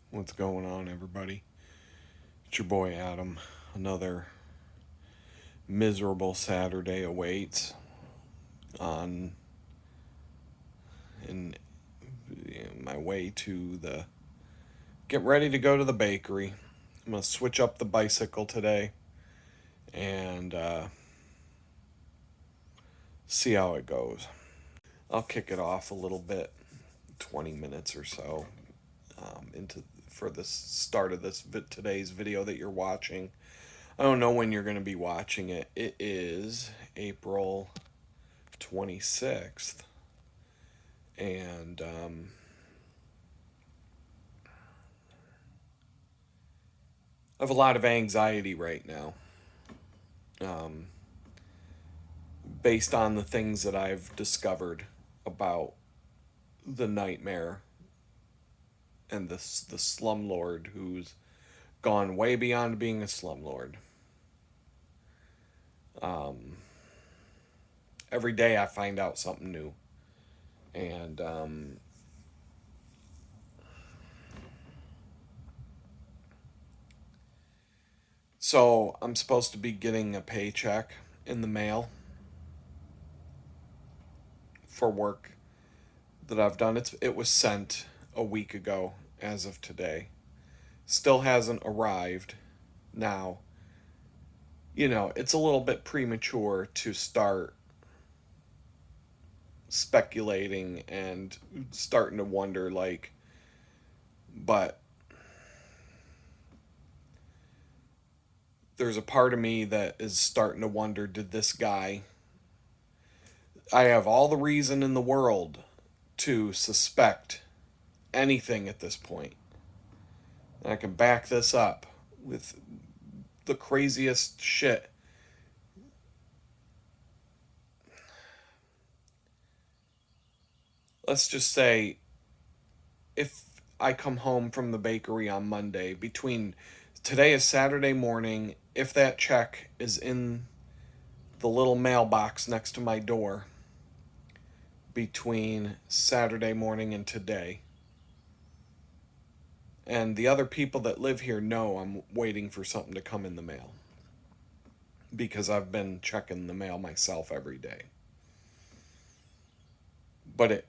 What's going on, everybody? It's your boy Adam. Another miserable Saturday awaits on in my way to the get ready to go to the bakery. I'm gonna switch up the bicycle today and see how it goes. I'll kick it off a little bit, 20 minutes or so, into for the start of today's video that you're watching. I don't know when you're going to be watching it. It is April 26th. And I have a lot of anxiety right now. Um, Based on the things that I've discovered about the nightmare and the slumlord who's gone way beyond being a slumlord. Every day I find out something new. And so I'm supposed to be getting a paycheck in the mail for work that I've done. It was sent a week ago as of today. Still hasn't arrived. Now, it's a little bit premature to start speculating and starting to wonder, but there's a part of me that is starting to wonder, did this guy, I have all the reason in the world to suspect anything at this point. And I can back this up with the craziest shit. Let's just say if I come home from the bakery on Monday, between today is Saturday morning, if that check is in the little mailbox next to my door between Saturday morning and today, and the other people that live here know I'm waiting for something to come in the mail because I've been checking the mail myself every day. But it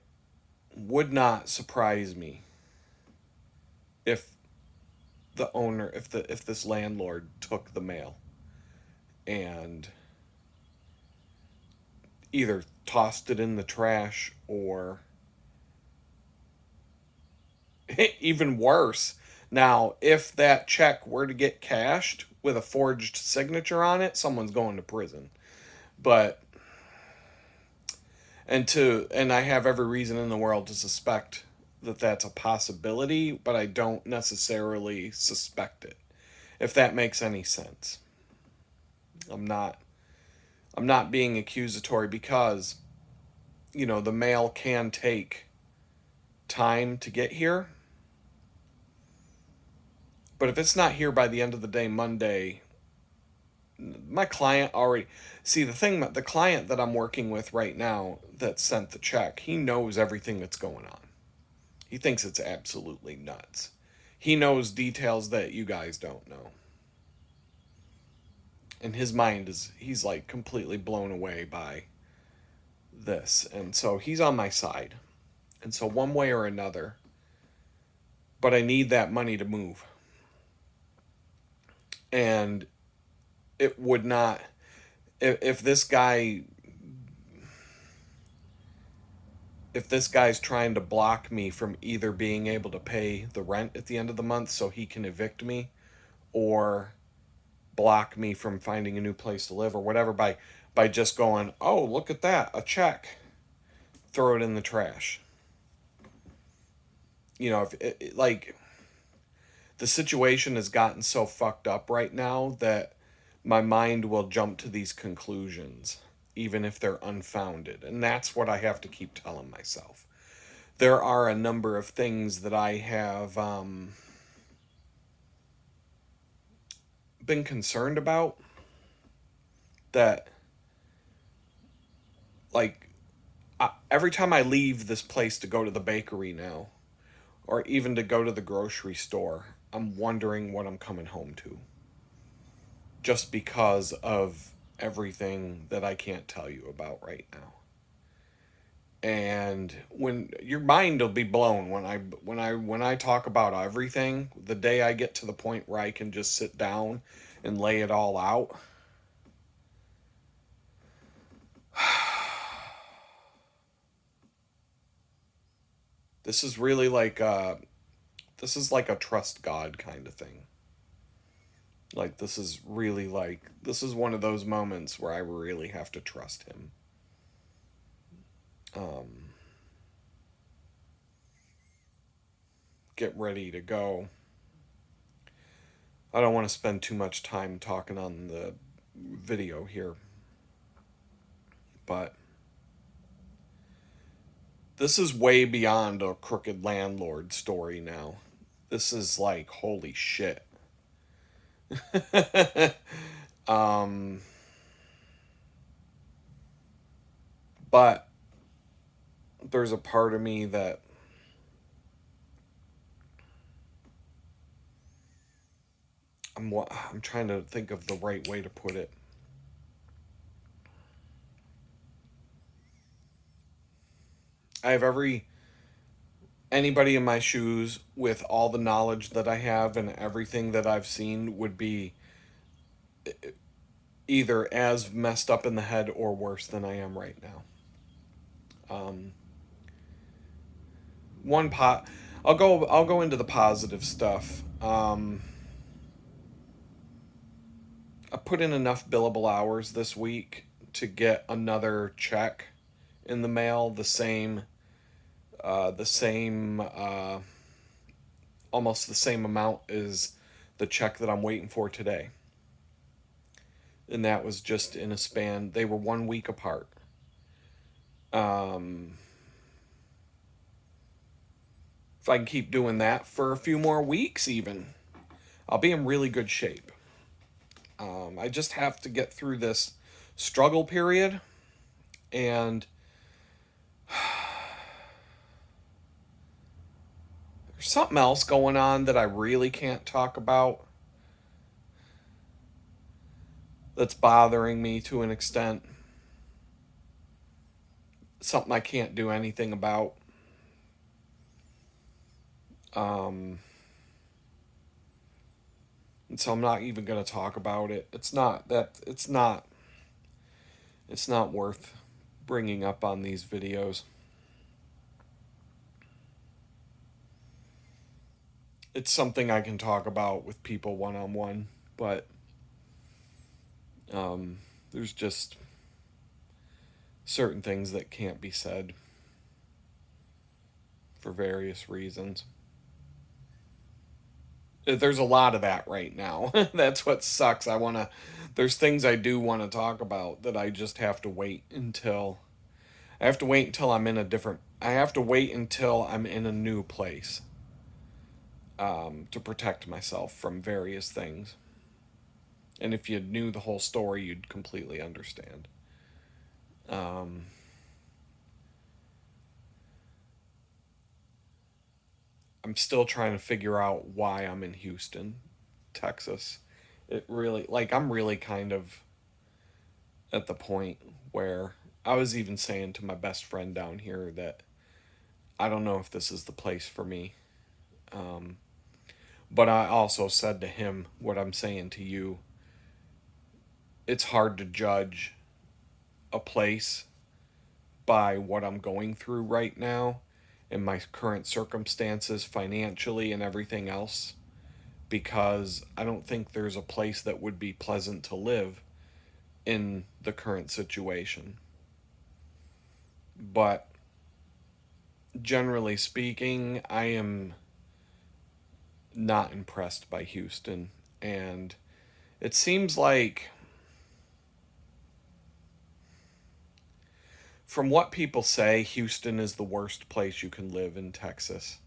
would not surprise me if if this landlord took the mail and either tossed it in the trash or even worse. Now, if that check were to get cashed with a forged signature on it, someone's going to prison. But and I have every reason in the world to suspect that that's a possibility, but I don't necessarily suspect it. If that makes any sense. I'm not I'm not being accusatory because the mail can take time to get here. But if it's not here by the end of the day Monday, my client already see the client that I'm working with right now that sent the check, he knows everything that's going on. He thinks it's absolutely nuts. He knows details that you guys don't know. And his mind he's like completely blown away by this. And so he's on my side. And so one way or another, but I need that money to move. And it would not, if this guy, if this guy's trying to block me from either being able to pay the rent at the end of the month so he can evict me, or block me from finding a new place to live or whatever by just going, oh, look at that, a check, throw it in the trash. If like the situation has gotten so fucked up right now that my mind will jump to these conclusions even if they're unfounded, and that's what I have to keep telling myself. There are a number of things that I have been concerned about that, like, every time I leave this place to go to the bakery now, or even to go to the grocery store, I'm wondering what I'm coming home to. Just because of everything that I can't tell you about right now. And when your mind will be blown when I talk about everything, the day I get to the point where I can just sit down and lay it all out. This is really like this is like a trust God kind of thing. Like this is one of those moments where I really have to trust him. Um, get ready to go. I don't want to spend too much time talking on the video here, but this is way beyond a crooked landlord story now. This is like, holy shit. um, but there's a part of me that I'm trying to think of the right way to put it. I have anybody in my shoes with all the knowledge that I have and everything that I've seen would be either as messed up in the head or worse than I am right now. Um, one pot. I'll go into the positive stuff. I put in enough billable hours this week to get another check in the mail, the same, almost the same amount as the check that I'm waiting for today. And that was just in a span. They were 1 week apart. Um, if I can keep doing that for a few more weeks, even, I'll be in really good shape. I just have to get through this struggle period, and there's something else going on that I really can't talk about that's bothering me to an extent. Something I can't do anything about. Um, and so I'm not even going to talk about it. It's not worth bringing up on these videos. It's something I can talk about with people one on one, but there's just certain things that can't be said for various reasons. There's a lot of that right now. That's what sucks. There's things I do want to talk about that I just have to wait until. I have to wait until I have to wait until I'm in a new place to protect myself from various things. And if you knew the whole story, you'd completely understand. Um, I'm still trying to figure out why I'm in Houston, Texas. I'm really kind of at the point where I was even saying to my best friend down here that I don't know if this is the place for me. Um, but I also said to him what I'm saying to you. It's hard to judge a place by what I'm going through right now in my current circumstances financially and everything else, because I don't think there's a place that would be pleasant to live in the current situation. But generally speaking, I am not impressed by Houston, and it seems like from what people say, Houston is the worst place you can live in Texas.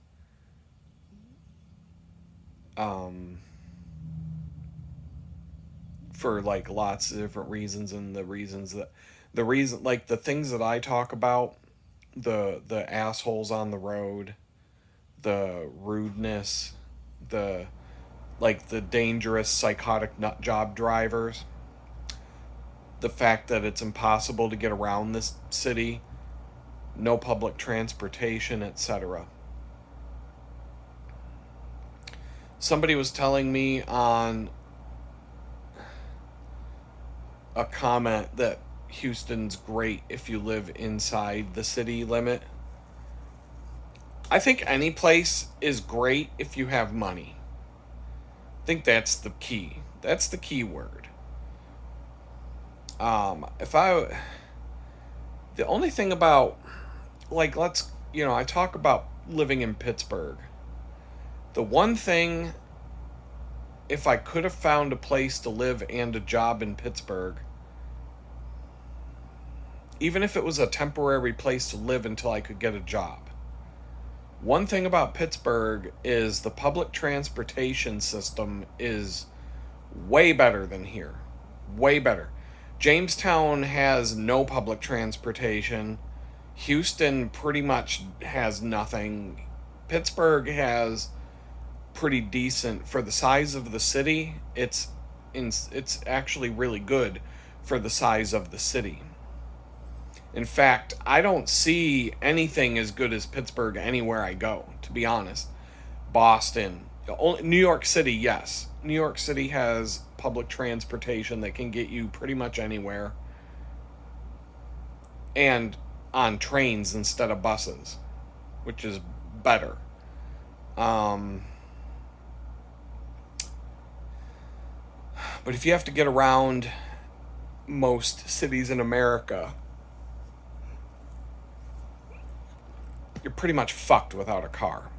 Um, for like lots of different reasons, and the things that I talk about, the assholes on the road, the rudeness, the like the dangerous psychotic nut job drivers, the fact that it's impossible to get around this city, no public transportation, etc. Somebody was telling me on a comment that Houston's great if you live inside the city limit. I think any place is great if you have money. I think that's the key. That's the key word. If I, the only thing about, like, I talk about living in Pittsburgh. The one thing, if I could have found a place to live and a job in Pittsburgh, even if it was a temporary place to live until I could get a job, one thing about Pittsburgh is the public transportation system is way better than here. Way better. Jamestown has no public transportation. Houston pretty much has nothing. Pittsburgh has pretty decent for the size of the city. It's actually really good for the size of the city. In fact, I don't see anything as good as Pittsburgh anywhere I go, to be honest. Boston, New York City, yes. New York City has public transportation that can get you pretty much anywhere. And on trains instead of buses, which is better. But if you have to get around most cities in America, you're pretty much fucked without a car.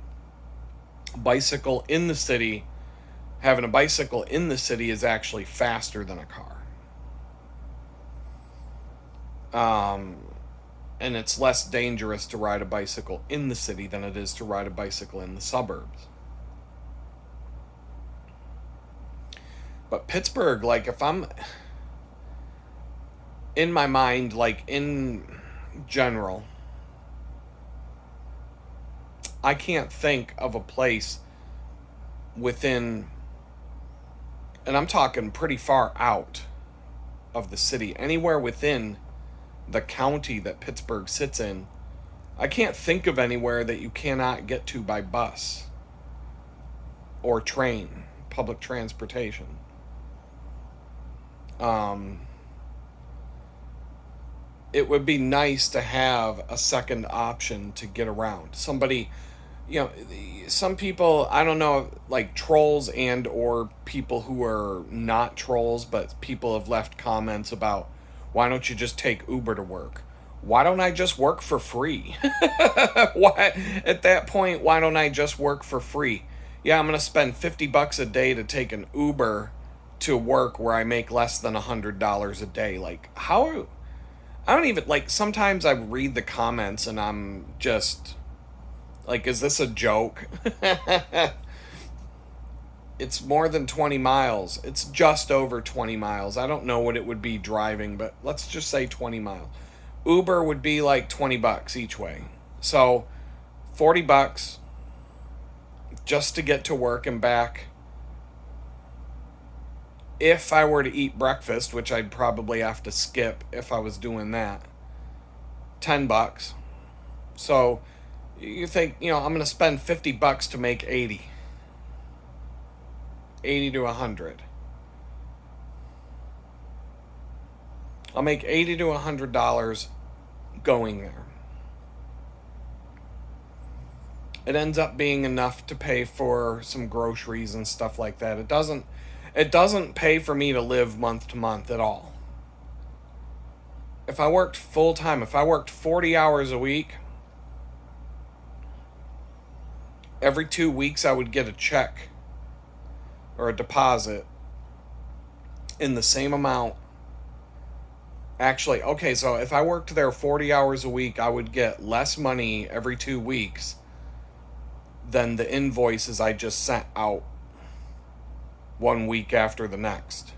Bicycle in the city, having a bicycle in the city is actually faster than a car. And it's less dangerous to ride a bicycle in the city than it is to ride a bicycle in the suburbs. But Pittsburgh, like, if I'm in my mind, like, in general, I can't think of a place within, and I'm talking pretty far out of the city, anywhere within the county that Pittsburgh sits in. I can't think of anywhere that you cannot get to by bus or train, public transportation. It would be nice to have a second option to get around. Somebody, some people, I don't know, like trolls and or people who are not trolls, but people have left comments about, why don't you just take Uber to work? Why don't I just work for free? Why, at that point, why don't I just work for free? Yeah, I'm going to spend $50 a day to take an Uber to work where I make less than $100 a day. Like, how? I don't even, like, sometimes I read the comments and I'm just like, is this a joke? It's more than 20 miles. It's just over 20 miles. I don't know what it would be driving, but let's just say 20 miles. Uber would be like $20 each way. So $40 just to get to work and back. If I were to eat breakfast, which I'd probably have to skip if I was doing that, $10. So you think, I'm going to spend $50 to make 80 to 100. I'll make $80 to $100 going there. It ends up being enough to pay for some groceries and stuff like that. It doesn't pay for me to live month to month at all. If I worked full time, if I worked 40 hours a week, every 2 weeks I would get a check or a deposit in the same amount. Actually, okay, so if I worked there 40 hours a week, I would get less money every 2 weeks than the invoices I just sent out 1 week after the next.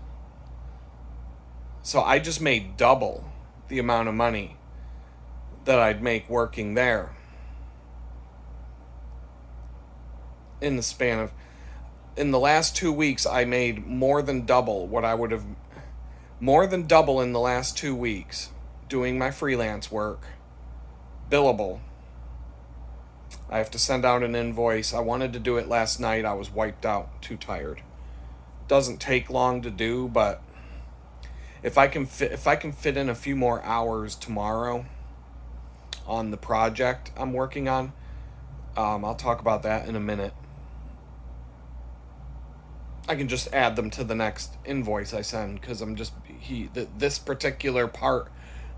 So I just made double the amount of money that I'd make working there. in the span of, in the last 2 weeks, I made more than double what I would have, more than double in the last 2 weeks doing my freelance work, billable. I have to send out an invoice. I wanted to do it last night. I was wiped out, too tired. Doesn't take long to do, but if I can fit in a few more hours tomorrow on the project I'm working on, I'll talk about that in a minute. I can just add them to the next invoice I send, because this particular part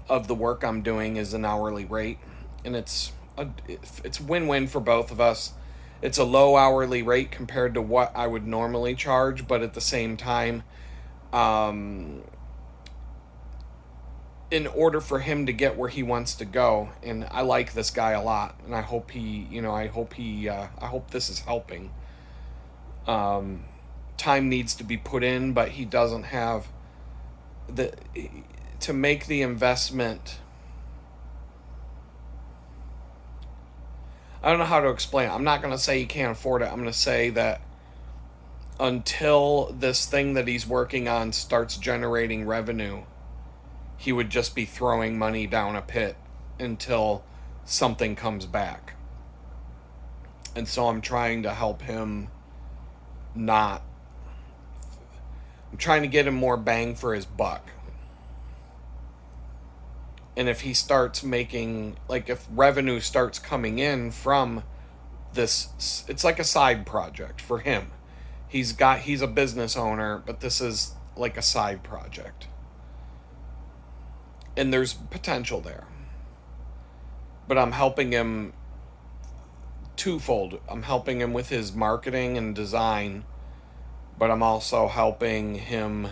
of the work I'm doing is an hourly rate, and it's win-win for both of us. It's a low hourly rate compared to what I would normally charge, but at the same time, um, in order for him to get where he wants to go, and I like this guy a lot, and I hope I hope this is helping. Um, Time needs to be put in, but he doesn't have the to make the investment. I don't know how to explain it. I'm not going to say he can't afford it. I'm going to say that until this thing that he's working on starts generating revenue, he would just be throwing money down a pit until something comes back. And so I'm trying to help him not. I'm trying to get him more bang for his buck. And if he starts making, like, if revenue starts coming in from this, it's like a side project for him. He's a business owner, but this is like a side project. And there's potential there. But I'm helping him twofold. I'm helping him with his marketing and design, but I'm also helping him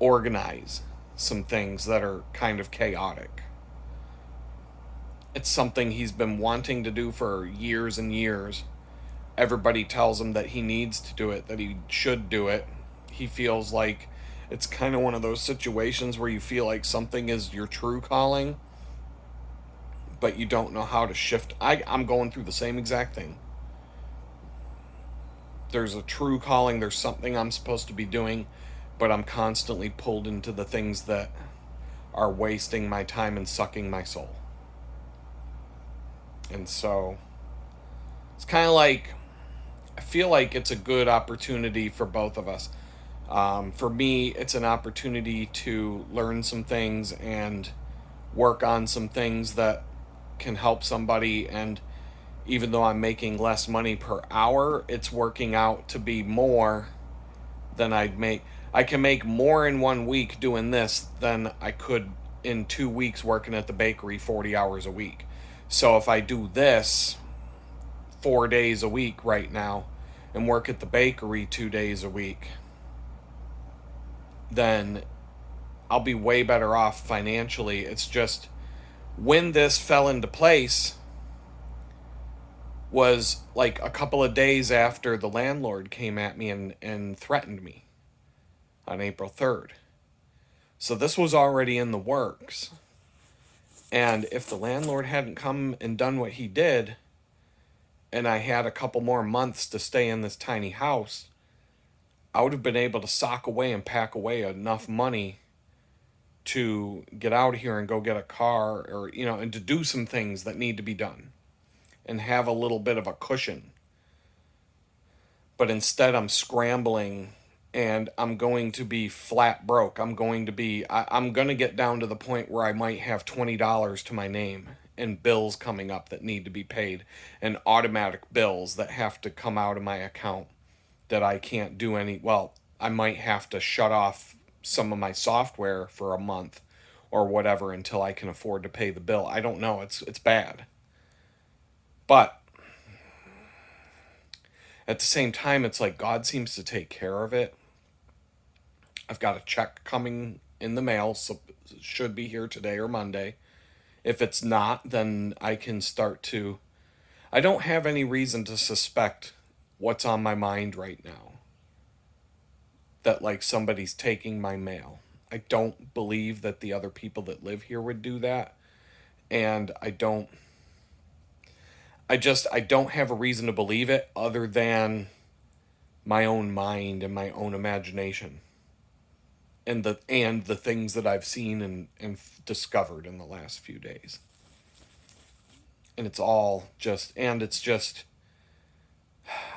organize some things that are kind of chaotic. It's something he's been wanting to do for years and years. Everybody tells him that he needs to do it, that he should do it. He feels like it's kind of one of those situations where you feel like something is your true calling, but you don't know how to shift. I'm going through the same exact thing. There's a true calling, there's something I'm supposed to be doing, but I'm constantly pulled into the things that are wasting my time and sucking my soul. And so it's kind of like, I feel like it's a good opportunity for both of us. For me, it's an opportunity to learn some things and work on some things that can help somebody. And even though I'm making less money per hour, it's working out to be more than I'd make. I can make more in 1 week doing this than I could in 2 weeks working at the bakery 40 hours a week. So if I do this 4 days a week right now and work at the bakery 2 days a week, then I'll be way better off financially. It's just, when this fell into place was like a couple of days after the landlord came at me and threatened me on April 3rd. So this was already in the works. And if the landlord hadn't come and done what he did, and I had a couple more months to stay in this tiny house, I would have been able to sock away and pack away enough money to get out of here and go get a car, or, and to do some things that need to be done and have a little bit of a cushion. But instead, I'm scrambling, and I'm going to be flat broke. I'm going to get down to the point where I might have $20 to my name and bills coming up that need to be paid, and automatic bills that have to come out of my account that I can't do I might have to shut off some of my software for a month or whatever until I can afford to pay the bill. I don't know. It's bad. But at the same time, it's like God seems to take care of it. I've got a check coming in the mail, so it should be here today or Monday. If it's not, then I can start to. I don't have any reason to suspect what's on my mind right now, that like somebody's taking my mail. I don't believe that the other people that live here would do that. And I I don't have a reason to believe it other than my own mind and my own imagination, and the things that I've seen and discovered in the last few days. And it's just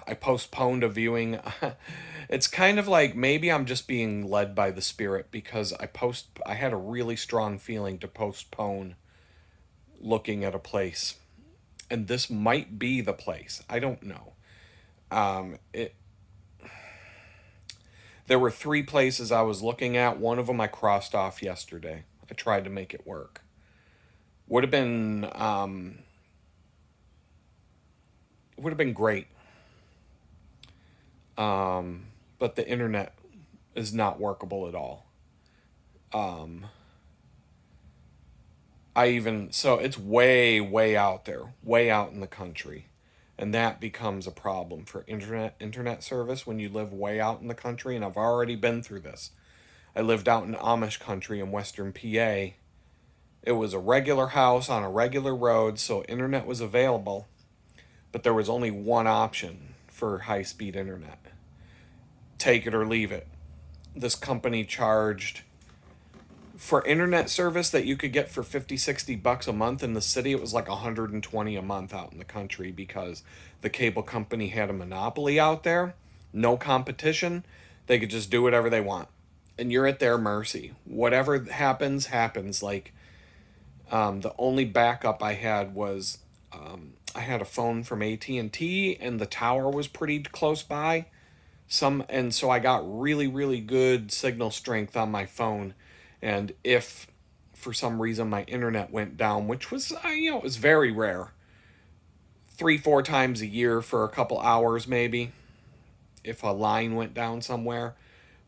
I postponed a viewing. It's kind of like maybe I'm just being led by the spirit, because I had a really strong feeling to postpone looking at a place. And this might be the place. I don't know. It There were three places I was looking at. One of them I crossed off yesterday. I tried to make it work. Would have been great. But the internet is not workable at all. So it's way out there, way out in the country. And that becomes a problem for internet service when you live way out in the country. And I've already been through this. I lived out in Amish country in Western PA. It was a regular house on a regular road, so internet was available, but there was only one option for high-speed internet. Take it or leave it. This company charged for internet service that you could get for 50, $60 a month in the city. It was like 120 a month out in the country, because the cable company had a monopoly out there. No competition. They could just do whatever they want. And you're at their mercy. Whatever happens, happens. Like, the only backup I had was I had a phone from AT&T, and the tower was pretty close by. And so I got really good signal strength on my phone. And if for some reason my internet went down, which was it was very rare, 3-4 times a year for a couple hours maybe, if a line went down somewhere.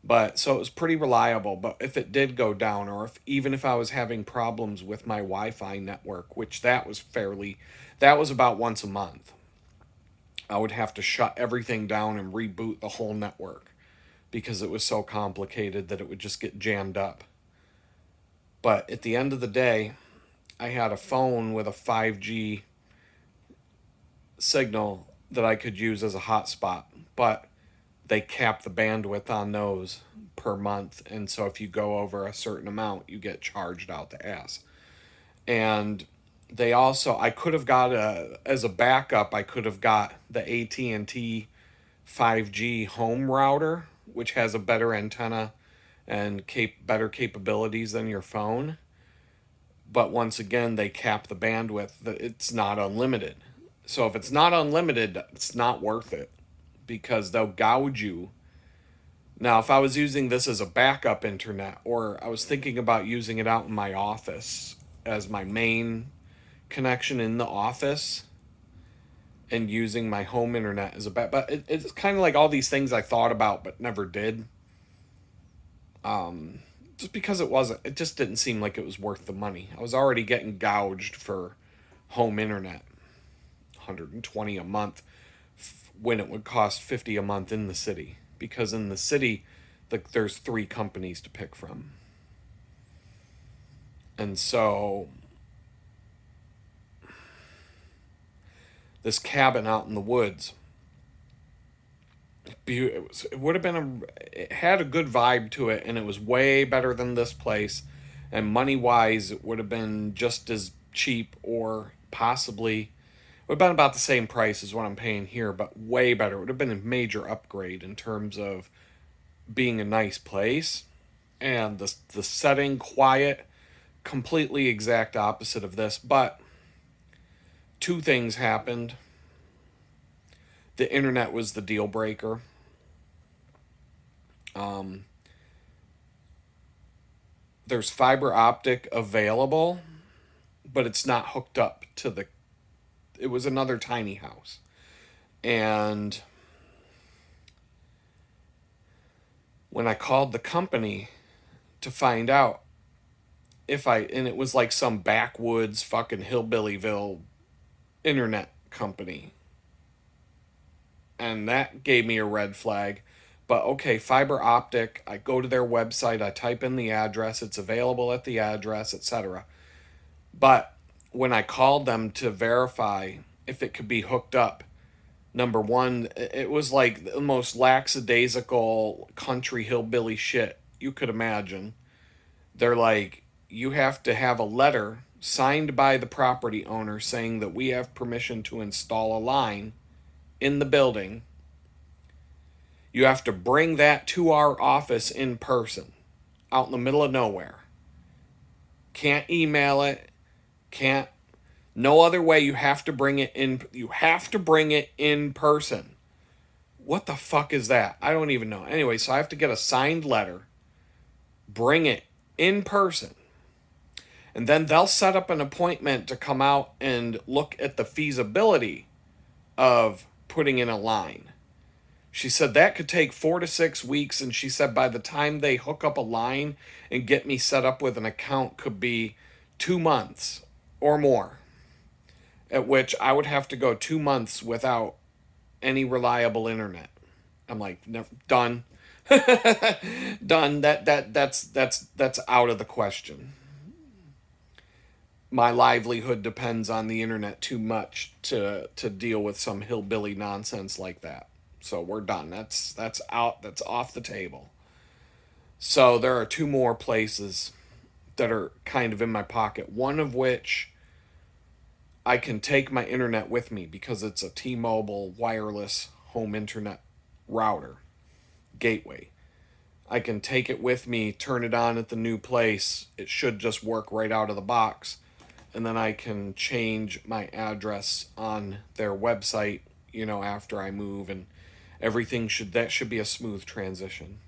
But so it was pretty reliable. But if it did go down, or even if I was having problems with my Wi-Fi network, which that was about once a month, I would have to shut everything down and reboot the whole network, because it was so complicated that it would just get jammed up. But at the end of the day, I had a phone with a 5G signal that I could use as a hotspot, but they cap the bandwidth on those per month. And so if you go over a certain amount, you get charged out the ass. And I could have got as a backup, I could have got the AT&T 5G home router, which has a better antenna and better capabilities than your phone. But once again, they cap the bandwidth. It's not unlimited. So if it's not unlimited, it's not worth it, because they'll gouge you. Now, if I was using this as a backup internet, or I was thinking about using it out in my office as my main connection in the office, and using my home internet as but it's kind of like all these things I thought about but never did. Just because it just didn't seem like it was worth the money. I was already getting gouged for home internet, 120 a month, when it would cost 50 a month in the city, because in the city, there's 3 companies to pick from. And so this cabin out in the woods, it had a good vibe to it, and it was way better than this place. And money wise, it would have been just as cheap, or possibly it would have been about the same price as what I'm paying here, but way better. It would have been a major upgrade in terms of being a nice place, and the setting, quiet, completely exact opposite of this. But 2 things happened. The internet was the deal breaker. There's fiber optic available, but it's not hooked up to it was another tiny house. And when I called the company to find out and it was like some backwoods fucking hillbillyville internet company, and that gave me a red flag. But okay, fiber optic, I go to their website, I type in the address, it's available at the address, etc. But when I called them to verify if it could be hooked up. Number one, it was like the most lackadaisical country hillbilly shit you could imagine. They're like, you have to have a letter signed by the property owner saying that we have permission to install a line in the building. You have to bring that to our office in person, out in the middle of nowhere. Can't email it, can't, no other way. You have to bring it in. You have to bring it in person. What the fuck is that? I don't even know. Anyway, so I have to get a signed letter, bring it in person, and then they'll set up an appointment to come out and look at the feasibility of putting in a line. She said that could take 4 to 6 weeks, and she said by the time they hook up a line and get me set up with an account could be 2 months or more, at which I would have to go 2 months without any reliable internet. I'm like, no, done. Done. That's out of the question. My livelihood depends on the internet too much to deal with some hillbilly nonsense like that. So we're done. That's out. That's off the table. So there are 2 more places that are kind of in my pocket. One of which I can take my internet with me because it's a T-Mobile wireless home internet router gateway. I can take it with me, turn it on at the new place. It should just work right out of the box. And then I can change my address on their website, after I move, and that should be a smooth transition.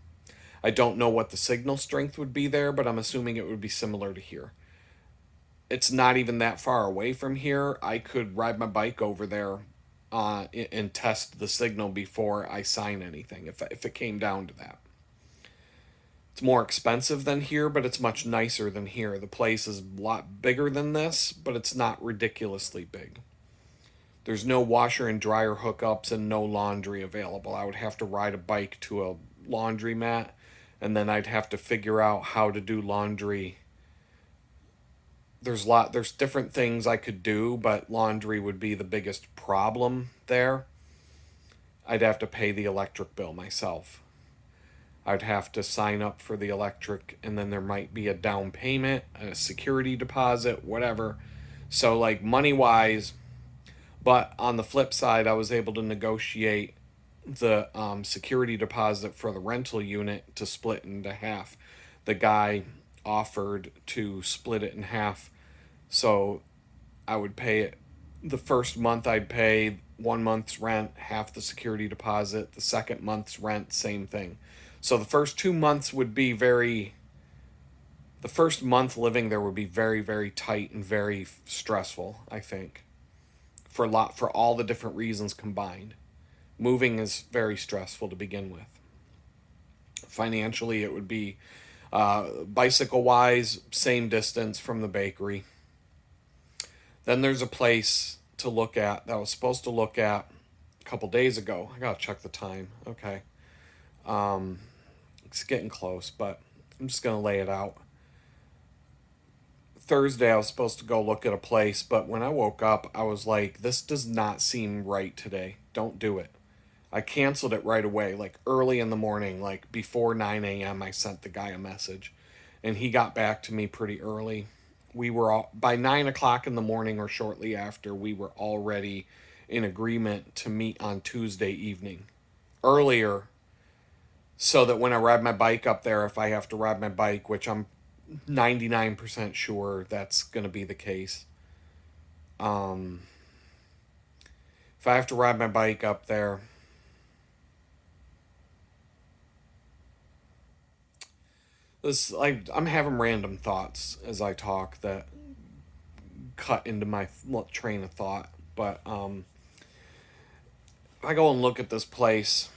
I don't know what the signal strength would be there, but I'm assuming it would be similar to here. It's not even that far away from here. I could ride my bike over there and test the signal before I sign anything, if it came down to that. It's more expensive than here, but it's much nicer than here. The place is a lot bigger than this, but it's not ridiculously big. There's no washer and dryer hookups and no laundry available. I would have to ride a bike to a laundromat, and then I'd have to figure out how to do laundry. There's different things I could do, but laundry would be the biggest problem there. I'd have to pay the electric bill myself. I'd have to sign up for the electric, and then there might be a down payment, a security deposit, whatever. So, like, money-wise, but on the flip side, I was able to negotiate the security deposit for the rental unit to split into half. The guy offered to split it in half, so I would pay it. The first month I'd pay 1 month's rent, half the security deposit. The second month's rent, same thing. So the first 2 months would be the first month living there would be very, very tight and very stressful, I think, for all the different reasons combined. Moving is very stressful to begin with. Financially, it would be bicycle-wise, same distance from the bakery. Then there's a place to look at that I was supposed to look at a couple days ago. I gotta check the time. Okay. It's getting close, but I'm just going to lay it out. Thursday, I was supposed to go look at a place, but when I woke up, I was like, this does not seem right today. Don't do it. I canceled it right away, like early in the morning, like before 9 a.m. I sent the guy a message, and he got back to me pretty early. By 9 o'clock in the morning or shortly after, we were already in agreement to meet on Tuesday evening. Earlier, so that when I ride my bike up there, if I have to ride my bike, which I'm 99% sure that's going to be the case. If I have to ride my bike up there, I'm having random thoughts as I talk that cut into my train of thought. But if I go and look at this place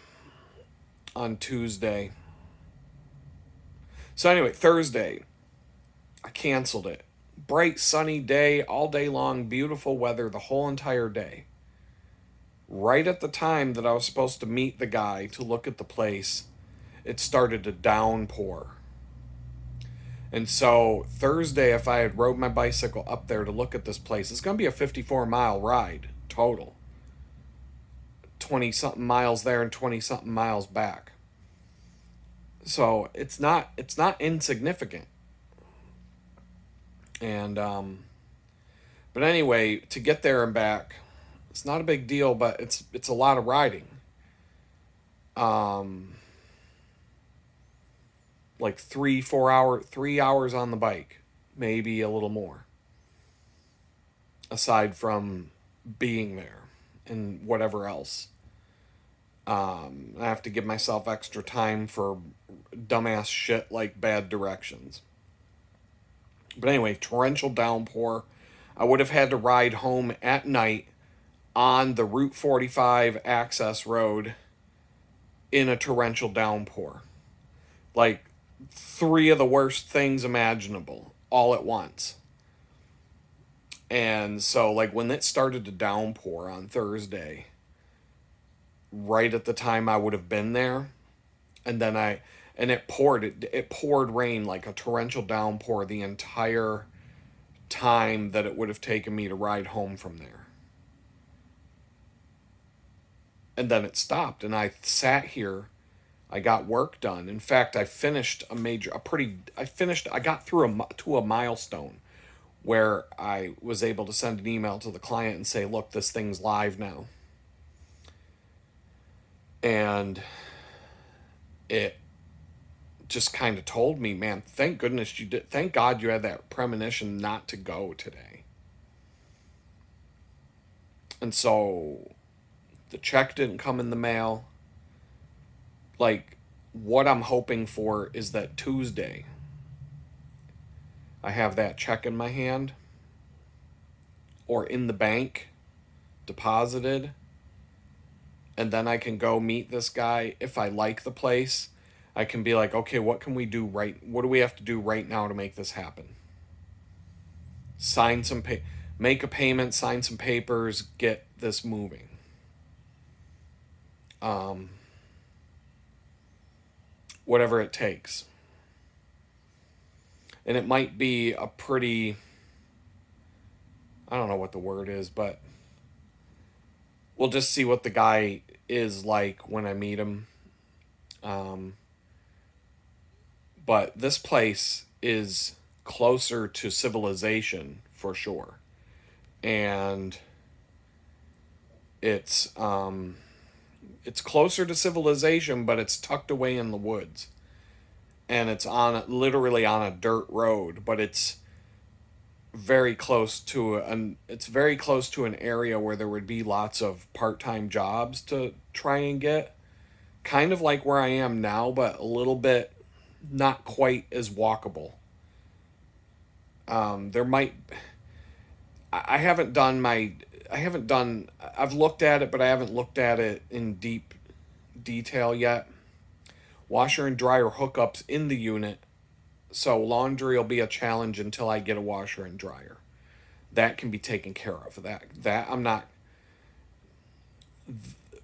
on Tuesday. So anyway, Thursday, I canceled it. Bright sunny day, all day long, beautiful weather the whole entire day. Right at the time that I was supposed to meet the guy to look at the place, it started to downpour. And so Thursday, if I had rode my bicycle up there to look at this place, it's going to be a 54-mile ride total. 20 something miles there and 20 something miles back. So it's not insignificant. And but anyway, to get there and back, it's not a big deal, but it's a lot of riding. Um like 3 hours on the bike, maybe a little more, aside from being there and whatever else. I have to give myself extra time for dumbass shit like bad directions. But anyway, torrential downpour. I would have had to ride home at night on the Route 45 access road in a torrential downpour. Like, three of the worst things imaginable all at once. And so, like, when it started to downpour on Thursday, right at the time I would have been there, and then it poured rain like a torrential downpour the entire time that it would have taken me to ride home from there. And then it stopped, and I sat here. I got work done. In fact, I got through to a milestone where I was able to send an email to the client and say, look, this thing's live now. And it just kind of told me, man, thank goodness you did. Thank God you had that premonition not to go today. And so the check didn't come in the mail. Like, what I'm hoping for is that Tuesday I have that check in my hand or in the bank deposited, and then I can go meet this guy. If I like the place, I can be like, okay, what do we have to do right now to make this happen? Make a payment, sign some papers, get this moving. Whatever it takes. And it might be a pretty, I don't know what the word is, but we'll just see what the guy is like when I meet him. But this place is closer to civilization for sure. And it's closer to civilization, but it's tucked away in the woods. And it's literally on a dirt road, but it's very close to an area where there would be lots of part-time jobs to try and get, kind of like where I am now, but a little bit not quite as walkable. There might I haven't done I've looked at it, but I haven't looked at it in deep detail yet. Washer and dryer hookups in the unit, so laundry will be a challenge until I get a washer and dryer. That can be taken care of. That I'm not,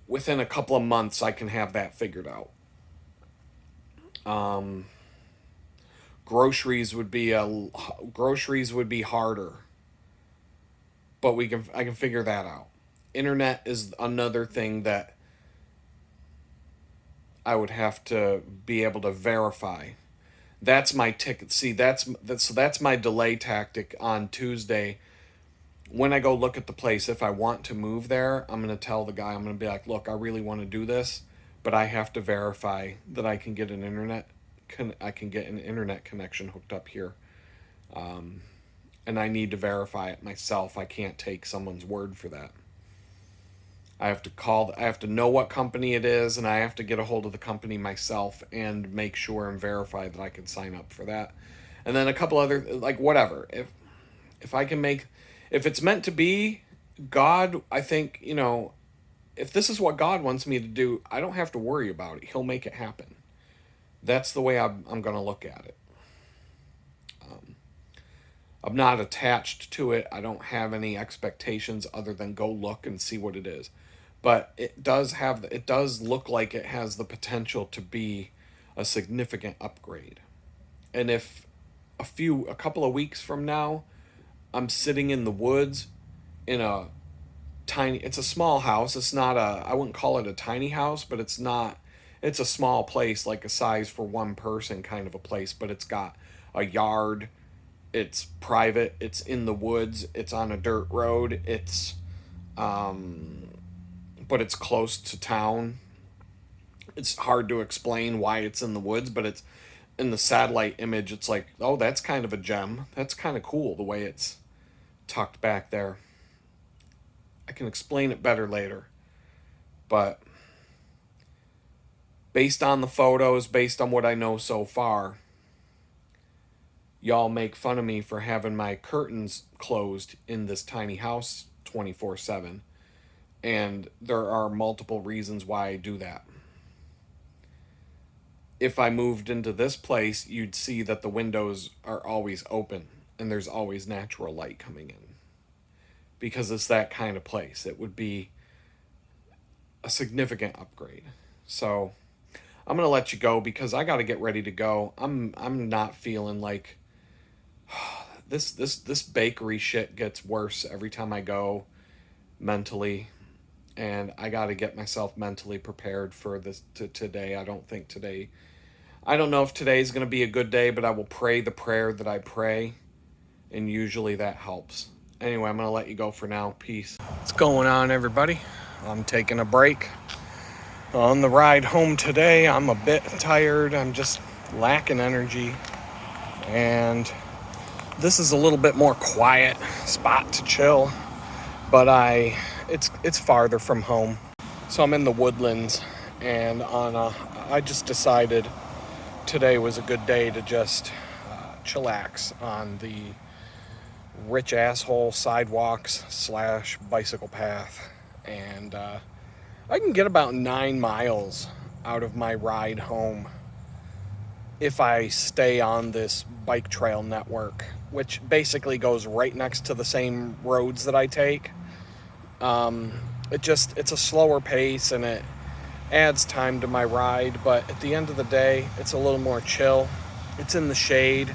within a couple of months I can have that figured out. Groceries would be harder, but I can figure that out. Internet is another thing that I would have to be able to verify. That's my ticket. See, that's my delay tactic on Tuesday. When I go look at the place, if I want to move there, I'm going to tell the guy, I'm going to be like, look, I really want to do this, but I have to verify that I can get an internet connection hooked up here. And I need to verify it myself. I can't take someone's word for that. I have to know what company it is, and I have to get a hold of the company myself and make sure and verify that I can sign up for that. And then a couple other, like, whatever. If it's meant to be, God, I think, if this is what God wants me to do, I don't have to worry about it. He'll make it happen. That's the way I'm going to look at it. I'm not attached to it. I don't have any expectations other than go look and see what it is. But it does look like it has the potential to be a significant upgrade. And if a couple of weeks from now, I'm sitting in the woods in a tiny, it's a small house. It's not a, I wouldn't call it a tiny house, but it's not, it's a small place, like a size for one person kind of a place, but it's got a yard. It's private. It's in the woods. It's on a dirt road. But it's close to town. It's hard to explain why it's in the woods, but it's in the satellite image. It's like, oh, that's kind of a gem. That's kind of cool the way it's tucked back there. I can explain it better later. But based on the photos, based on what I know so far, y'all make fun of me for having my curtains closed in this tiny house 24/7. And there are multiple reasons why I do that. If I moved into this place, you'd see that the windows are always open and there's always natural light coming in. Because it's that kind of place. It would be a significant upgrade. So I'm gonna let you go because I gotta get ready to go. I'm not feeling like this bakery shit gets worse every time I go mentally, and I got to get myself mentally prepared for this today. I don't know if today is going to be a good day, but I will pray the prayer that I pray, and usually that helps. Anyway, I'm going to let you go for now. Peace. What's going on, everybody? I'm taking a break on the ride home today. I'm a bit tired. I'm just lacking energy, and this is a little bit more quiet spot to chill, but it's farther from home. So I'm in the woodlands, and I just decided today was a good day to just chillax on the rich asshole sidewalks / bicycle path. And I can get about 9 miles out of my ride home if I stay on this bike trail network, which basically goes right next to the same roads that I take. It's a slower pace and it adds time to my ride, but at the end of the day, it's a little more chill. It's in the shade,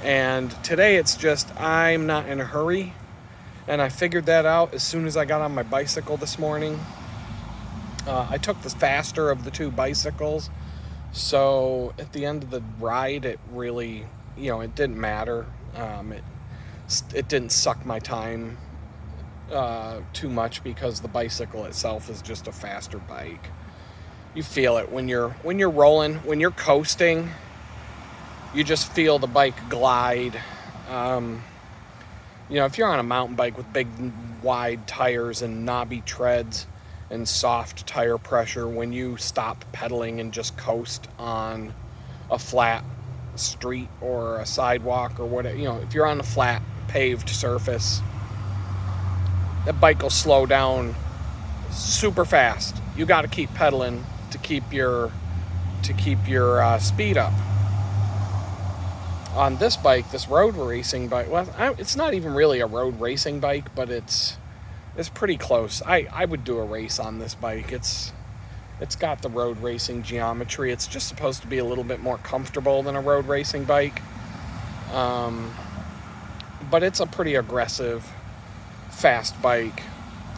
and today it's just, I'm not in a hurry, and I figured that out as soon as I got on my bicycle this morning. I took the faster of the two bicycles, so at the end of the ride, it really, it didn't matter. It didn't suck my time too much because the bicycle itself is just a faster bike. You feel it when you're rolling, when you're coasting. You just feel the bike glide. If you're on a mountain bike with big, wide tires and knobby treads and soft tire pressure, when you stop pedaling and just coast on a flat street or a sidewalk or whatever, if you're on a flat paved surface, that bike will slow down super fast. You got to keep pedaling to keep your speed up. On this bike, this road racing bike, well, it's not even really a road racing bike, but it's pretty close. I would do a race on this bike. It's got the road racing geometry. It's just supposed to be a little bit more comfortable than a road racing bike, but it's a pretty aggressive, fast bike.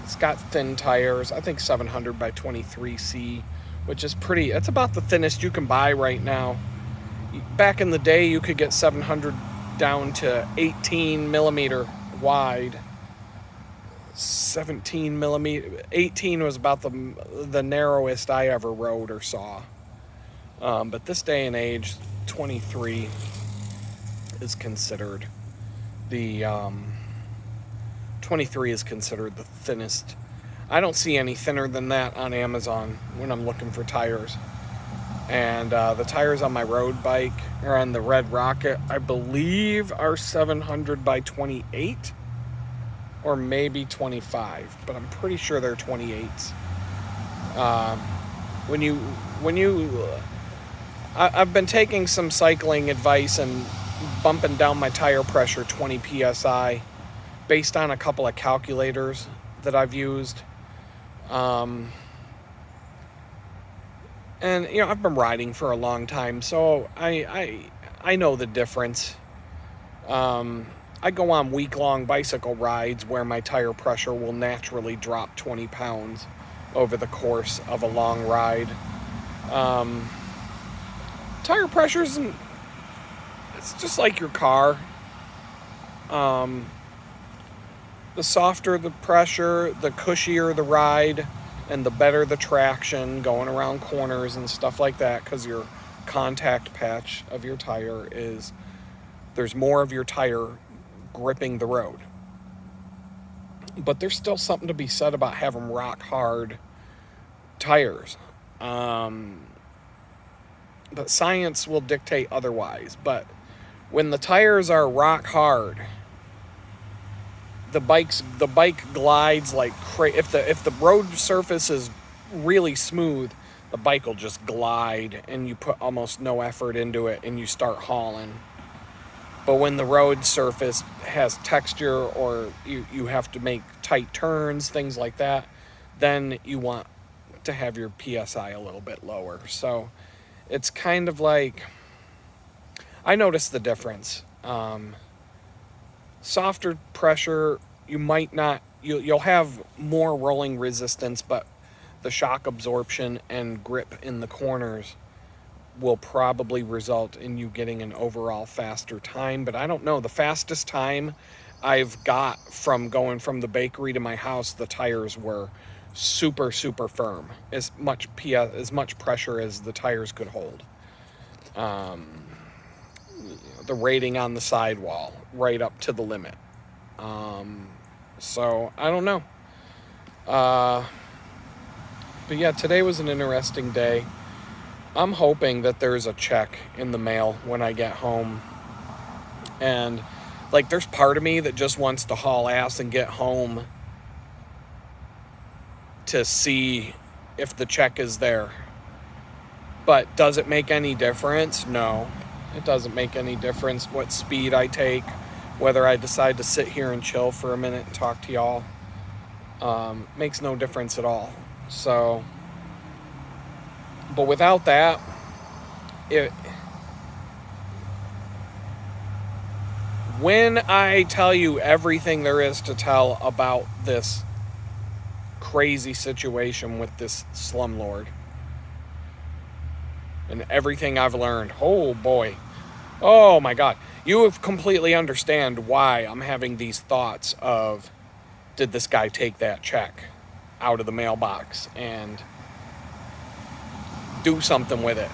It's got thin tires. I think 700 by 23C, which is it's about the thinnest you can buy right now. Back in the day, you could get 700 down to 18 millimeter wide. 17 millimeter, 18 was about the narrowest I ever rode or saw. But this day and age, 23 is considered the 23 is considered the thinnest. I don't see any thinner than that on Amazon when I'm looking for tires. And the tires on my road bike, or on the Red Rocket, I believe are 700 by 28 or maybe 25, but I'm pretty sure they're 28s. I've been taking some cycling advice and bumping down my tire pressure 20 psi based on a couple of calculators that I've used. And I've been riding for a long time, so I know the difference. I I go on week-long bicycle rides where my tire pressure will naturally drop 20 pounds over the course of a long ride. Tire pressure isn't, it's just like your car. The softer the pressure, the cushier the ride, and the better the traction going around corners and stuff like that, because your contact patch of your tire is, there's more of your tire gripping the road. But there's still something to be said about having rock hard tires. But science will dictate otherwise. But when the tires are rock hard, the bike glides like crazy. If the road surface is really smooth, the bike will just glide, and you put almost no effort into it, and you start hauling. But when the road surface has texture, or you have to make tight turns, things like that, then you want to have your PSI a little bit lower. So it's kind of like, I noticed the difference. Softer pressure, you might not, you'll have more rolling resistance, but the shock absorption and grip in the corners will probably result in you getting an overall faster time. But I don't know, the fastest time I've got from going from the bakery to my house, the tires were super firm, as much pressure as the tires could hold. The rating on the sidewall right up to the limit. So I don't know. But yeah, today was an interesting day. I'm hoping that there's a check in the mail when I get home. And like, there's part of me that just wants to haul ass and get home to see if the check is there. But does it make any difference? No, it doesn't make any difference what speed I take, whether I decide to sit here and chill for a minute and talk to y'all. Makes no difference at all. So, but without that, when I tell you everything there is to tell about this crazy situation with this slumlord and everything I've learned, oh boy, oh my God, you have completely understand why I'm having these thoughts of, did this guy take that check out of the mailbox and do something with it?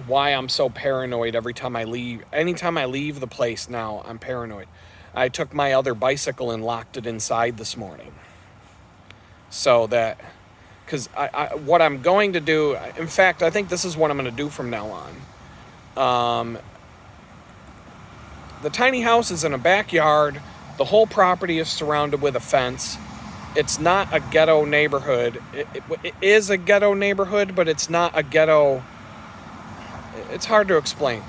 Why I'm so paranoid every time I leave. Anytime I leave the place now, I'm paranoid. I took my other bicycle and locked it inside this morning. So that, because what I'm going to do, in fact, I think this is what I'm going to do from now on. The tiny house is in a backyard. The whole property is surrounded with a fence. It's not a ghetto neighborhood. It is a ghetto neighborhood, but it's not a ghetto. It's hard to explain.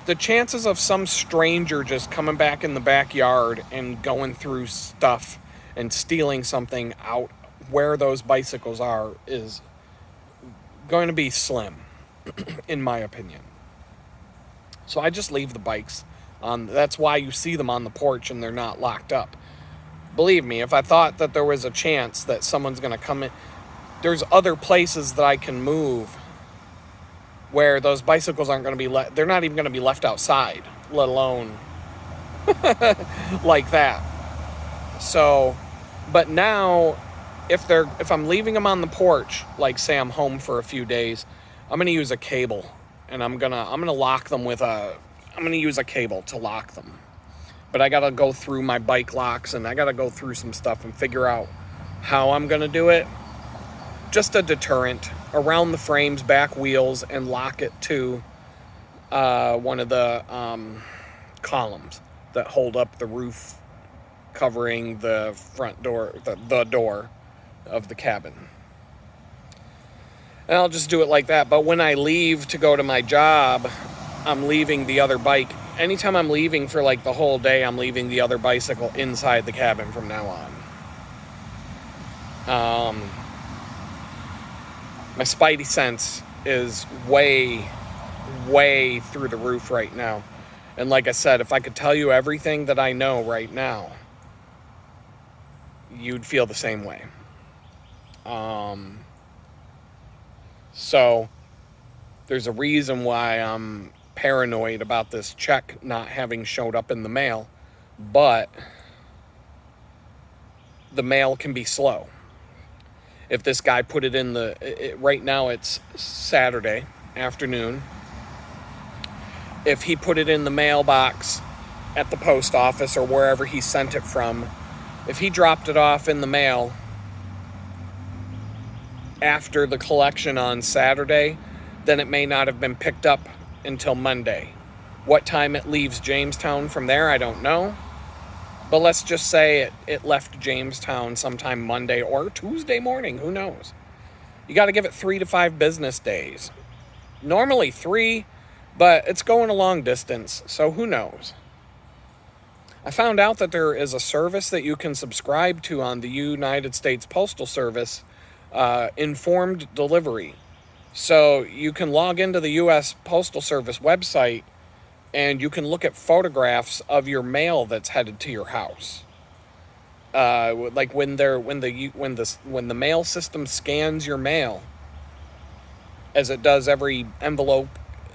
The chances of some stranger just coming back in the backyard and going through stuff and stealing something out where those bicycles are is going to be slim, in my opinion. So I just leave the bikes on. That's why you see them on the porch and they're not locked up. Believe me, if I thought that there was a chance that someone's going to come in, there's other places that I can move where those bicycles aren't going to be they're not even going to be left outside, let alone like that. So, but now, if I'm leaving them on the porch, like say I'm home for a few days, I'm going to use a cable, and I'm going to lock them I'm going to use a cable to lock them. But I got to go through my bike locks, and I got to go through some stuff and figure out how I'm going to do it. Just a deterrent around the frames, back wheels, and lock it to one of the columns that hold up the roof covering the front door, the door of the cabin. And I'll just do it like that. But when I leave to go to my job, I'm leaving the other bike. Anytime I'm leaving for like the whole day, I'm leaving the other bicycle inside the cabin from now on. My spidey sense is way through the roof right now. And like I said, if I could tell you everything that I know right now, you'd feel the same way. So there's a reason why I'm paranoid about this check not having showed up in the mail, but the mail can be slow. If this guy put it in right now it's Saturday afternoon. If he put it in the mailbox at the post office or wherever he sent it from, if he dropped it off in the mail after the collection on Saturday, then it may not have been picked up until Monday. What time it leaves Jamestown from there, I don't know. But let's just say it left Jamestown sometime Monday or Tuesday morning. Who knows? You got to give it 3 to 5 business days. Normally 3, but it's going a long distance, so who knows? I found out that there is a service that you can subscribe to on the United States Postal Service, informed delivery. So you can log into the U.S. Postal Service website and you can look at photographs of your mail that's headed to your house. Like when the mail system scans your mail, as it does every envelope,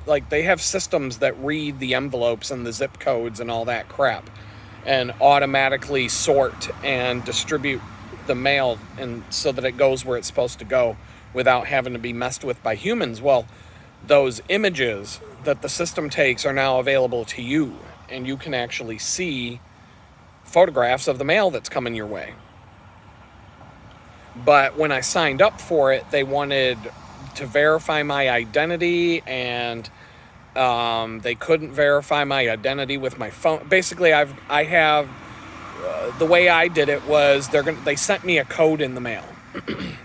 like they have systems that read the envelopes and the zip codes and all that crap, and automatically sort and distribute the mail, and so that it goes where it's supposed to go without having to be messed with by humans. Well, those images that the system takes are now available to you, and you can actually see photographs of the mail that's coming your way. But when I signed up for it, they wanted to verify my identity, and they couldn't verify my identity with my phone. Basically, I have the way I did it was they sent me a code in the mail.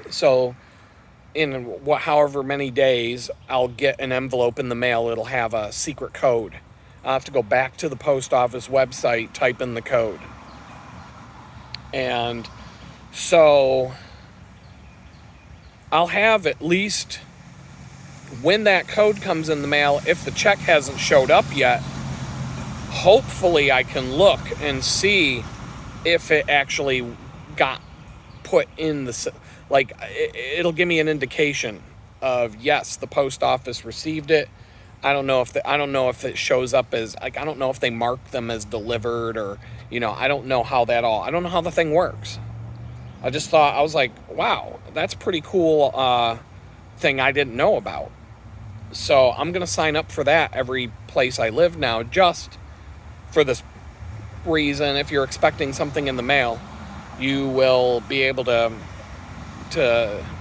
So in however many days, I'll get an envelope in the mail. It'll have a secret code. I'll have to go back to the post office website, type in the code. And so I'll have at least, when that code comes in the mail, if the check hasn't showed up yet, hopefully I can look and see if it actually got put in it'll give me an indication of, yes, the post office received it. I don't know if it shows up as, I don't know if they mark them as delivered, or I don't know how the thing works. I just thought, I was like, wow, that's pretty cool thing I didn't know about. So I'm gonna sign up for that every place I live now, just for this reason. If you're expecting something in the mail, you will be able to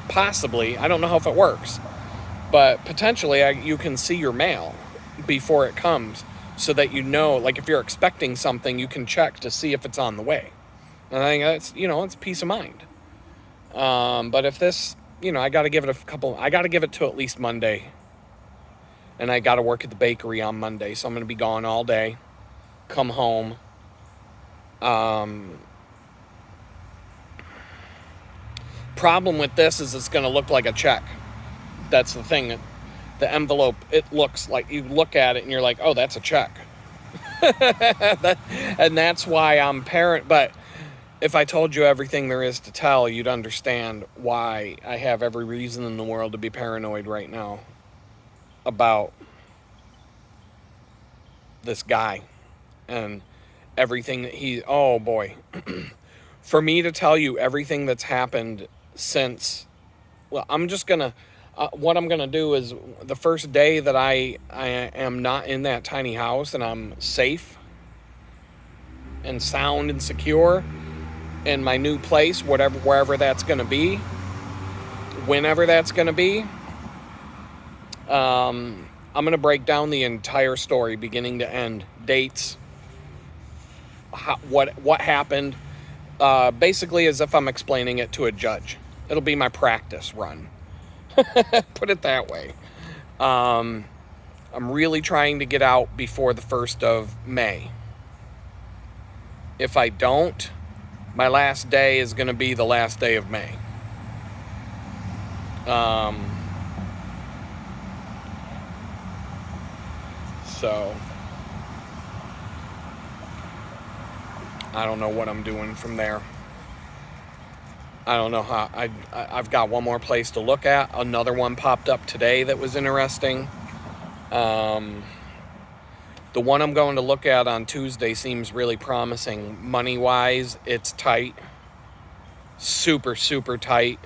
possibly, I don't know if it works, but potentially you can see your mail before it comes, so that like if you're expecting something, you can check to see if it's on the way. And I think that's, it's peace of mind. But if this, I got to give it to at least Monday. And I got to work at the bakery on Monday, so I'm going to be gone all day. Come home. Problem with this is it's going to look like a check. That's the thing. The envelope, it looks like, you look at it and you're like, oh, that's a check. And that's why I'm but if I told you everything there is to tell, you'd understand why I have every reason in the world to be paranoid right now about this guy and everything that oh boy. For me to tell you everything that's happened since, well, I'm just gonna, what I'm gonna do is, the first day that I am not in that tiny house and I'm safe and sound and secure in my new place, wherever that's gonna be, whenever that's gonna be, I'm gonna break down the entire story, beginning to end, dates, what happened, basically as if I'm explaining it to a judge. It'll be my practice run. Put it that way. I'm really trying to get out before the 1st of May. If I don't, my last day is going to be the last day of May. So I don't know what I'm doing from there. I don't know how. I've got one more place to look at. Another one popped up today that was interesting. The one I'm going to look at on Tuesday seems really promising. Money-wise, it's tight. Super, super tight.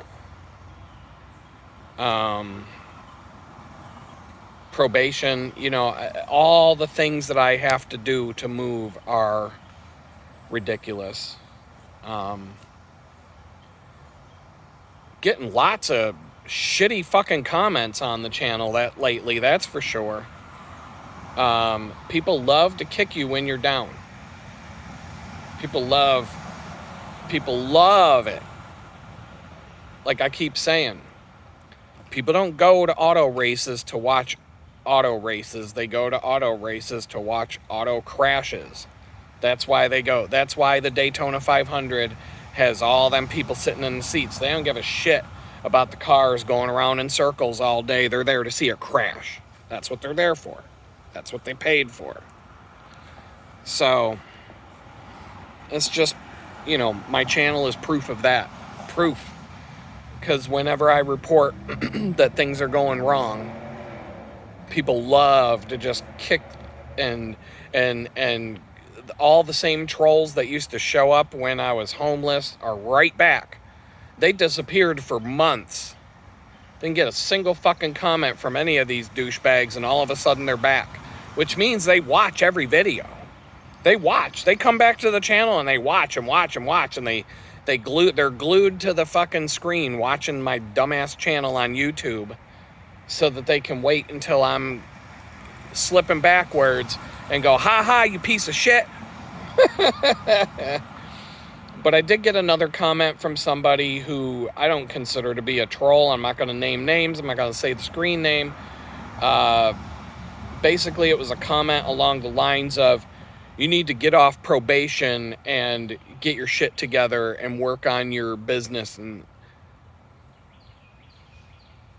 Probation, all the things that I have to do to move are ridiculous. Getting lots of shitty fucking comments on the channel lately, that's for sure. People love to kick you when you're down. People love it. Like I keep saying, people don't go to auto races to watch auto races. They go to auto races to watch auto crashes. That's why they go. That's why the Daytona 500 has all them people sitting in the seats. They don't give a shit about the cars going around in circles all day. They're there to see a crash. That's what they're there for. That's what they paid for. So, it's just, my channel is proof of that. Proof. Because whenever I report that things are going wrong, people love to just kick and all the same trolls that used to show up when I was homeless are right back. They disappeared for months. Didn't get a single fucking comment from any of these douchebags, and all of a sudden they're back. Which means they watch every video. They watch. They come back to the channel and they watch and watch and watch, and they're glued to the fucking screen watching my dumbass channel on YouTube so that they can wait until I'm slipping backwards and go, ha ha, you piece of shit. But I did get another comment from somebody who I don't consider to be a troll. I'm not going to name names. I'm not going to say the screen name. Basically, it was a comment along the lines of, you need to get off probation and get your shit together and work on your business. And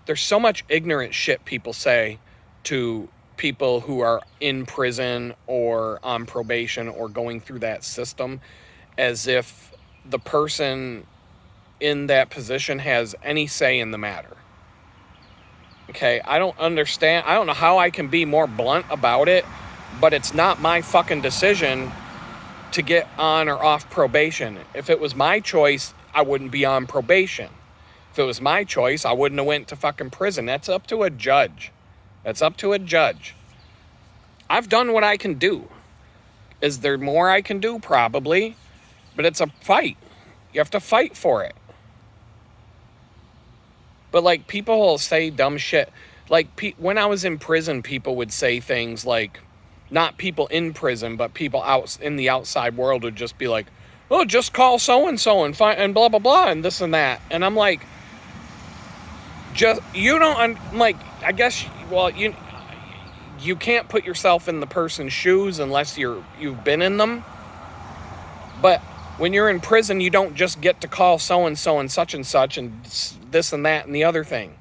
there's so much ignorant shit people say to people who are in prison or on probation or going through that system, as if the person in that position has any say in the matter. Okay, I don't understand. I don't know how I can be more blunt about it, but it's not my fucking decision to get on or off probation. If it was my choice, I wouldn't be on probation. If it was my choice, I wouldn't have went to fucking prison. That's up to a judge. That's up to a judge. I've done what I can do. Is there more I can do? Probably. But it's a fight. You have to fight for it. But, like, people will say dumb shit. Like, when I was in prison, people would say things like, not people in prison, but people out in the outside world would just be like, oh, just call so-and-so and find, and blah, blah, blah, and this and that. And I'm like, I guess, well, you can't put yourself in the person's shoes unless you've been in them. But when you're in prison, you don't just get to call so-and-so and such and this and that and the other thing.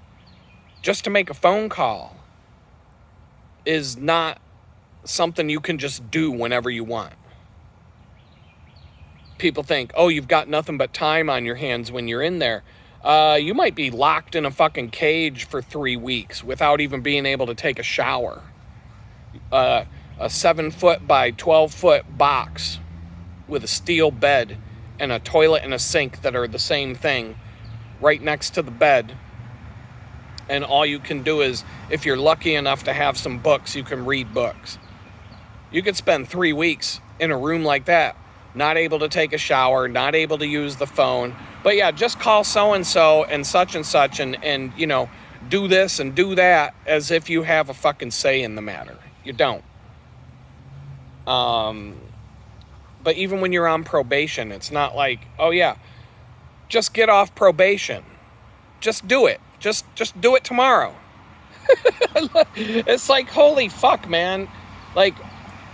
Just to make a phone call is not something you can just do whenever you want. People think, oh, you've got nothing but time on your hands when you're in there. You might be locked in a fucking cage for 3 weeks without even being able to take a shower. A 7-foot by 12-foot box with a steel bed and a toilet and a sink that are the same thing right next to the bed. And all you can do is, if you're lucky enough to have some books, you can read books. You could spend 3 weeks in a room like that, not able to take a shower, not able to use the phone. But yeah, just call so-and-so and such and do this and do that as if you have a fucking say in the matter. You don't. But even when you're on probation, it's not like, oh yeah, just get off probation. Just do it. Just do it tomorrow. It's like, holy fuck, man. Like,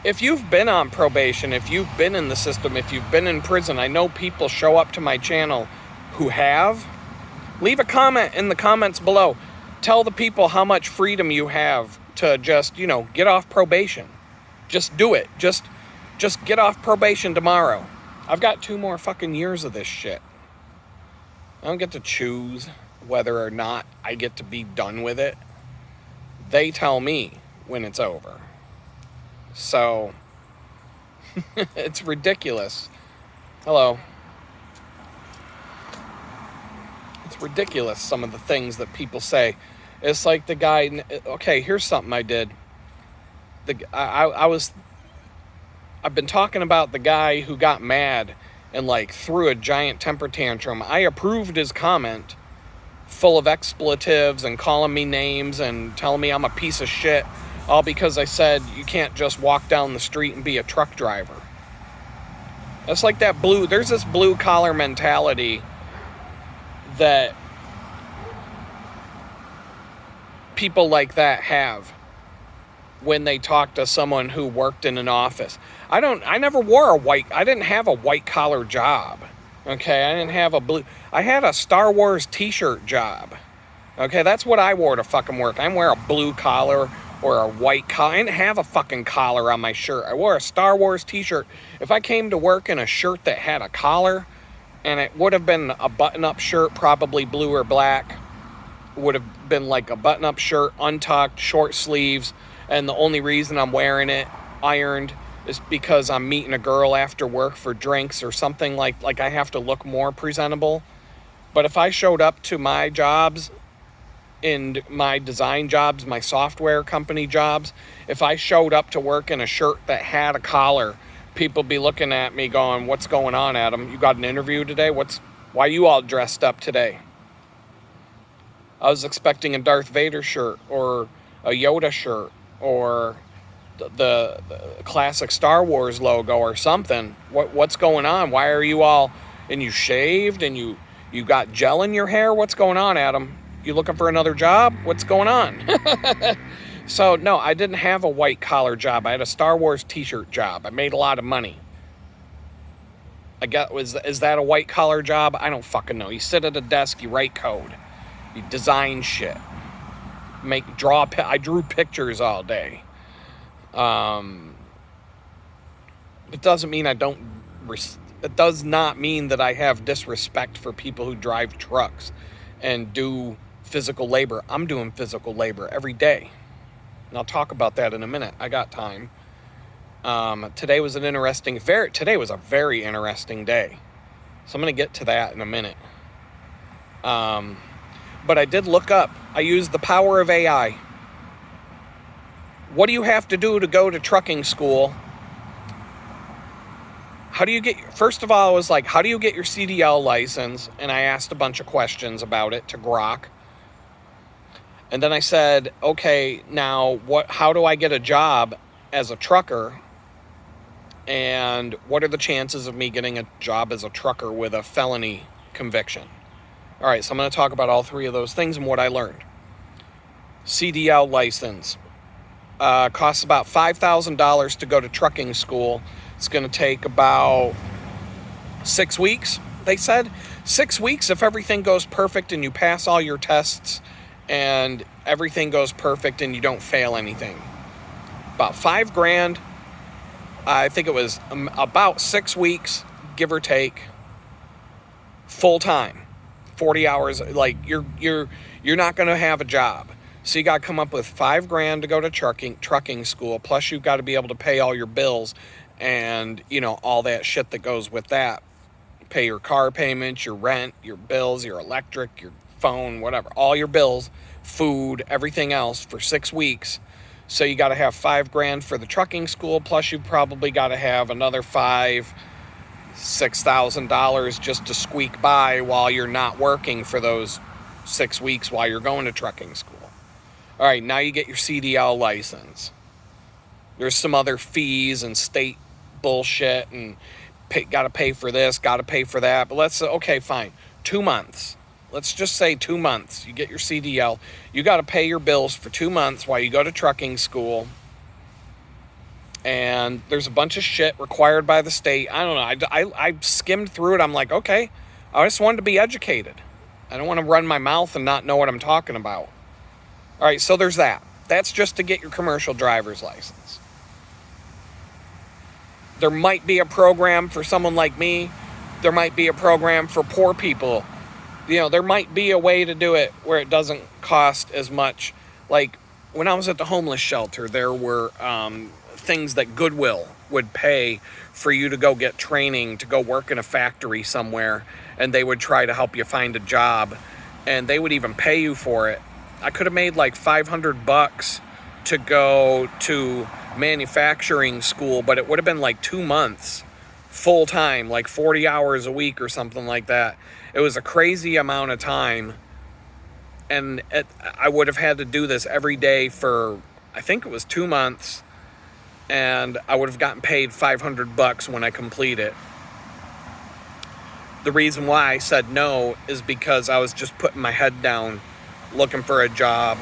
if you've been on probation, if you've been in the system, if you've been in prison, I know people show up to my channel who have. Leave a comment in the comments below. Tell the people how much freedom you have to just, get off probation. Just do it. Just get off probation tomorrow. I've got 2 more fucking years of this shit. I don't get to choose whether or not I get to be done with it. They tell me when it's over. So, it's ridiculous. Hello. It's ridiculous, some of the things that people say. It's like the guy, okay, here's something I did. I've been talking about the guy who got mad and like threw a giant temper tantrum. I approved his comment, full of expletives and calling me names and telling me I'm a piece of shit, all because I said you can't just walk down the street and be a truck driver. That's like there's this blue collar mentality that people like that have when they talk to someone who worked in an office. I didn't have a white collar job. Okay, I didn't have I had a Star Wars t-shirt job. Okay, that's what I wore to fucking work. I didn't wear a blue collar or a white collar. I didn't have a fucking collar on my shirt. I wore a Star Wars t-shirt. If I came to work in a shirt that had a collar, and it would have been a button-up shirt, probably blue or black, would have been like a button-up shirt, untucked, short sleeves, and the only reason I'm wearing it ironed is because I'm meeting a girl after work for drinks or something, like I have to look more presentable. But if I showed up to my jobs, in my design jobs, my software company jobs, if I showed up to work in a shirt that had a collar, people be looking at me going, "What's going on, Adam? You got an interview today? Why are you all dressed up today?" I was expecting a Darth Vader shirt or a Yoda shirt or the classic Star Wars logo or something. What's going on? Why are you all, and you shaved and you got gel in your hair? What's going on, Adam? You looking for another job? What's going on? So no, I didn't have a white collar job. I had a Star Wars t-shirt job. I made a lot of money. Is that a white collar job? I don't fucking know. You sit at a desk, you write code, you design shit, I drew pictures all day. It doesn't mean it does not mean that I have disrespect for people who drive trucks and do physical labor. I'm doing physical labor every day. And I'll talk about that in a minute. I got time. Today was a very interesting day. So I'm going to get to that in a minute. But I did look up. I used the power of AI. What do you have to do to go to trucking school? First of all, I was like, how do you get your CDL license? And I asked a bunch of questions about it to Grok. And then I said, okay, now how do I get a job as a trucker? And what are the chances of me getting a job as a trucker with a felony conviction? All right, so I'm going to talk about all 3 of those things and what I learned. CDL license costs about $5,000 to go to trucking school. It's going to take about 6 weeks, they said. 6 weeks if everything goes perfect and you pass all your tests and everything goes perfect and you don't fail anything. About $5,000. I think it was about 6 weeks, give or take, full time, 40 hours. Like you're not going to have a job. So you got to come up with $5,000 to go to trucking school. Plus you've got to be able to pay all your bills and, all that shit that goes with that. Pay your car payments, your rent, your bills, your electric, your phone, whatever, all your bills, food, everything else for 6 weeks. So you got to have $5,000 for the trucking school. Plus you probably got to have another $6,000 just to squeak by while you're not working for those 6 weeks while you're going to trucking school. All right, now you get your CDL license. There's some other fees and state bullshit and got to pay for this, got to pay for that. But okay, fine. 2 months. Let's just say 2 months. You get your CDL. You got to pay your bills for 2 months while you go to trucking school. And there's a bunch of shit required by the state. I don't know. I skimmed through it. I'm like, okay, I just wanted to be educated. I don't want to run my mouth and not know what I'm talking about. All right, so there's that. That's just to get your commercial driver's license. There might be a program for someone like me. There might be a program for poor people. There might be a way to do it where it doesn't cost as much. Like, when I was at the homeless shelter, there were things that Goodwill would pay for you to go get training, to go work in a factory somewhere, and they would try to help you find a job, and they would even pay you for it. I could have made like $500 to go to manufacturing school, but it would have been like 2 months full time, like 40 hours a week or something like that. It was a crazy amount of time, and I would have had to do this every day for, I think it was 2 months, and I would have gotten paid $500 when I complete it. The reason why I said no is because I was just putting my head down, looking for a job,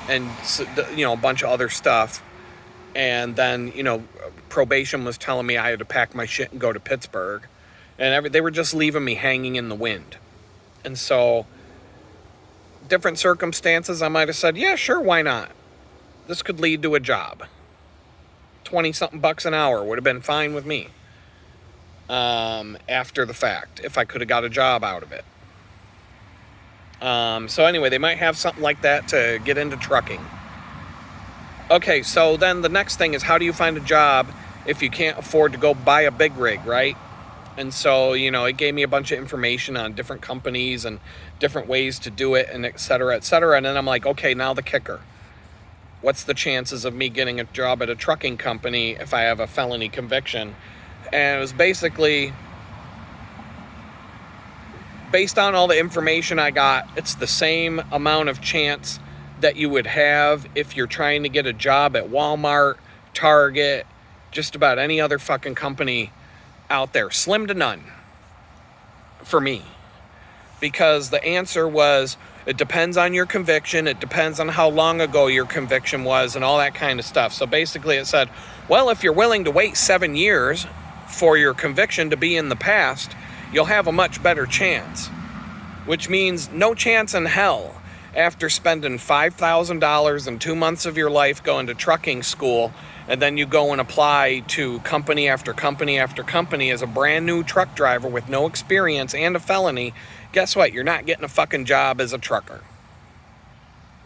and a bunch of other stuff. And then, probation was telling me I had to pack my shit and go to Pittsburgh. And they were just leaving me hanging in the wind. And so, different circumstances, I might have said, yeah, sure, why not? This could lead to a job. 20-something bucks an hour would have been fine with me. After the fact, if I could have got a job out of it. So anyway, they might have something like that to get into trucking. Okay, so then the next thing is, how do you find a job if you can't afford to go buy a big rig, right? And so, it gave me a bunch of information on different companies and different ways to do it, and et cetera, et cetera. And then I'm like, okay, now the kicker. What's the chances of me getting a job at a trucking company if I have a felony conviction? And it was basically, based on all the information I got, it's the same amount of chance that you would have if you're trying to get a job at Walmart, Target, just about any other fucking company out there. Slim to none for me. Because the answer was, it depends on your conviction, it depends on how long ago your conviction was, and all that kind of stuff. So basically it said, well, if you're willing to wait 7 years for your conviction to be in the past, you'll have a much better chance. Which means no chance in hell, after spending $5,000 and 2 months of your life going to trucking school, and then you go and apply to company after company after company as a brand new truck driver with no experience and a felony. Guess what? You're not getting a fucking job as a trucker.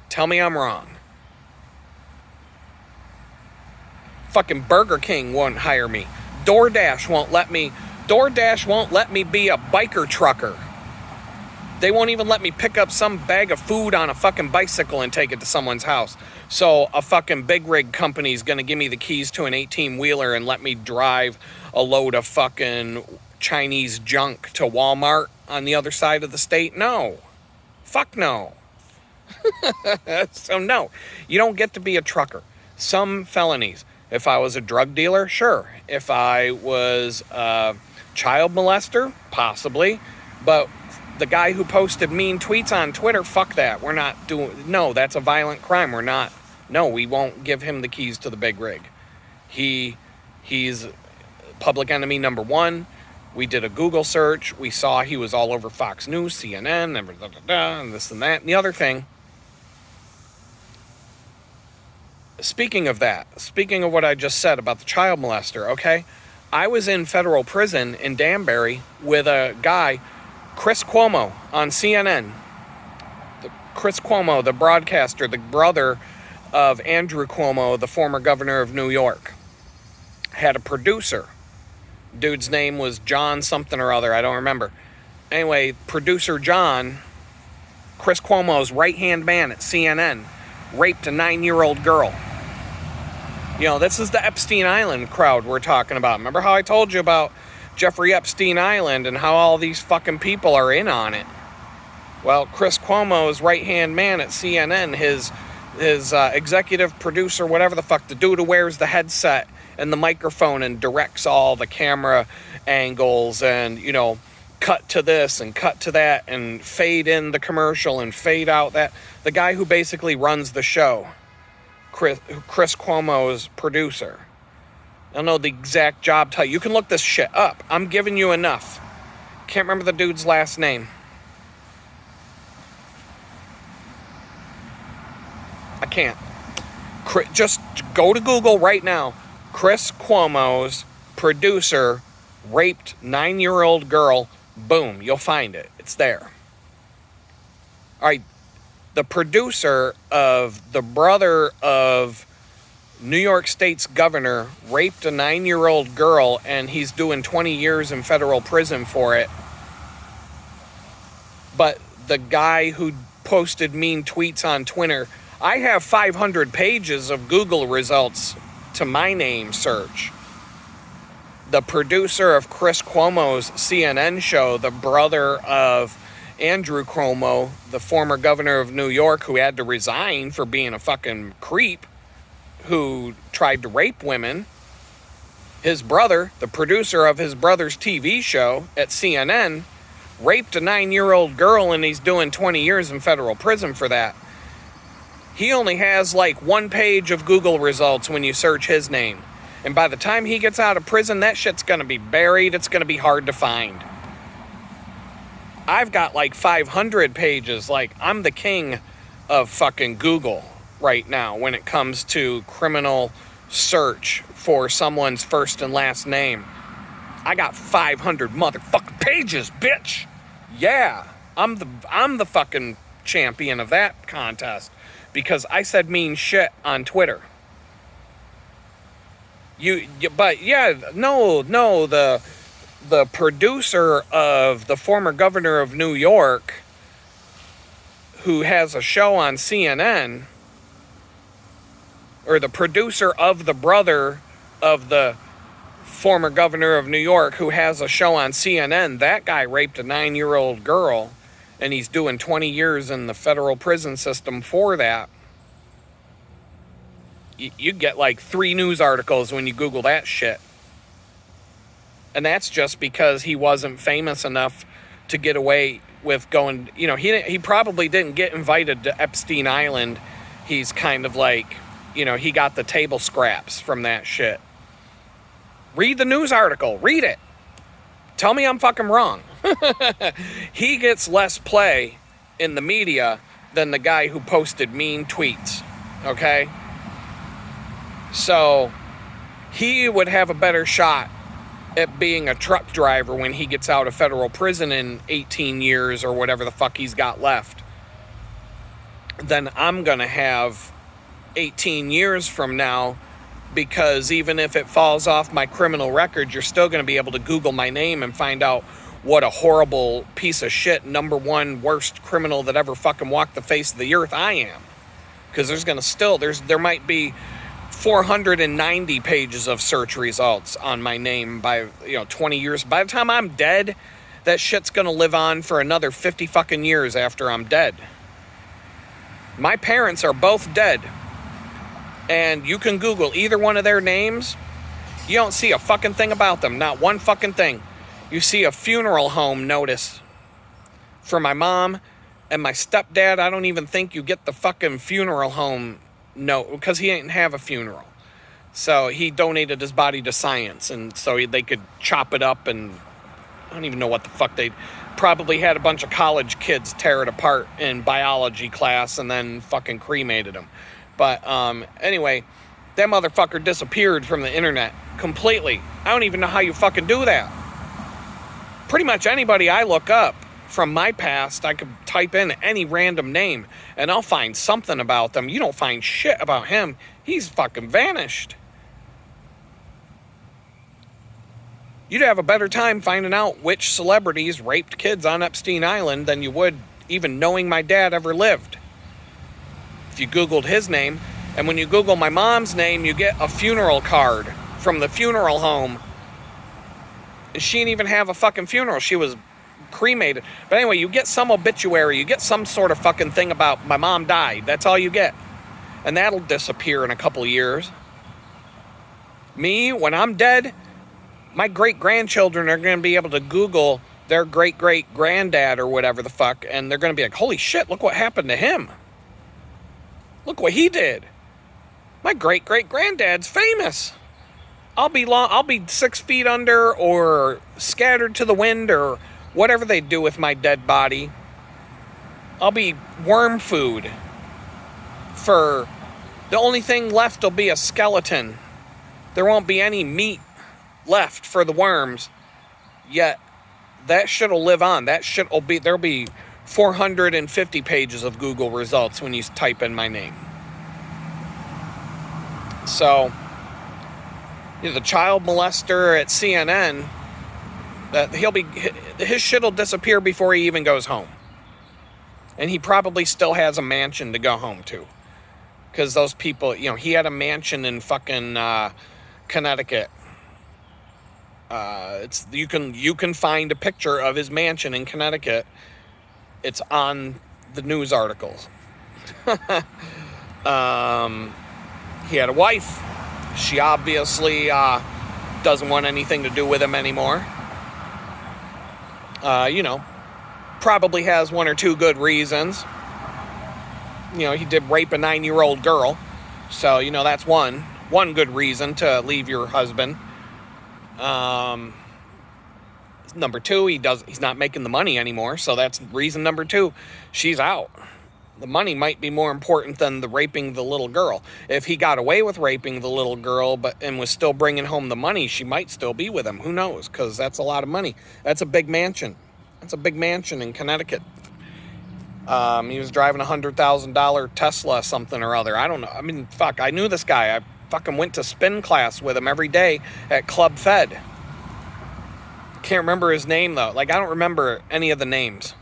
Tell me I'm wrong. Fucking Burger King won't hire me. DoorDash won't let me be a biker trucker. They won't even let me pick up some bag of food on a fucking bicycle and take it to someone's house. So a fucking big rig company's gonna give me the keys to an 18-wheeler and let me drive a load of fucking Chinese junk to Walmart on the other side of the state? No. Fuck no. So no, you don't get to be a trucker. Some felonies. If I was a drug dealer, sure. If I was a child molester, possibly. But the guy who posted mean tweets on Twitter, fuck that. We're not doing, no, that's a violent crime. We won't give him the keys to the big rig. He's public enemy number one. We did a Google search. We saw he was all over Fox News, CNN, and this and that. And the other thing, speaking of what I just said about the child molester, okay? I was in federal prison in Danbury with a guy, Chris Cuomo, on CNN. Chris Cuomo, the broadcaster, the brother of Andrew Cuomo, the former governor of New York, had a producer. Dude's name was John something or other, I don't remember. Anyway, producer John, Chris Cuomo's right-hand man at CNN, raped a 9-year-old girl. This is the Epstein Island crowd we're talking about. Remember how I told you about Jeffrey Epstein Island and how all these fucking people are in on it? Well, Chris Cuomo's right-hand man at CNN, his executive producer, whatever the fuck, the dude who wears the headset and the microphone and directs all the camera angles and, cut to this and cut to that and fade in the commercial and fade out that. The guy who basically runs the show, Chris Cuomo's producer. I don't know the exact job title. You can look this shit up. I'm giving you enough. Can't remember the dude's last name. I can't. Just go to Google right now. Chris Cuomo's producer raped 9-year-old girl. Boom, you'll find it. It's there. All right, the producer of the brother of New York State's governor raped a 9-year-old girl, and he's doing 20 years in federal prison for it. But the guy who posted mean tweets on Twitter, I have 500 pages of Google results to my name search. The producer of Chris Cuomo's CNN show, the brother of Andrew Cuomo, the former governor of New York, who had to resign for being a fucking creep who tried to rape women. His brother, the producer of his brother's TV show at CNN, raped a 9-year-old girl, and he's doing 20 years in federal prison for that. He only has like 1 page of Google results when you search his name. And by the time he gets out of prison, that shit's going to be buried. It's going to be hard to find. I've got like 500 pages. Like, I'm the king of fucking Google right now when it comes to criminal search for someone's first and last name. I got 500 motherfucking pages, bitch. Yeah, I'm the fucking champion of that contest because I said mean shit on Twitter. But yeah, no, the producer of the former governor of New York, who has a show on CNN, or the producer of the brother of the former governor of New York, who has a show on CNN, that guy raped a 9-year-old girl, and he's doing 20 years in the federal prison system for that. You get like 3 news articles when you Google that shit. And that's just because he wasn't famous enough to get away with going, you know, he probably didn't get invited to Epstein Island. He's kind of like, you know, he got the table scraps from that shit. Read the news article. Read it. Tell me I'm fucking wrong. He gets less play in the media than the guy who posted mean tweets. Okay? So, he would have a better shot at being a truck driver when he gets out of federal prison in 18 years or whatever the fuck he's got left than I'm going to have 18 years from now, because even if it falls off my criminal record, you're still going to be able to Google my name and find out what a horrible piece of shit, #1 worst criminal that ever fucking walked the face of the earth I am. Because there's going to still, there might be 490 pages of search results on my name by, 20 years. By the time I'm dead, that shit's gonna live on for another 50 fucking years after I'm dead. My parents are both dead. And you can Google either one of their names. You don't see a fucking thing about them. Not one fucking thing. You see a funeral home notice for my mom and my stepdad. I don't even think you get the fucking funeral home note because he didn't have a funeral. So he donated his body to science, and so they could chop it up, and I don't even know what the fuck they probably had a bunch of college kids tear it apart in biology class and then fucking cremated him. But anyway, that motherfucker disappeared from the internet completely. I don't even know how you fucking do that. Pretty much anybody I look up from my past, I could type in any random name and I'll find something about them. You don't find shit about him. He's fucking vanished. You'd have a better time finding out which celebrities raped kids on Epstein Island than you would even knowing my dad ever lived. If you Googled his name, and when you Google my mom's name, you get a funeral card from the funeral home. She didn't even have a fucking funeral. She was cremated. But anyway, you get some obituary. You get some sort of fucking thing about my mom died. That's all you get. And that'll disappear in a couple of years. Me, when I'm dead, my great-grandchildren are going to be able to Google their great-great-granddad or whatever the fuck, and they're going to be like, holy shit, look what happened to him. Look what he did. My great-great-granddad's famous. I'll be 6 feet under or scattered to the wind or whatever they do with my dead body. I'll be worm food. For the only thing left will be a skeleton. There won't be any meat left for the worms, yet that shit'll live on. That shit'll be, there'll be 450 pages of Google results when you type in my name. So, the child molester at CNN, that his shit'll disappear before he even goes home. And he probably still has a mansion to go home to. Because those people, he had a mansion in fucking Connecticut. You can find a picture of his mansion in Connecticut. It's on the news articles. He had a wife. She obviously doesn't want anything to do with him anymore. Probably has one or two good reasons. He did rape a 9-year-old girl. So, that's one good reason to leave your husband. Number two, he's not making the money anymore. So that's reason number two. She's out. The money might be more important than the raping the little girl. If he got away with raping the little girl and was still bringing home the money, she might still be with him. Who knows? Because that's a lot of money. That's a big mansion. That's a big mansion in Connecticut. He was driving a $100,000 Tesla something or other. I don't know. I mean, fuck, I knew this guy. I fucking went to spin class with him every day at Club Fed. Can't remember his name, though. I don't remember any of the names.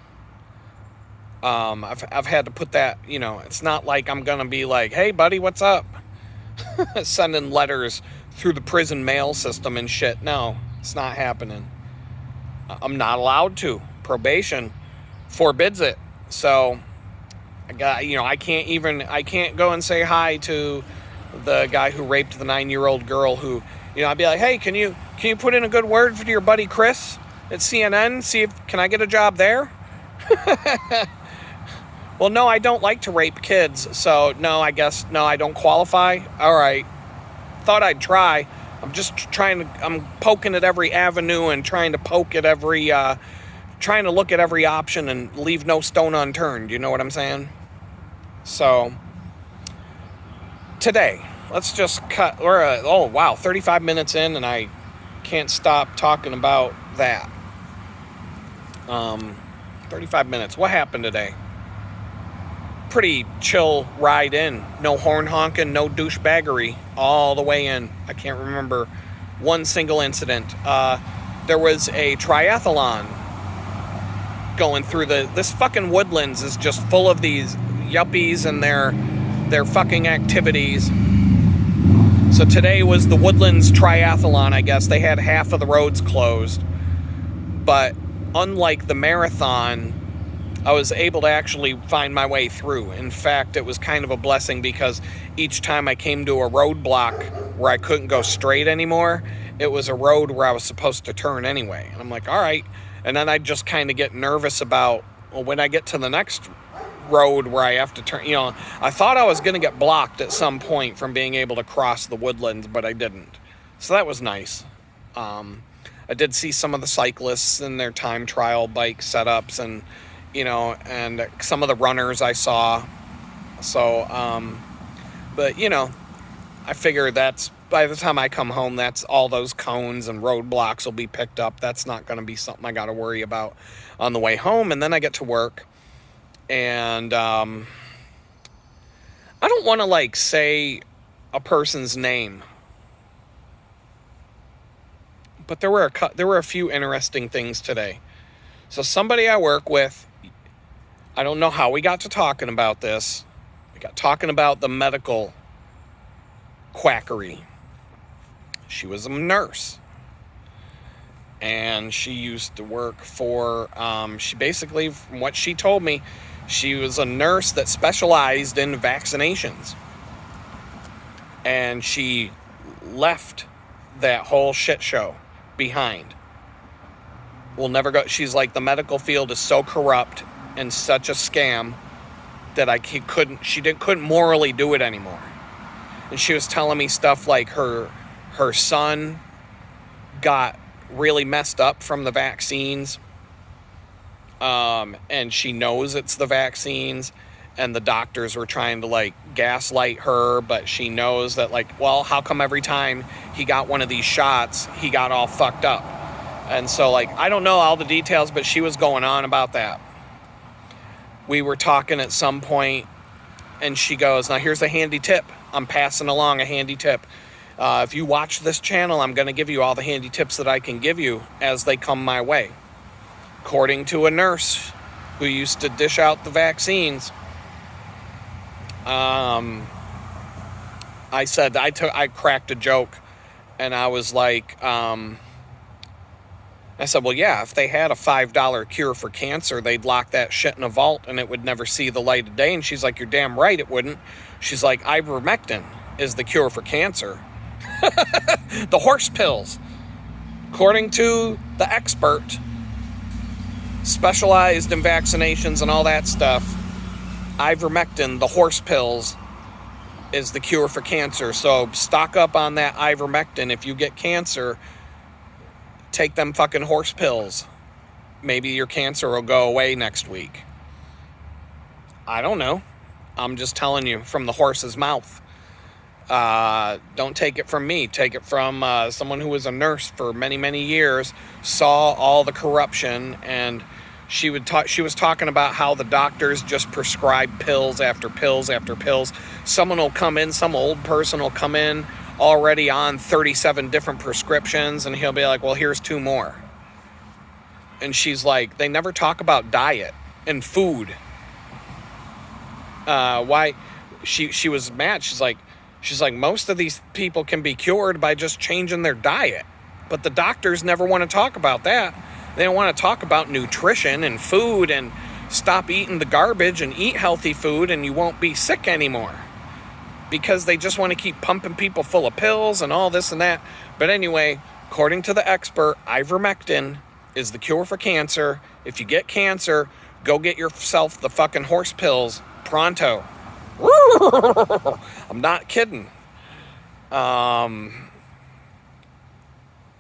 I've had to put that, it's not like I'm going to be like, hey, buddy, what's up? Sending letters through the prison mail system and shit. No, it's not happening. I'm not allowed to. Probation forbids it. So I can't go and say hi to the guy who raped the 9-year-old girl who, I'd be like, hey, can you put in a good word for your buddy Chris at CNN? Can I get a job there? Well, no, I don't like to rape kids. So no, I guess, no, I don't qualify. All right. Thought I'd try. I'm poking at every avenue and trying to look at every option and leave no stone unturned. You know what I'm saying? So, today, let's just cut. We're 35 minutes in, and I can't stop talking about that. 35 minutes. What happened today? Pretty chill ride in. No horn honking, no douchebaggery all the way in. I can't remember one single incident. There was a triathlon going through this fucking Woodlands is just full of these yuppies and their fucking activities. So today was the Woodlands triathlon, I guess. They had half of the roads closed. But unlike the marathon, I was able to actually find my way through. In fact, it was kind of a blessing because each time I came to a roadblock where I couldn't go straight anymore, it was a road where I was supposed to turn anyway. And I'm like, all right. And then I'd just kind of get nervous about, when I get to the next road where I have to turn, I thought I was going to get blocked at some point from being able to cross the Woodlands, but I didn't. So that was nice. I did see some of the cyclists and their time trial bike setups and some of the runners I saw. So, but, I figure that's, by the time I come home, that's all those cones and roadblocks will be picked up. That's not going to be something I got to worry about on the way home. And then I get to work. And I don't want to, say a person's name. But there were a few interesting things today. So somebody I work with, I don't know how we got to talking about this. We got talking about the medical quackery. She was a nurse. And she used to work for, she basically, from what she told me, she was a nurse that specialized in vaccinations. And she left that whole shit show behind. We'll never go. She's like, the medical field is so corrupt and such a scam that couldn't morally do it anymore. And she was telling me stuff like her son got really messed up from the vaccines. And she knows it's the vaccines. and the doctors were trying to like gaslight her, but she knows that like, well, how come every time he got one of these shots, he got all fucked up? And so like, I don't know all the details, but she was going on about that. We were talking at some point, and she goes, now here's a handy tip. I'm passing along a handy tip. If you watch this channel, I'm going to give you all the handy tips that I can give you as they come my way. According to a nurse who used to dish out the vaccines, I said, I cracked a joke, and I was like, I said, well, yeah, if they had a $5 cure for cancer, they'd lock that shit in a vault and it would never see the light of day. And she's like, you're damn right it wouldn't. She's like, ivermectin is the cure for cancer. The horse pills. According to the expert, specialized in vaccinations and all that stuff, ivermectin, the horse pills, is the cure for cancer. So stock up on that ivermectin. If you get cancer, take them fucking horse pills. Maybe your cancer will go away next week. I don't know. I'm just telling you from the horse's mouth. Don't take it from me. Take it from someone who was a nurse for many, many years, saw all the corruption, and she was talking about how the doctors just prescribe pills after pills after pills. Someone will come in, some old person will come in already on 37 different prescriptions, and he'll be like, well, here's 2 more. And she's like, they never talk about diet and food. Why? She was mad. She's like, most of these people can be cured by just changing their diet, but the doctors never want to talk about that. They don't want to talk about nutrition and food and stop eating the garbage and eat healthy food and you won't be sick anymore, because they just want to keep pumping people full of pills and all this and that. But anyway, according to the expert, ivermectin is the cure for cancer. If you get cancer, go get yourself the fucking horse pills pronto. I'm not kidding.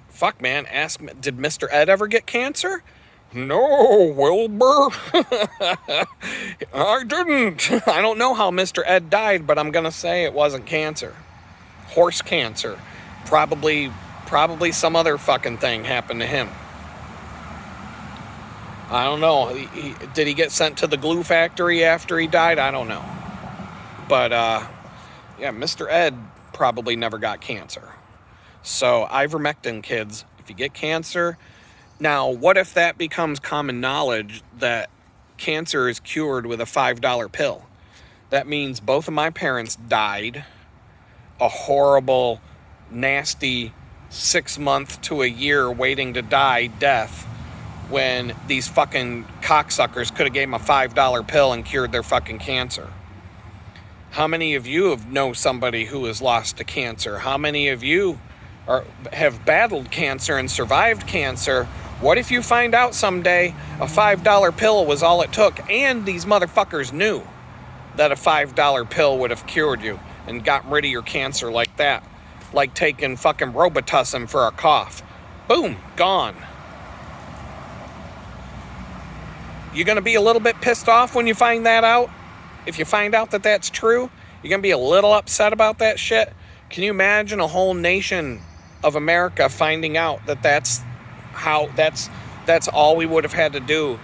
Fuck, man. Ask, did Mr. Ed ever get cancer? No, Wilbur. I didn't. I don't know how Mr. Ed died, but I'm going to say it wasn't cancer. Horse cancer. Probably some other fucking thing happened to him. I don't know. Did he get sent to the glue factory after he died? I don't know. But, yeah, Mr. Ed probably never got cancer. So, ivermectin, kids. If you get cancer... Now, what if that becomes common knowledge that cancer is cured with a $5 pill? That means both of my parents died a horrible, nasty 6-month to a year waiting to die death when these fucking cocksuckers could have gave them a $5 pill and cured their fucking cancer. How many of you know somebody who has lost to cancer? How many of you have battled cancer and survived cancer? What if you find out someday a $5 pill was all it took, and these motherfuckers knew that a $5 pill would have cured you and got rid of your cancer like that? Like taking fucking Robitussin for a cough. Boom, gone. You're going to be a little bit pissed off when you find that out? If you find out that that's true, you're going to be a little upset about that shit? Can you imagine a whole nation of America finding out that that's all we would have had to do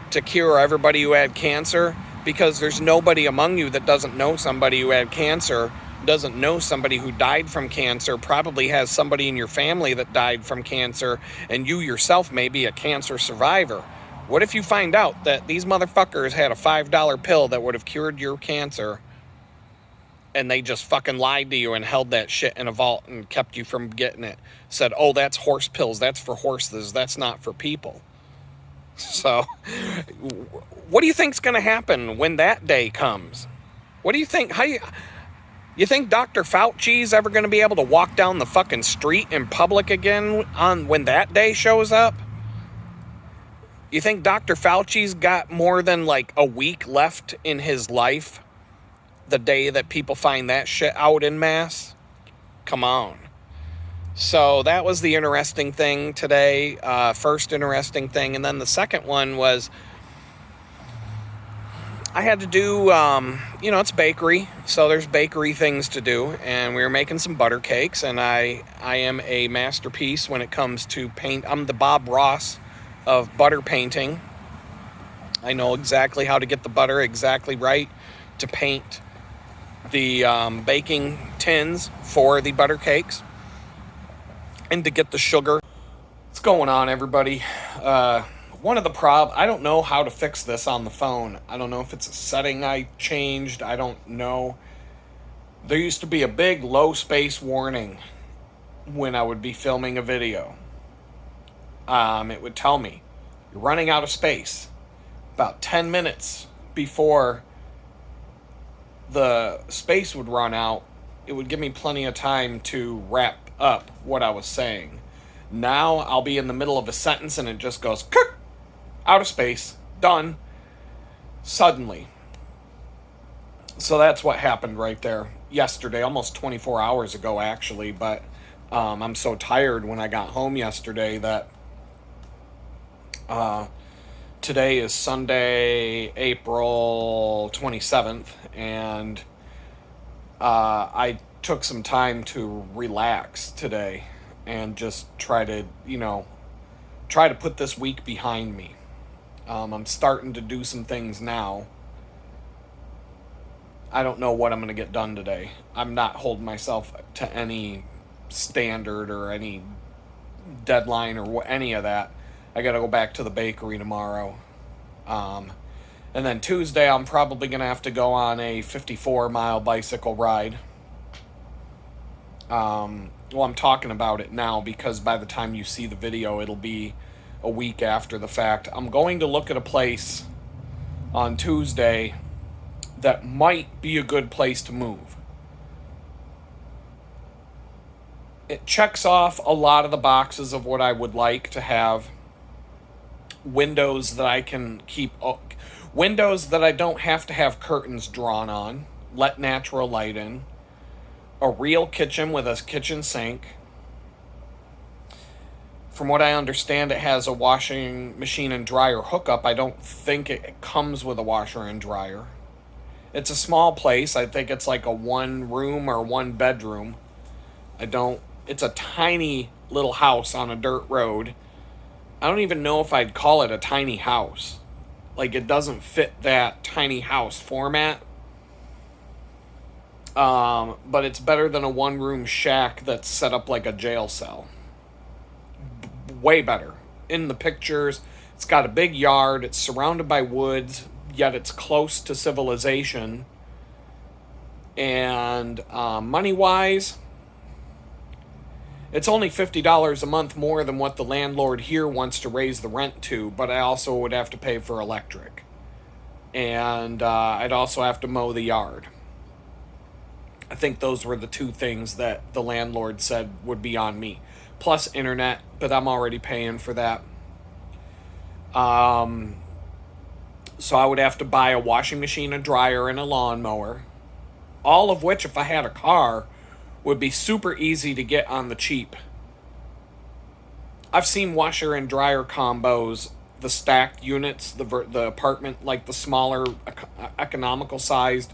to cure everybody who had cancer? Because there's nobody among you that doesn't know somebody who had cancer, doesn't know somebody who died from cancer, probably has somebody in your family that died from cancer, and you yourself may be a cancer survivor. What if you find out that these motherfuckers had a $5 pill that would have cured your cancer, and they just fucking lied to you and held that shit in a vault and kept you from getting it? Said, oh, that's horse pills. That's for horses. That's not for people. So, what do you think's going to happen when that day comes? What do you think? You think Dr. Fauci's ever going to be able to walk down the fucking street in public again when that day shows up? You think Dr. Fauci's got more than like a week left in his life the day that people find that shit out en masse? Come on. So that was the interesting thing today. First interesting thing. And then the second one was I had to do, it's bakery, so there's bakery things to do, and we were making some butter cakes, and I am a masterpiece when it comes to paint. I'm the Bob Ross of butter painting. I know exactly how to get the butter exactly right to paint the baking tins for the butter cakes, and to get the sugar. What's going on, everybody? One of the I don't know how to fix this on the phone. I don't know if it's a setting I changed. I don't know. There used to be a big low space warning when I would be filming a video. It would tell me, you're running out of space. About 10 minutes before the space would run out, it would give me plenty of time to wrap up what I was saying. Now I'll be in the middle of a sentence and it just goes, out of space, done, suddenly. So that's what happened right there yesterday, almost 24 hours ago, actually. But I'm so tired when I got home yesterday that today is Sunday, April 27th, and I took some time to relax today and just try to put this week behind me. I'm starting to do some things now. I don't know what I'm going to get done today. I'm not holding myself to any standard or any deadline or any of that. I got to go back to the bakery tomorrow. And then Tuesday, I'm probably going to have to go on a 54-mile bicycle ride. I'm talking about it now because by the time you see the video, it'll be a week after the fact. I'm going to look at a place on Tuesday that might be a good place to move. It checks off a lot of the boxes of what I would like to have. Windows that I can keep, windows that I don't have to have curtains drawn on, let natural light in, a real kitchen with a kitchen sink. From what I understand, it has a washing machine and dryer hookup. I don't think it comes with a washer and dryer. It's a small place. I think it's like a 1 room or 1 bedroom. It's a tiny little house on a dirt road. I don't even know if I'd call it a tiny house. Like, it doesn't fit that tiny house format. But it's better than a 1-room shack that's set up like a jail cell. Way better. In the pictures, it's got a big yard, it's surrounded by woods, yet it's close to civilization. And money-wise, it's only $50 a month more than what the landlord here wants to raise the rent to, but I also would have to pay for electric. And I'd also have to mow the yard. I think those were the 2 things that the landlord said would be on me. Plus internet, but I'm already paying for that. So I would have to buy a washing machine, a dryer, and a lawnmower. All of which, if I had a car, would be super easy to get on the cheap. I've seen washer and dryer combos, the stacked units, the apartment, like the smaller, economical sized.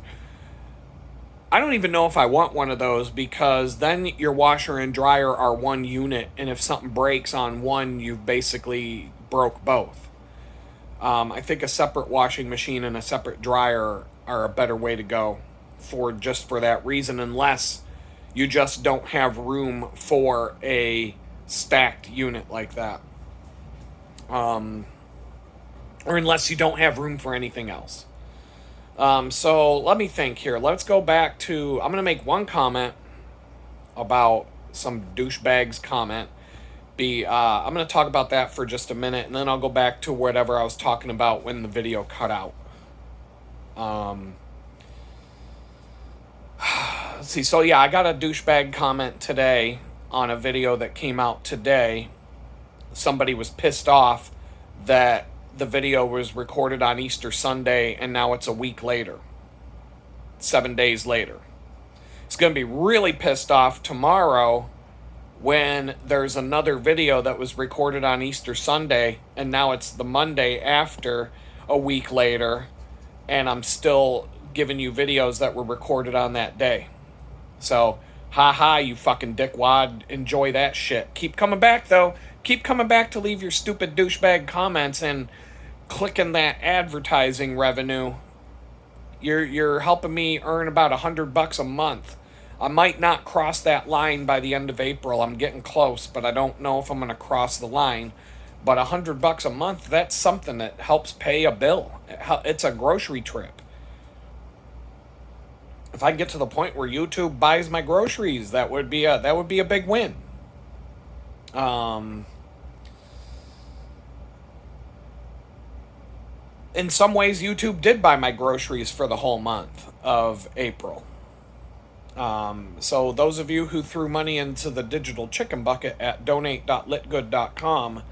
I don't even know if I want one of those, because then your washer and dryer are 1 unit, and if something breaks on one, you've basically broke both. I think a separate washing machine and a separate dryer are a better way to go for that reason, unless you just don't have room for a stacked unit like that. Or unless you don't have room for anything else. So let me think here. Let's go back to, I'm going to make one comment about some douchebag's comment. I'm going to talk about that for just a minute, and then I'll go back to whatever I was talking about when the video cut out. Let's see. So yeah, I got a douchebag comment today on a video that came out today. Somebody was pissed off that the video was recorded on Easter Sunday and now it's a week later, 7 days later. It's going to be really pissed off tomorrow when there's another video that was recorded on Easter Sunday and now it's the Monday after, a week later, and I'm still giving you videos that were recorded on that day. So, haha, you fucking dickwad. Enjoy that shit. Keep coming back, though. Keep coming back to leave your stupid douchebag comments and clicking that advertising revenue. You're helping me earn about $100 a month. I might not cross that line by the end of April. I'm getting close, but I don't know if I'm going to cross the line. But $100 a month, that's something that helps pay a bill. It's a grocery trip. If I get to the point where YouTube buys my groceries, that would be a big win. In some ways, YouTube did buy my groceries for the whole month of April. So those of you who threw money into the digital chicken bucket at donate.litgood.com,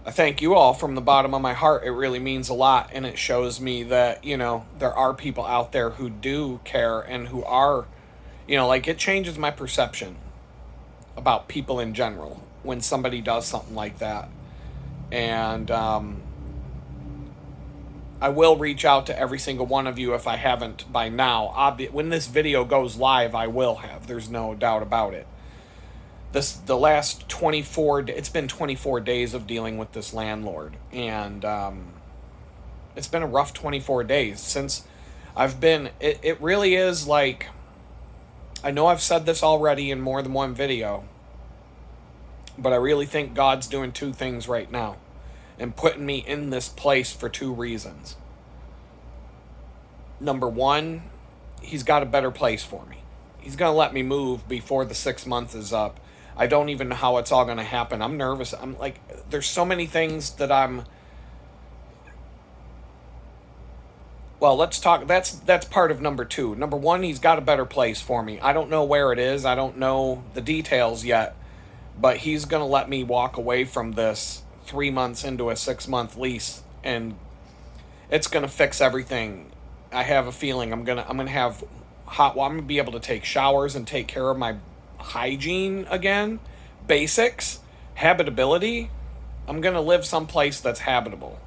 I thank you all from the bottom of my heart. It really means a lot, and it shows me that, there are people out there who do care and who are, like, it changes my perception about people in general when somebody does something like that. And I will reach out to every single one of you if I haven't by now. When this video goes live, I will have. There's no doubt about it. The last 24, it's been 24 days of dealing with this landlord, and it's been a rough 24 days since I've been, it really is like, I know I've said this already in more than one video, but I really think God's doing two things right now and putting me in this place for two reasons. Number one, he's got a better place for me. He's going to let me move before the 6 months is up. I don't even know how it's all going to happen. I'm nervous. I'm like, there's so many things that well, let's talk. That's part of number two. Number one, he's got a better place for me. I don't know where it is. I don't know the details yet, but he's going to let me walk away from this 3 months into a 6-month lease, and it's going to fix everything. I have a feeling I'm going to have I'm going to be able to take showers and take care of my hygiene again, basics, habitability. I'm going to live someplace that's habitable.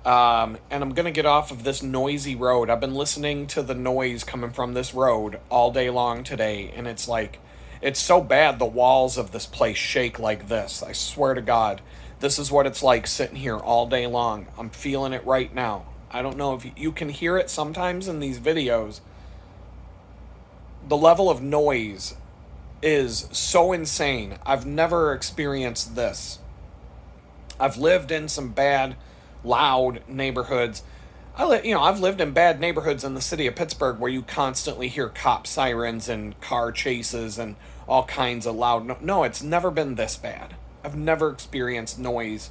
And I'm going to get off of this noisy road. I've been listening to the noise coming from this road all day long today, and it's like, it's so bad the walls of this place shake like this. I swear to God, this is what it's like sitting here all day long. I'm feeling it right now. I don't know if you can hear it sometimes in these videos. The level of noise is so insane. I've never experienced this. I've lived in some bad, loud neighborhoods. I've lived in bad neighborhoods in the city of Pittsburgh where you constantly hear cop sirens and car chases and all kinds of loud. No, it's never been this bad. I've never experienced noise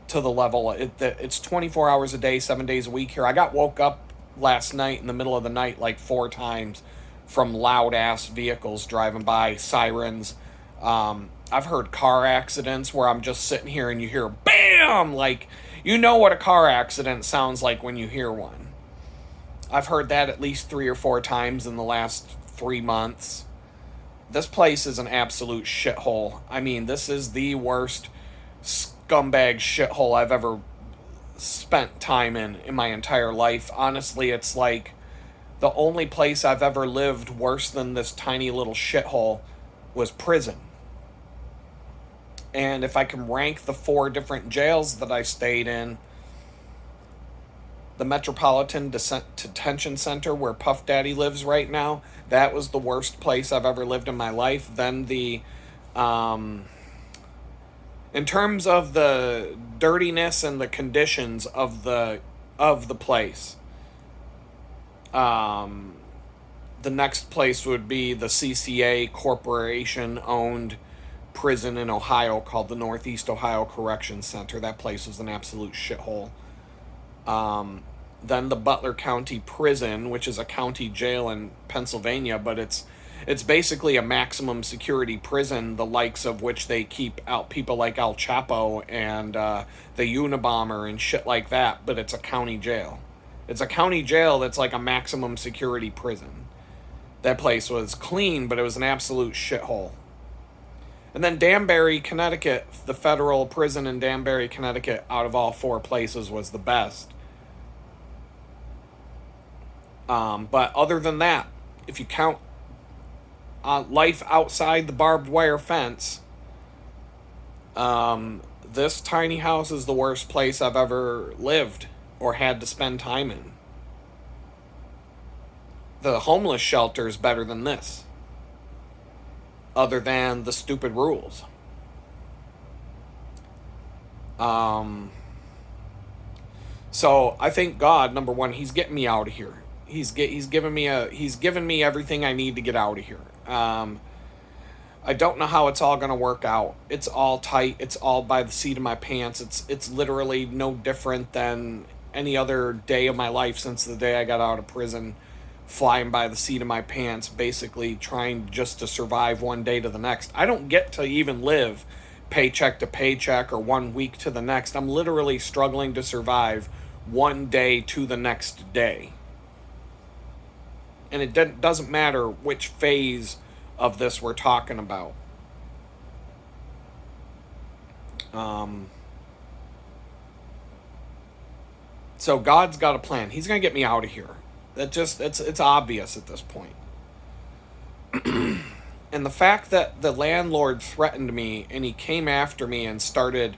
to the level it's 24 hours a day, 7 days a week here. I got woke up last night in the middle of the night like 4 times from loud ass vehicles driving by, sirens. I've heard car accidents where I'm just sitting here and you hear BAM! Like, you know what a car accident sounds like when you hear one. I've heard that at least 3 or 4 times in the last 3 months. This place is an absolute shithole. I mean, this is the worst scumbag shithole I've ever spent time in my entire life. Honestly, it's like the only place I've ever lived worse than this tiny little shithole was prison. And if I can rank the 4 different jails that I stayed in, the Metropolitan Detention Center where Puff Daddy lives right now, that was the worst place I've ever lived in my life. Then in terms of the dirtiness and the conditions of the place, the next place would be the CCA corporation-owned prison in Ohio called the Northeast Ohio Correction Center. That place was an absolute shithole. Then the Butler County Prison, which is a county jail in Pennsylvania, but it's basically a maximum security prison, the likes of which they keep out people like Al Chapo and the Unabomber and shit like that, but it's a county jail. It's a county jail that's like a maximum security prison. That place was clean, but it was an absolute shithole. And then Danbury, Connecticut, the federal prison in Danbury, Connecticut, out of all 4 places was the best. But other than that, if you count life outside the barbed wire fence, this tiny house is the worst place I've ever lived or had to spend time in. The homeless shelter is better than this, other than the stupid rules. So I thank God, number one, He's getting me out of here. He's given me everything I need to get out of here. I don't know how it's all going to work out. It's all tight. It's all by the seat of my pants. It's literally no different than any other day of my life since the day I got out of prison, flying by the seat of my pants, basically trying just to survive one day to the next. I don't get to even live paycheck to paycheck or 1 week to the next. I'm literally struggling to survive one day to the next day. And it doesn't matter which phase of this we're talking about. So God's got a plan. He's going to get me out of here. It's obvious at this point. And the fact that the landlord threatened me and he came after me and started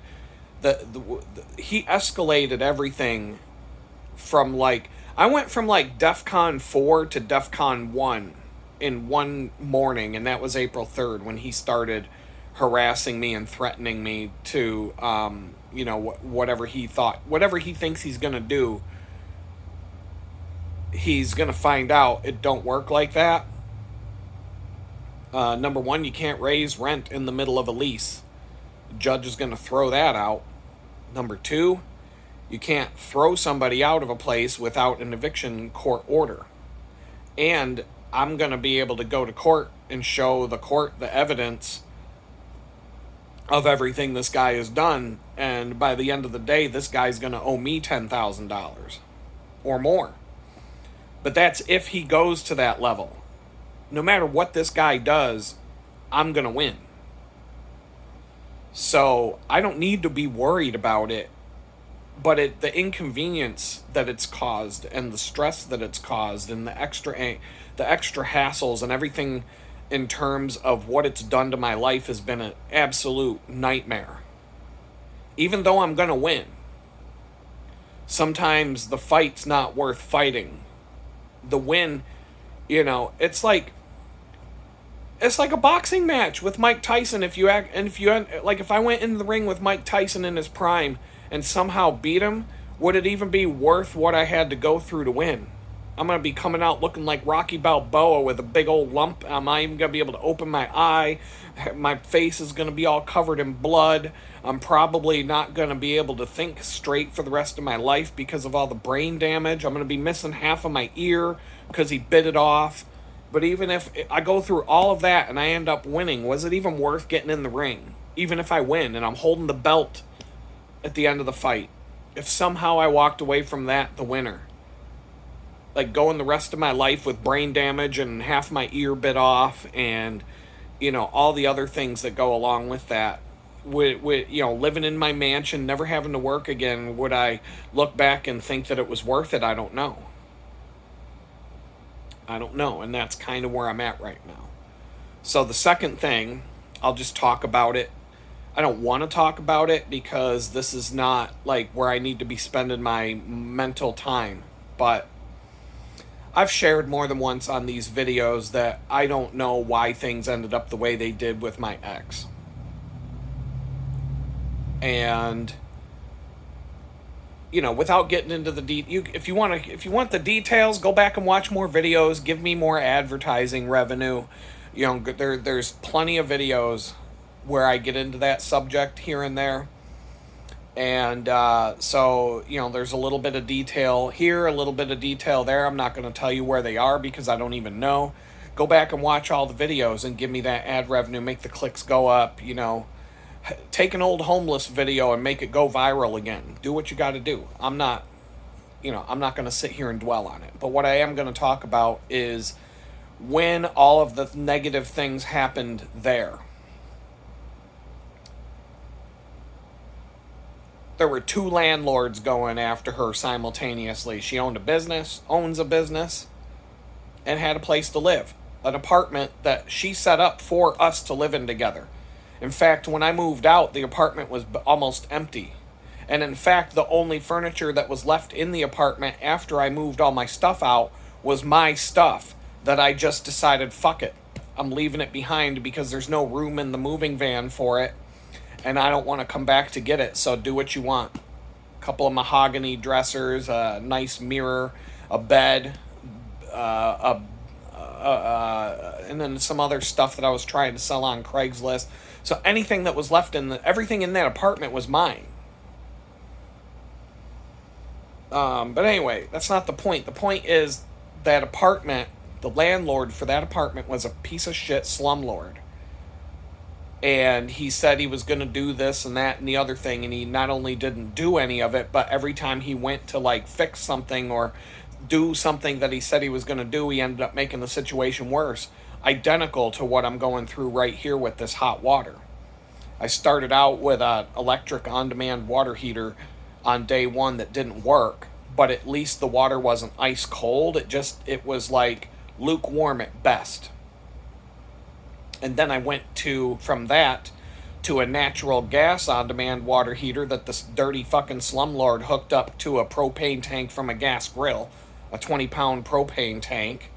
he escalated everything from I went from DEFCON 4 to DEFCON 1 in one morning, and that was April 3rd when he started harassing me and threatening me to whatever he thinks he's going to do, he's going to find out it don't work like that. Number one, you can't raise rent in the middle of a lease. The judge is going to throw that out. Number two, you can't throw somebody out of a place without an eviction court order. And I'm going to be able to go to court and show the court the evidence of everything this guy has done. And by the end of the day, this guy's going to owe me $10,000 or more. But that's if he goes to that level. No matter what this guy does, I'm going to win. So I don't need to be worried about it. But the inconvenience that it's caused and the stress that it's caused and the extra hassles and everything in terms of what it's done to my life has been an absolute nightmare. Even though I'm going to win, sometimes the fight's not worth fighting. The win, it's like a boxing match with Mike Tyson. If I went in the ring with Mike Tyson in his prime and somehow beat him, would it even be worth what I had to go through to win? I'm going to be coming out looking like Rocky Balboa with a big old lump. I'm not even going to be able to open my eye. My face is going to be all covered in blood. I'm probably not going to be able to think straight for the rest of my life because of all the brain damage. I'm going to be missing half of my ear because he bit it off. But even if I go through all of that and I end up winning, was it even worth getting in the ring? Even if I win and I'm holding the belt at the end of the fight, if somehow I walked away from that the winner, going the rest of my life with brain damage and half my ear bit off and all the other things that go along with that, with living in my mansion, never having to work again, would I look back and think that it was worth it? I don't know, and that's kind of where I'm at right now. So the second thing, I'll just talk about it. I don't want to talk about it because this is not where I need to be spending my mental time. But I've shared more than once on these videos that I don't know why things ended up the way they did with my ex. And without getting into the if you want the details, go back and watch more videos, give me more advertising revenue. There's plenty of videos where I get into that subject here and there. And so there's a little bit of detail here, a little bit of detail there. I'm not going to tell you where they are because I don't even know. Go back and watch all the videos and give me that ad revenue, make the clicks go up. Take an old homeless video and make it go viral again. Do what you got to do. I'm not going to sit here and dwell on it. But what I am going to talk about is when all of the negative things happened there. There were two landlords going after her simultaneously. She owns a business, and had a place to live. An apartment that she set up for us to live in together. In fact, when I moved out, the apartment was almost empty. And in fact, the only furniture that was left in the apartment after I moved all my stuff out was my stuff that I just decided, fuck it. I'm leaving it behind because there's no room in the moving van for it. And I don't want to come back to get it, so do what you want. A couple of mahogany dressers, a nice mirror, a bed, and then some other stuff that I was trying to sell on Craigslist. So anything that was left everything in that apartment was mine. But anyway, that's not the point. The point is that apartment, the landlord for that apartment was a piece of shit slumlord. And he said he was going to do this and that and the other thing, and he not only didn't do any of it, but every time he went to like fix something or do something that he said he was going to do, he ended up making the situation worse. Identical to what I'm going through right here with this hot water. I started out with an electric on-demand water heater on day one that didn't work, but at least the water wasn't ice cold. It was like lukewarm at best. And then I went from that to a natural gas on-demand water heater that this dirty fucking slumlord hooked up to a propane tank from a gas grill, a 20-pound propane tank.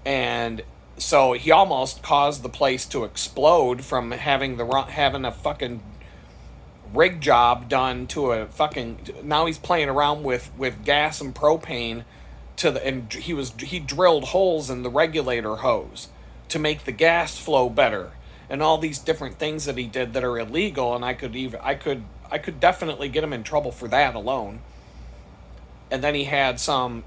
And so he almost caused the place to explode from having a fucking rig job done to a fucking. Now he's playing around with gas and propane and he drilled holes in the regulator hose to make the gas flow better, and all these different things that he did that are illegal, and I could definitely get him in trouble for that alone. And then he had some,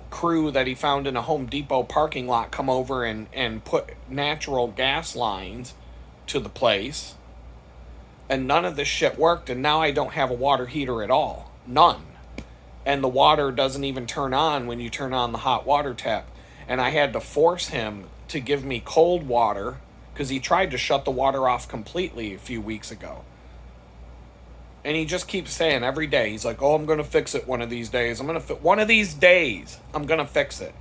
crew that he found in a Home Depot parking lot come over and put natural gas lines to the place. And none of this shit worked, and now I don't have a water heater at all. None. And the water doesn't even turn on when you turn on the hot water tap. And I had to force him to give me cold water because he tried to shut the water off completely a few weeks ago. And he just keeps saying every day, he's like, oh, I'm going to fix it one of these days. One of these days, I'm going to fix it.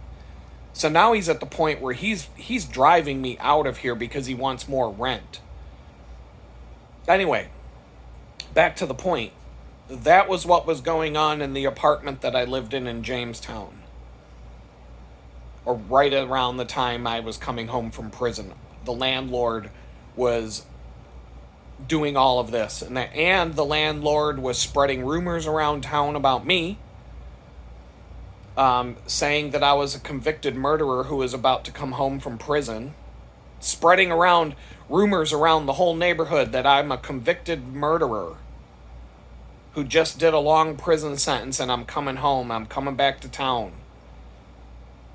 So now he's at the point where he's driving me out of here because he wants more rent. Anyway, back to the point. That was what was going on in the apartment that I lived in Jamestown. Or right around the time I was coming home from prison. The landlord was doing all of this. And the landlord was spreading rumors around town about me. Saying that I was a convicted murderer who was about to come home from prison. Spreading around rumors around the whole neighborhood that I'm a convicted murderer who just did a long prison sentence and I'm coming home. I'm coming back to town.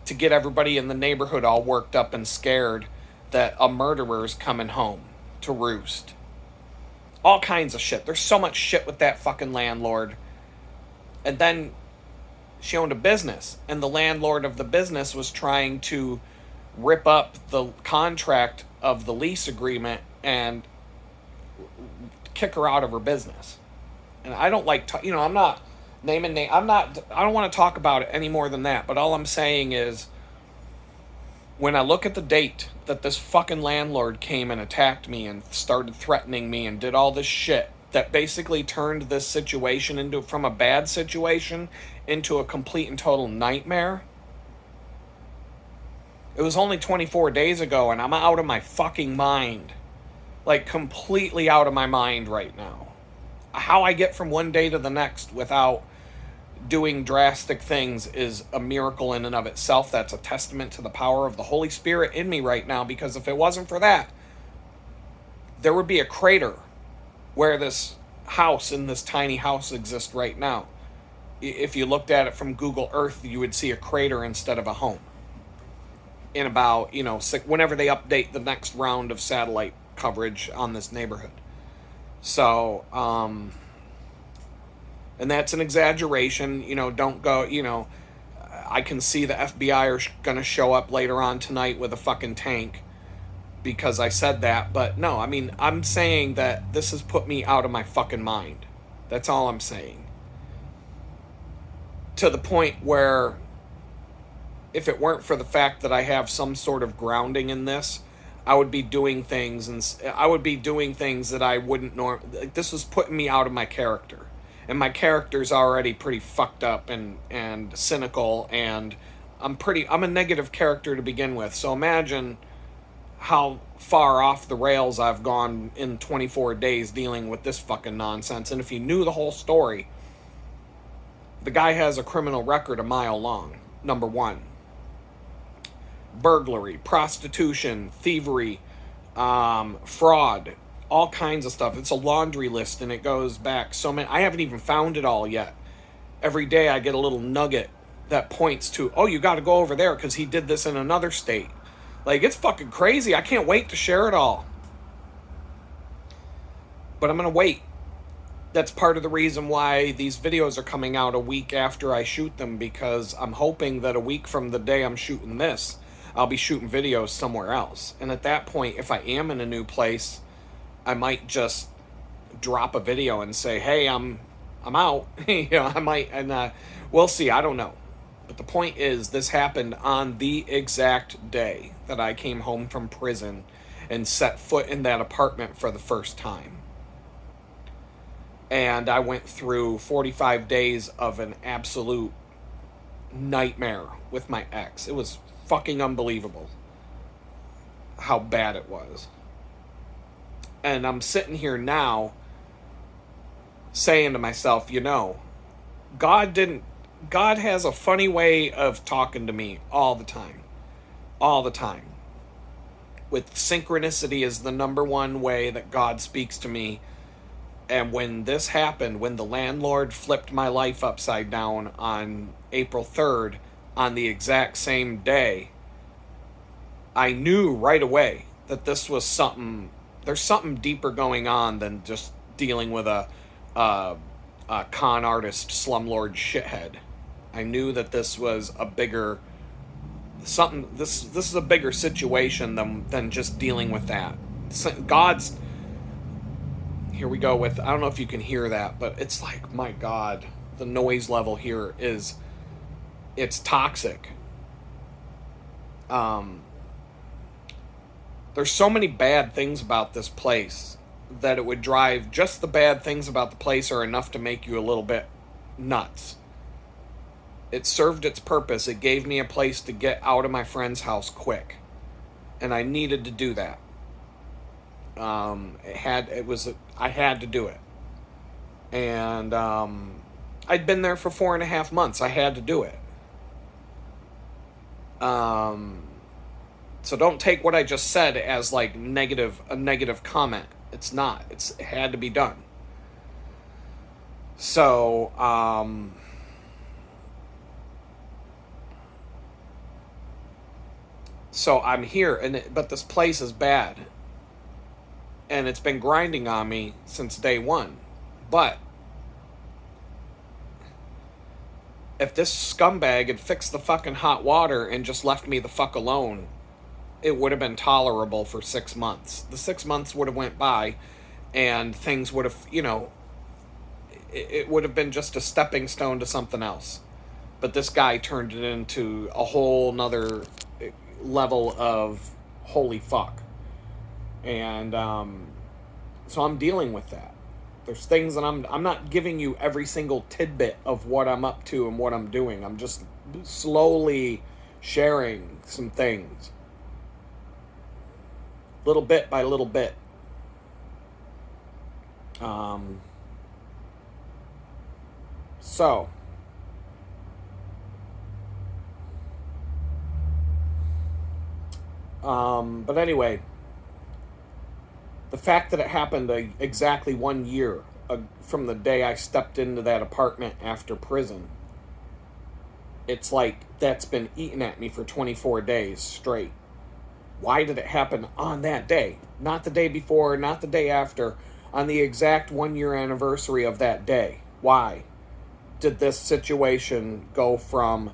To get everybody in the neighborhood all worked up and scared that a murderer's coming home to roost. All kinds of shit. There's so much shit with that fucking landlord. And then she owned a business, and the landlord of the business was trying to rip up the contract of the lease agreement and kick her out of her business. And I don't like, I'm not naming name. I don't want to talk about it any more than that. But all I'm saying is, when I look at the date that this fucking landlord came and attacked me and started threatening me and did all this shit that basically turned this situation from a bad situation into a complete and total nightmare. It was only 24 days ago, and I'm out of my fucking mind. Like, completely out of my mind right now. How I get from one day to the next without doing drastic things is a miracle in and of itself. That's a testament to the power of the Holy Spirit in me right now, because if it wasn't for that, there would be a crater where this house in this tiny house exists right now. If you looked at it from Google Earth, you would see a crater instead of a home. In about, whenever they update the next round of satellite coverage on this neighborhood. So, and that's an exaggeration, don't go, I can see the FBI are going to show up later on tonight with a fucking tank because I said that. But no, I'm saying that this has put me out of my fucking mind. That's all I'm saying. To the point where if it weren't for the fact that I have some sort of grounding in this, I would be doing things, and I would be doing things that I wouldn't like, this was putting me out of my character. And my character's already pretty fucked up and cynical, and I'm a negative character to begin with. So imagine how far off the rails I've gone in 24 days dealing with this fucking nonsense. And if you knew the whole story, the guy has a criminal record a mile long. Number one, burglary, prostitution, thievery, fraud, all kinds of stuff. It's a laundry list, and it goes back so many. I haven't even found it all yet. Every day I get a little nugget that points to, oh, you got to go over there because he did this in another state. Like, it's fucking crazy. I can't wait to share it all. But I'm going to wait. That's part of the reason why these videos are coming out a week after I shoot them, because I'm hoping that a week from the day I'm shooting this, I'll be shooting videos somewhere else. And at that point, if I am in a new place, I might just drop a video and say, hey, I'm out. You know, I might, and we'll see. I don't know. But the point is, this happened on the exact day that I came home from prison and set foot in that apartment for the first time. And I went through 45 days of an absolute nightmare with my ex. It was fucking unbelievable how bad it was. And I'm sitting here now saying to myself, you know, God has a funny way of talking to me all the time. All the time. With synchronicity is the number one way that God speaks to me. And when this happened, when the landlord flipped my life upside down on April 3rd, on the exact same day, I knew right away that this was something, there's something deeper going on than just dealing with a con artist, slumlord shithead. I knew that this was a bigger, something, this is a bigger situation than just dealing with that. God's, here we go with, I don't know if you can hear that, but it's like, my God, the noise level here is, it's toxic. There's so many bad things about this place that it would drive, just the bad things about the place are enough to make you a little bit nuts. It served its purpose. It gave me a place to get out of my friend's house quick. And I needed to do that. I had to do it. And I'd been there for 4.5 months. I had to do it. So don't take what I just said as like a negative comment. It's not. It had to be done. So I'm here, but this place is bad. And it's been grinding on me since day one. But if this scumbag had fixed the fucking hot water and just left me the fuck alone, it would have been tolerable for 6 months. The 6 months would have went by, and things would have, you know, it would have been just a stepping stone to something else. But this guy turned it into a whole nother level of holy fuck. And so I'm dealing with that. There's things that I'm not giving you every single tidbit of what I'm up to and what I'm doing. I'm just slowly sharing some things. Little bit by little bit. But anyway, the fact that it happened exactly 1 year from the day I stepped into that apartment after prison, it's like that's been eating at me for 24 days straight. Why did it happen on that day? Not the day before, not the day after, on the exact 1 year anniversary of that day. Why did this situation go from,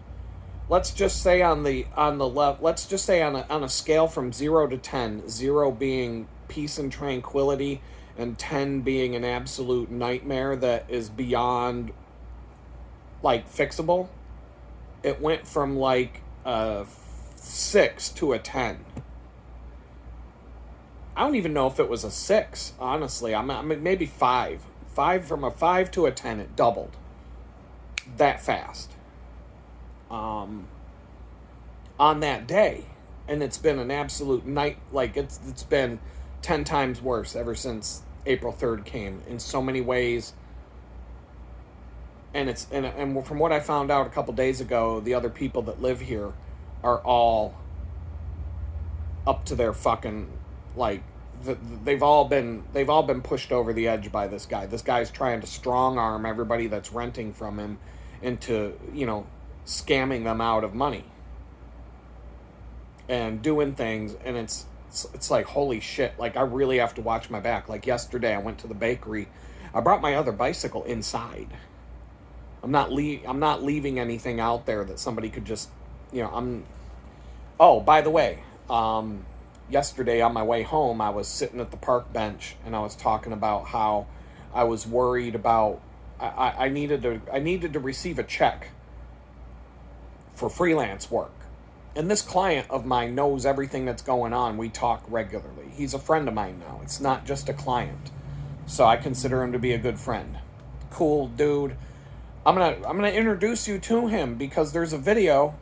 let's just say on a scale from 0 to 10, 0 being peace and tranquility and 10 being an absolute nightmare that is beyond like fixable, it went from like a 6 to a 10. I don't even know if it was a 6, honestly. I'm maybe 5. 5, from a 5 to a 10, it doubled that fast. On that day. And it's been an absolute night, like it's been 10 times worse ever since April 3rd came in so many ways. And and from what I found out a couple days ago, the other people that live here are all up to their fucking, like, they've all been pushed over the edge by this guy. This guy's trying to strong arm everybody that's renting from him into, scamming them out of money and doing things. And it's like, holy shit, like, I really have to watch my back. Like, yesterday I went to the bakery. I brought my other bicycle inside. I'm not leaving anything out there that somebody could just, oh, by the way, yesterday on my way home, I was sitting at the park bench and I was talking about how I was worried about, I needed to receive a check for freelance work. And this client of mine knows everything that's going on. We talk regularly. He's a friend of mine now. It's not just a client. So I consider him to be a good friend. Cool dude. I'm gonna introduce you to him because there's a video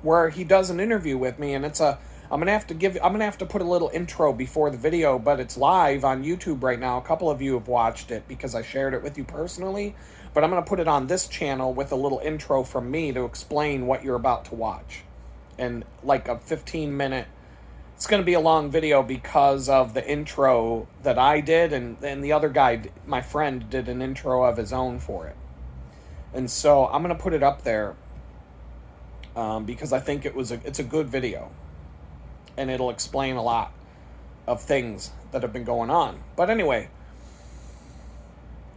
where he does an interview with me, and I'm gonna have to put a little intro before the video, but it's live on YouTube right now. A couple of you have watched it because I shared it with you personally, but I'm gonna put it on this channel with a little intro from me to explain what you're about to watch. And like a 15-minute, it's going to be a long video because of the intro that I did, and the other guy, my friend, did an intro of his own for it. And so I'm going to put it up there because I think it's a good video, and it'll explain a lot of things that have been going on. But anyway,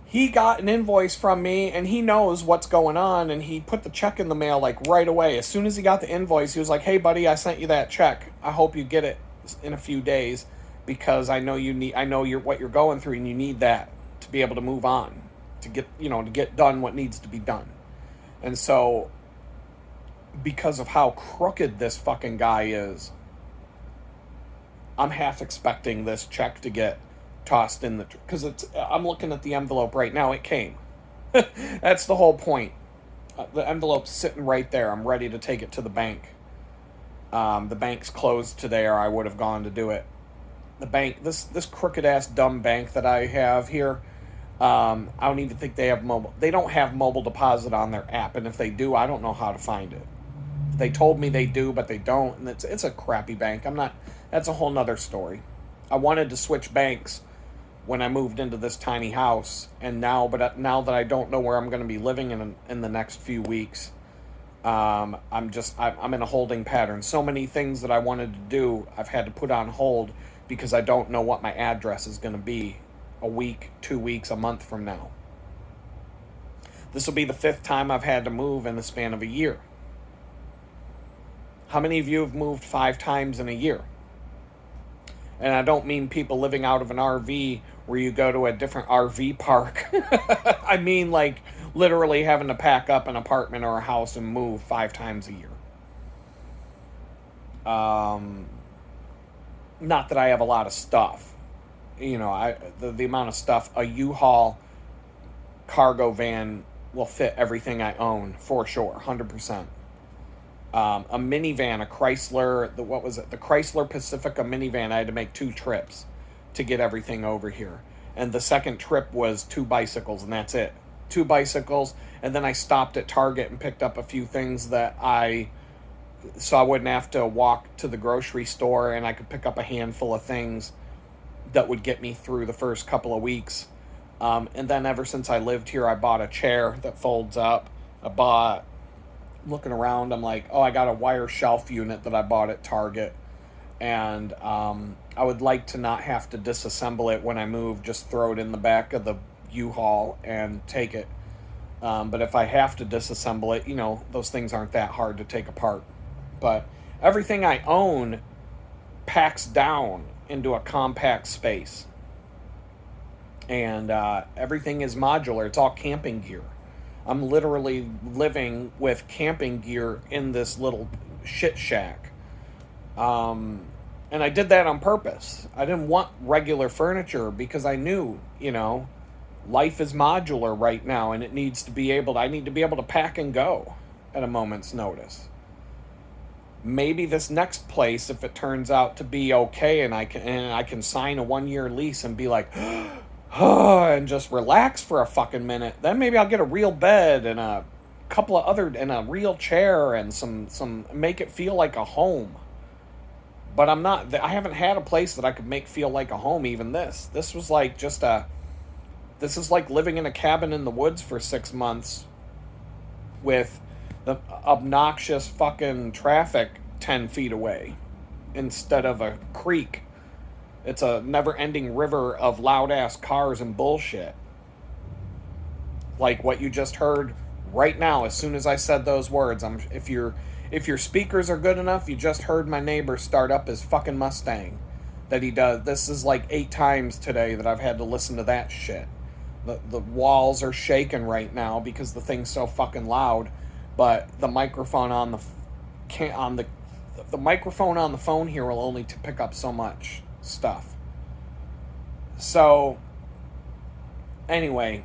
he got an invoice from me, and he knows what's going on, and he put the check in the mail, like, right away. As soon as he got the invoice, he was like, hey, buddy, I sent you that check. I hope you get it in a few days because I know what you're going through, and you need that to be able to move on, to get done what needs to be done. And so, because of how crooked this fucking guy is, I'm half expecting this check to get tossed in because I'm looking at the envelope right now. It came. That's the whole point. The envelope's sitting right there. I'm ready to take it to the bank. The bank's closed today, or I would have gone to do it. The bank, this crooked ass dumb bank that I have here, I don't even think they have mobile. They don't have mobile deposit on their app, and if they do, I don't know how to find it. They told me they do, but they don't, and it's a crappy bank. That's a whole nother story. I wanted to switch banks when I moved into this tiny house, and now that I don't know where I'm going to be living in the next few weeks, I'm in a holding pattern. So many things that I wanted to do, I've had to put on hold because I don't know what my address is going to be a week, 2 weeks, a month from now. This will be the 5th time I've had to move in the span of a year. How many of you have moved 5 times in a year? And I don't mean people living out of an RV where you go to a different RV park. I mean, like, literally having to pack up an apartment or a house and move 5 times a year. Not that I have a lot of stuff. The amount of stuff, a U-Haul cargo van will fit everything I own, for sure, 100%. A minivan, a Chrysler, the Chrysler Pacifica minivan, I had to make 2 trips to get everything over here. And the second trip was 2 bicycles, and that's it. 2 bicycles, and then I stopped at Target and picked up a few things so I wouldn't have to walk to the grocery store, and I could pick up a handful of things that would get me through the first couple of weeks. And then ever since I lived here, I bought a chair that folds up. Looking around, I'm like, oh, I got a wire shelf unit that I bought at Target, and I would like to not have to disassemble it when I move, just throw it in the back of the U-Haul and take it. But if I have to disassemble it, those things aren't that hard to take apart. But everything I own packs down into a compact space, and everything is modular. It's all camping gear. I'm literally living with camping gear in this little, shit shack. And I did that on purpose. I didn't want regular furniture because I knew, life is modular right now, and I need to be able to pack and go at a moment's notice. Maybe this next place, if it turns out to be okay, and I can sign a 1-year lease and be like, and just relax for a fucking minute, then maybe I'll get a real bed and a couple of other and a real chair and some make it feel like a home. But I haven't had a place that I could make feel like a home. Even this was like this is like living in a cabin in the woods for 6 months with the obnoxious fucking traffic 10 feet away instead of a creek. It's a never-ending river of loud-ass cars and bullshit. Like what you just heard right now, as soon as I said those words. If your speakers are good enough, you just heard my neighbor start up his fucking Mustang that he does. This is like 8 times today that I've had to listen to that shit. The walls are shaking right now because the thing's so fucking loud, but the microphone on the microphone on the phone here will only pick up so much stuff. So anyway,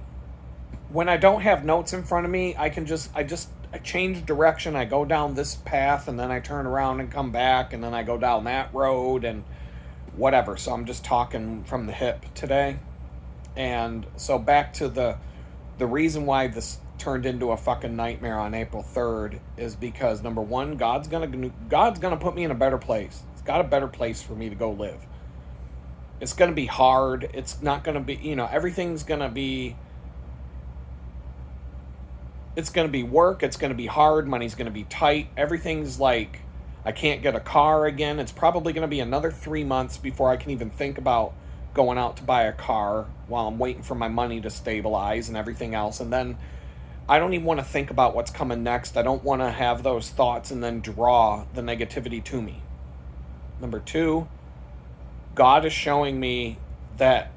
when I don't have notes in front of me, I change direction. I go down this path and then I turn around and come back and then I go down that road and whatever. So I'm just talking from the hip today. And so back to the reason why this turned into a fucking nightmare on April 3rd is because, number one, God's gonna put me in a better place. It's got a better place for me to go live. It's gonna be hard. It's not gonna be, everything's gonna be. It's going to be work. It's going to be hard. Money's going to be tight. Everything's like, I can't get a car again. It's probably going to be another 3 months before I can even think about going out to buy a car while I'm waiting for my money to stabilize and everything else. And then I don't even want to think about what's coming next. I don't want to have those thoughts and then draw the negativity to me. Number two, God is showing me that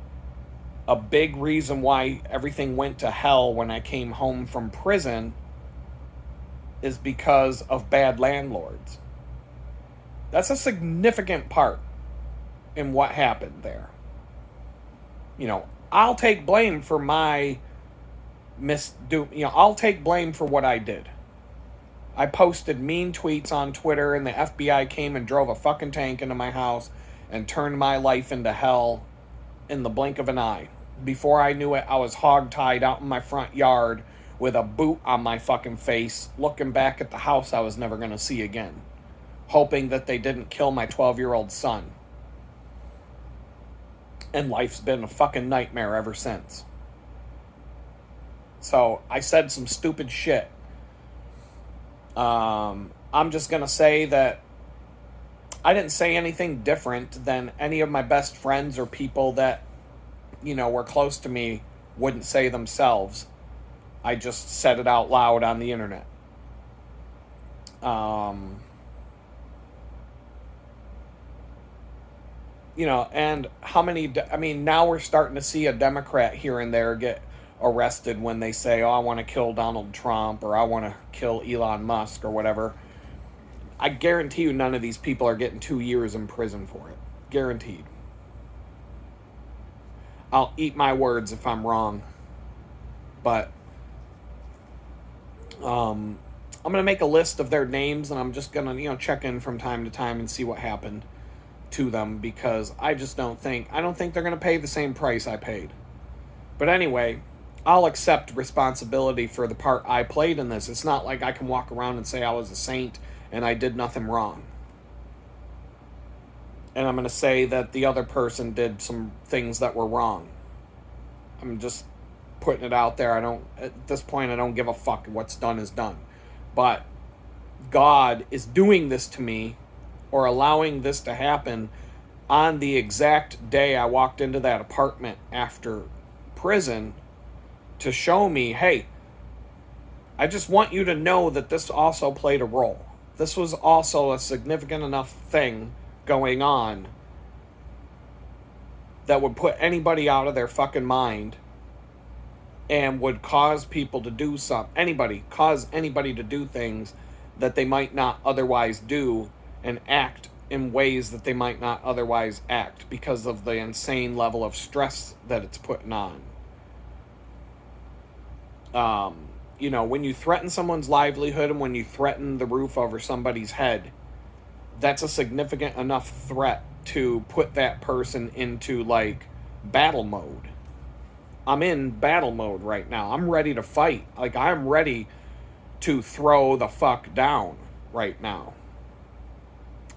a big reason why everything went to hell when I came home from prison is because of bad landlords. That's a significant part in what happened there. I'll take blame for my I'll take blame for what I did. I posted mean tweets on Twitter and the FBI came and drove a fucking tank into my house and turned my life into hell in the blink of an eye. Before I knew it, I was hogtied out in my front yard with a boot on my fucking face, looking back at the house I was never going to see again, hoping that they didn't kill my 12-year-old son. And life's been a fucking nightmare ever since. So I said some stupid shit. I'm just going to say that I didn't say anything different than any of my best friends or people that, were close to me wouldn't say themselves. I just said it out loud on the internet. And now we're starting to see a Democrat here and there get arrested when they say, I want to kill Donald Trump or I want to kill Elon Musk or whatever. I guarantee you none of these people are getting 2 years in prison for it. Guaranteed. I'll eat my words if I'm wrong. But I'm going to make a list of their names and I'm just going to, check in from time to time and see what happened to them because I don't think they're going to pay the same price I paid. But anyway, I'll accept responsibility for the part I played in this. It's not like I can walk around and say I was a saint and I did nothing wrong. And I'm going to say that the other person did some things that were wrong. I'm just putting it out there. At this point, I don't give a fuck. What's done is done. But God is doing this to me or allowing this to happen on the exact day I walked into that apartment after prison to show me, hey, I just want you to know that this also played a role. This was also a significant enough thing going on that would put anybody out of their fucking mind and would cause people to do cause anybody to do things that they might not otherwise do and act in ways that they might not otherwise act because of the insane level of stress that it's putting on. When you threaten someone's livelihood and when you threaten the roof over somebody's head, that's a significant enough threat to put that person into, like, battle mode. I'm in battle mode right now. I'm ready to fight. Like, I'm ready to throw the fuck down right now.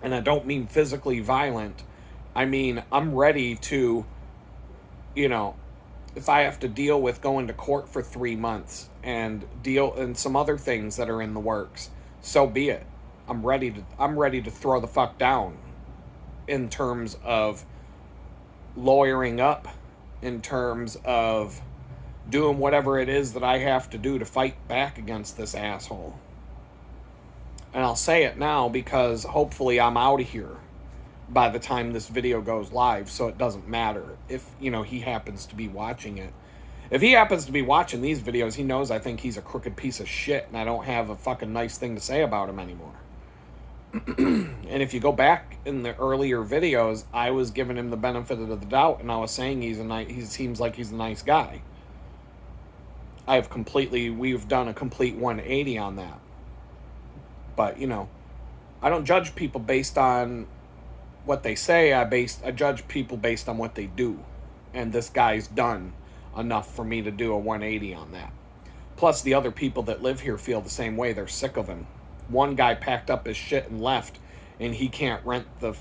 And I don't mean physically violent. I mean, I'm ready to, if I have to deal with going to court for 3 months and some other things that are in the works, so be it. I'm ready to throw the fuck down in terms of lawyering up, in terms of doing whatever it is that I have to do to fight back against this asshole. And I'll say it now because hopefully I'm out of here by the time this video goes live, so it doesn't matter if, he happens to be watching it. If he happens to be watching these videos, he knows I think he's a crooked piece of shit and I don't have a fucking nice thing to say about him anymore. And if you go back in the earlier videos, I was giving him the benefit of the doubt and I was saying he seems like he's a nice guy. We've done a complete 180 on that. But, I don't judge people based on what they say. I judge people based on what they do. And this guy's done enough for me to do a 180 on that. Plus, the other people that live here feel the same way. They're sick of him. One guy packed up his shit and left, and he can't rent the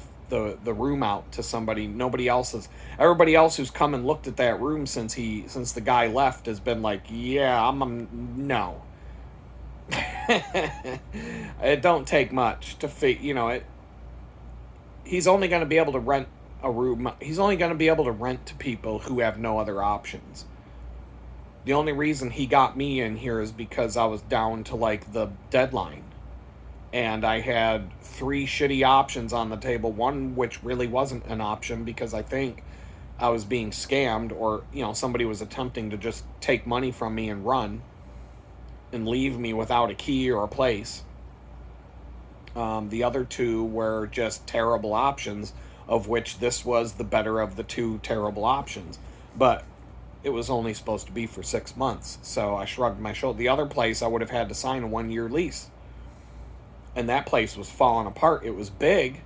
room out to somebody. Everybody else who's come and looked at that room since the guy left has been like, yeah, no. It don't take much to he's only going to be able to rent a room. He's only going to be able to rent to people who have no other options. The only reason he got me in here is because I was down to, like, the deadline. And I had 3 shitty options on the table. One which really wasn't an option because I think I was being scammed, or, somebody was attempting to just take money from me and run and leave me without a key or a place. The other 2 were just terrible options, of which this was the better of the 2 terrible options. But it was only supposed to be for 6 months, so I shrugged my shoulder. The other place, I would have had to sign a 1-year lease. And that place was falling apart. It was big,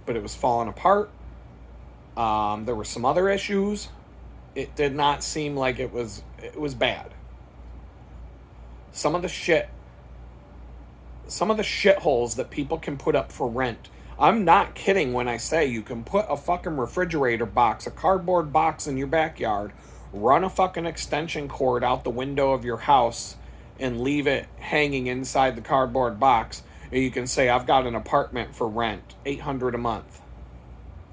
but it was falling apart. There were some other issues. It did not seem like it was bad. Some of the shitholes that people can put up for rent. I'm not kidding when I say you can put a fucking refrigerator box, a cardboard box in your backyard, run a fucking extension cord out the window of your house, and leave it hanging inside the cardboard box. And you can say, I've got an apartment for rent, $800 a month.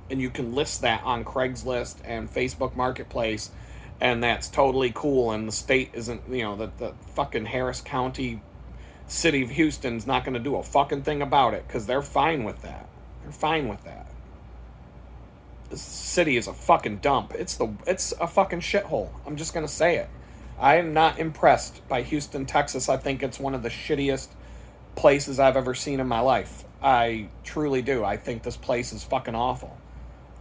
And you can list that on Craigslist and Facebook Marketplace, and that's totally cool. And the state isn't, the fucking Harris County, city of Houston's not going to do a fucking thing about it because they're fine with that. They're fine with that. This city is a fucking dump. It's a fucking shithole. I'm just going to say it. I am not impressed by Houston, Texas. I think it's one of the shittiest places I've ever seen in my life. I truly do. I think this place is fucking awful.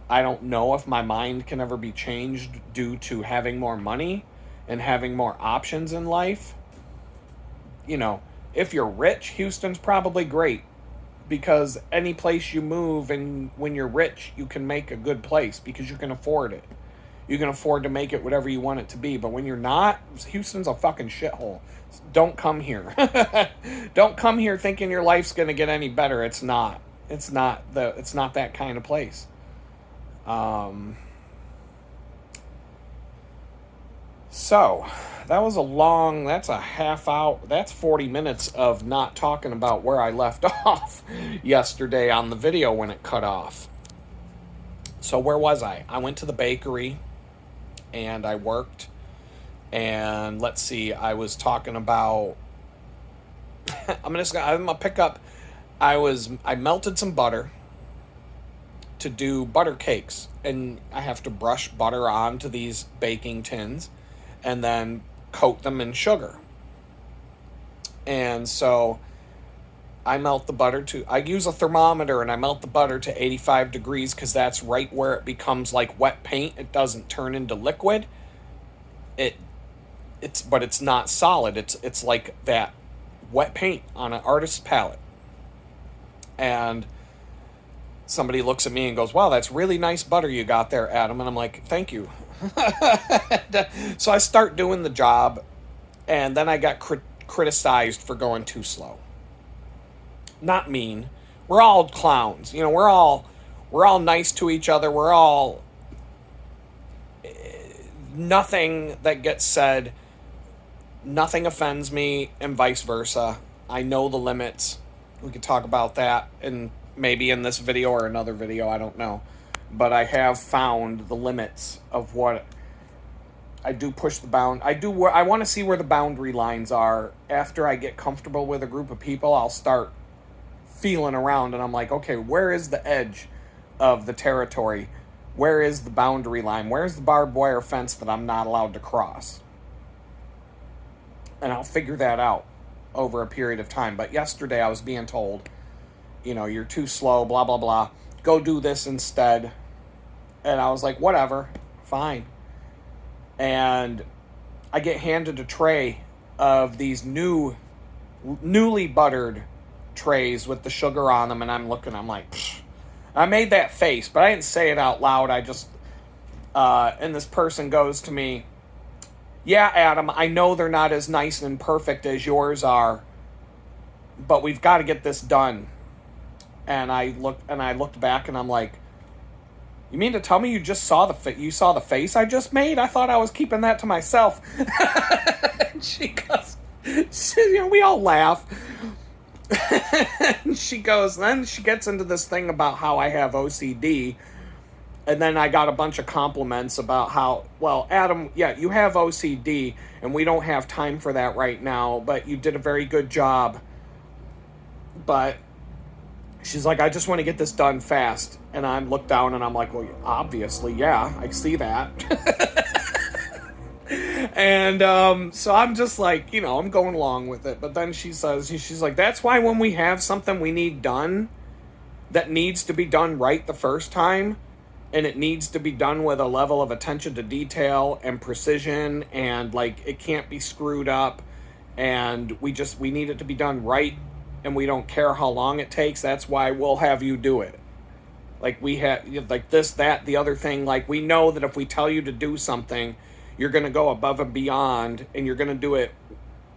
I don't know if my mind can ever be changed due to having more money and having more options in life. If you're rich, Houston's probably great because any place you move and when you're rich, you can make a good place because you can afford it. You can afford to make it whatever you want it to be. But when you're not, Houston's a fucking shithole. Don't come here. Don't come here thinking your life's going to get any better. It's not. It's not that kind of place. So, that's a half hour, that's 40 minutes of not talking about where I left off yesterday on the video when it cut off. So where was I? I went to the bakery and I worked, and let's see, I was talking about, I'm gonna pick up, I melted some butter to do butter cakes, and I have to brush butter onto these baking tins and then coat them in sugar. And so I melt the butter to, I use a thermometer and I melt the butter to 85 degrees because that's right where it becomes like wet paint. It doesn't turn into liquid. It but it's not solid. It's like that wet paint on an artist's palette. And somebody looks at me and goes, "Wow, that's really nice butter you got there, Adam." And I'm like, "Thank you." So I start doing the job, and then I got criticized for going too slow. Not mean. We're all clowns. You know, we're all nice to each other. We're all nothing that gets said, nothing offends me, and vice versa. I know the limits. We could talk about that in maybe in this video or another video, I don't know. But I have found the limits of what I do push the bound. I want to see where the boundary lines are. After I get comfortable with a group of people, I'll start feeling around and I'm like, okay, where is the edge of the territory? Where is the boundary line? Where's the barbed wire fence that I'm not allowed to cross? And I'll figure that out over a period of time. But yesterday I was being told, you know, you're too slow, blah, blah, blah. Go do this instead. And I was like, whatever, fine. And I get handed a tray of these newly buttered trays with the sugar on them. And I'm like, psh. I made that face, but I didn't say it out loud. I just, and this person goes to me, "Yeah, Adam, I know they're not as nice and perfect as yours are, but we've got to get this done." And I looked back and I'm like, "You mean to tell me you just saw you saw the face I just made? I thought I was keeping that to myself." And she goes, you know, we all laugh. And she goes, then she gets into this thing about how I have OCD. And then I got a bunch of compliments about how, well, Adam, yeah, you have OCD, and we don't have time for that right now, but you did a very good job. But she's like, "I just want to get this done fast." And I look down and I'm like, "Well, obviously, yeah, I see that." And so I'm just like, you know, I'm going along with it. But then she says, she's like, "That's why when we have something we need done that needs to be done right the first time, and it needs to be done with a level of attention to detail and precision, and like it can't be screwed up, and we need it to be done right, and we don't care how long it takes. That's why we'll have you do it. Like we have like this, that, the other thing. Like we know that if we tell you to do something, you're going to go above and beyond, and you're going to do it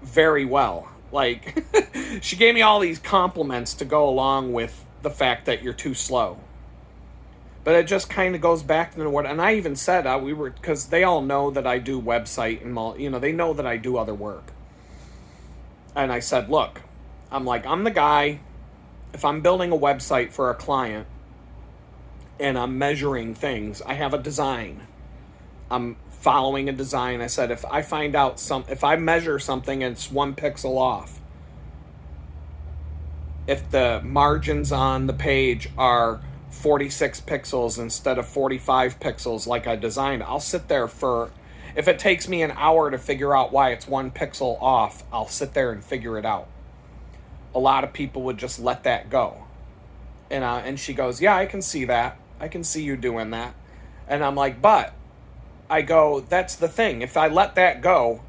very well." Like she gave me all these compliments to go along with the fact that you're too slow. But it just kind of goes back to what, and I even said because they all know that I do website and you know, they know that I do other work. And I said, "Look, I'm the guy, if I'm building a website for a client and I'm measuring things, I have a design. I'm following a design." I said, if I find out if I measure something and it's 1 pixel off, if the margins on the page are 46 pixels instead of 45 pixels like I designed, I'll sit there if it takes me an hour to figure out why it's 1 pixel off, I'll sit there and figure it out. A lot of people would just let that go. And she goes, "Yeah, I can see that. I can see you doing that." And I'm like, but I go, that's the thing. If I let that go,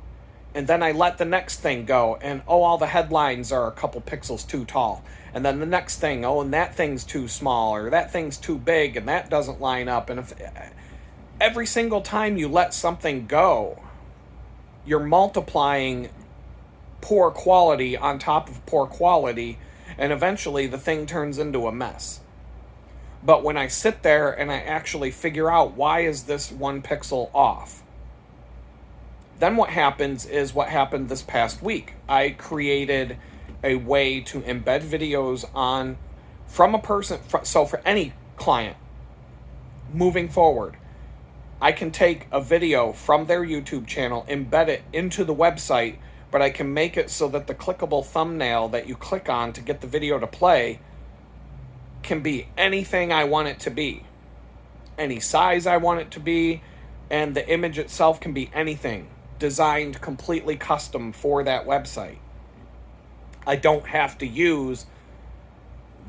and then I let the next thing go, and all the headlines are a couple pixels too tall, and then the next thing, and that thing's too small, or that thing's too big, and that doesn't line up. And if every single time you let something go, you're multiplying poor quality on top of poor quality, and eventually the thing turns into a mess. But when I sit there and I actually figure out why is this 1 pixel off, then what happens is what happened this past week. I created a way to embed videos from a person. So for any client moving forward, I can take a video from their YouTube channel, embed it into the website, but I can make it so that the clickable thumbnail that you click on to get the video to play can be anything I want it to be, any size I want it to be, and the image itself can be anything, designed completely custom for that website. I don't have to use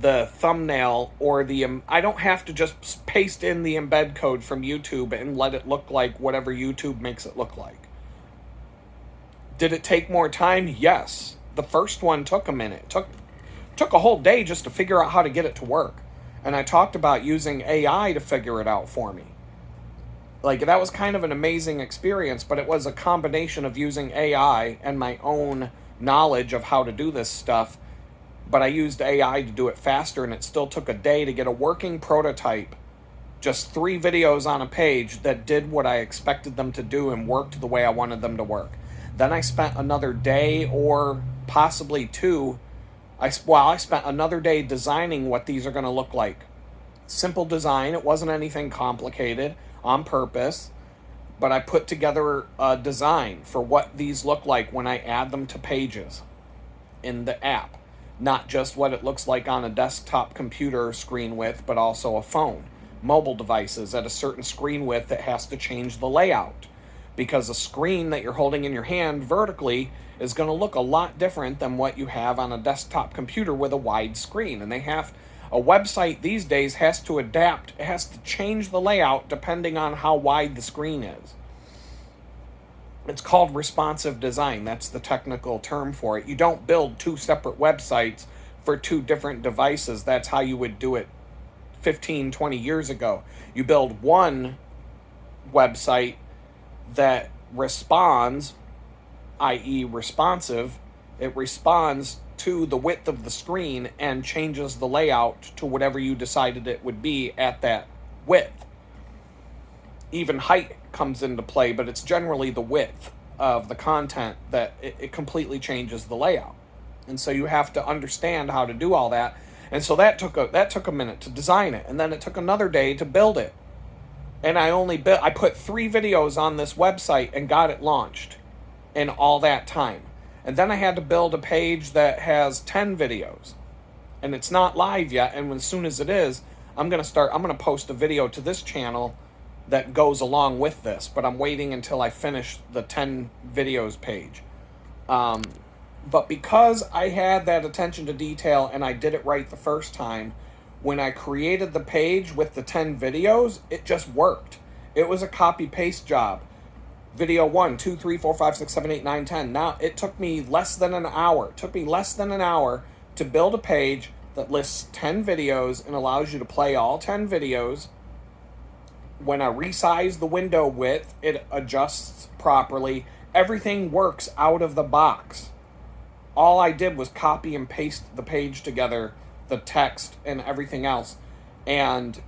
the thumbnail or I don't have to just paste in the embed code from YouTube and let it look like whatever YouTube makes it look like. Did it take more time? Yes. The first one took a minute. Took a whole day just to figure out how to get it to work. And I talked about using AI to figure it out for me. Like, that was kind of an amazing experience, but it was a combination of using AI and my own knowledge of how to do this stuff. But I used AI to do it faster, and it still took a day to get a working prototype. Just 3 videos on a page that did what I expected them to do and worked the way I wanted them to work. Then I spent another day or possibly 2. I spent another day designing what these are going to look like. Simple design. It wasn't anything complicated on purpose. But I put together a design for what these look like when I add them to pages in the app. Not just what it looks like on a desktop computer screen width, but also a phone. Mobile devices at a certain screen width that has to change the layout. Because a screen that you're holding in your hand vertically is going to look a lot different than what you have on a desktop computer with a wide screen. And a website these days has to adapt, it has to change the layout depending on how wide the screen is. It's called responsive design. That's the technical term for it. You don't build 2 separate websites for 2 different devices. That's how you would do it 15, 20 years ago. You build one website that responds, i.e. responsive. It responds to the width of the screen and changes the layout to whatever you decided it would be at that width. Even height comes into play, but it's generally the width of the content that it completely changes the layout. And so you have to understand how to do all that. And so that took a minute to design it, and then it took another day to build it. And I put 3 videos on this website and got it launched in all that time. And then I had to build a page that has 10 videos. And it's not live yet, and as soon as it is, I'm going to post a video to this channel that goes along with this, but I'm waiting until I finish the 10 videos page. But because I had that attention to detail and I did it right the first time, when I created the page with the 10 videos, it just worked. It was a copy-paste job. Video 1, 2, 3, 4, 5, 6, 7, 8, 9, 10. Now, it took me less than an hour. It took me less than an hour to build a page that lists 10 videos and allows you to play all 10 videos. When I resize the window width, it adjusts properly. Everything works out of the box. All I did was copy and paste the page together, the text and everything else, and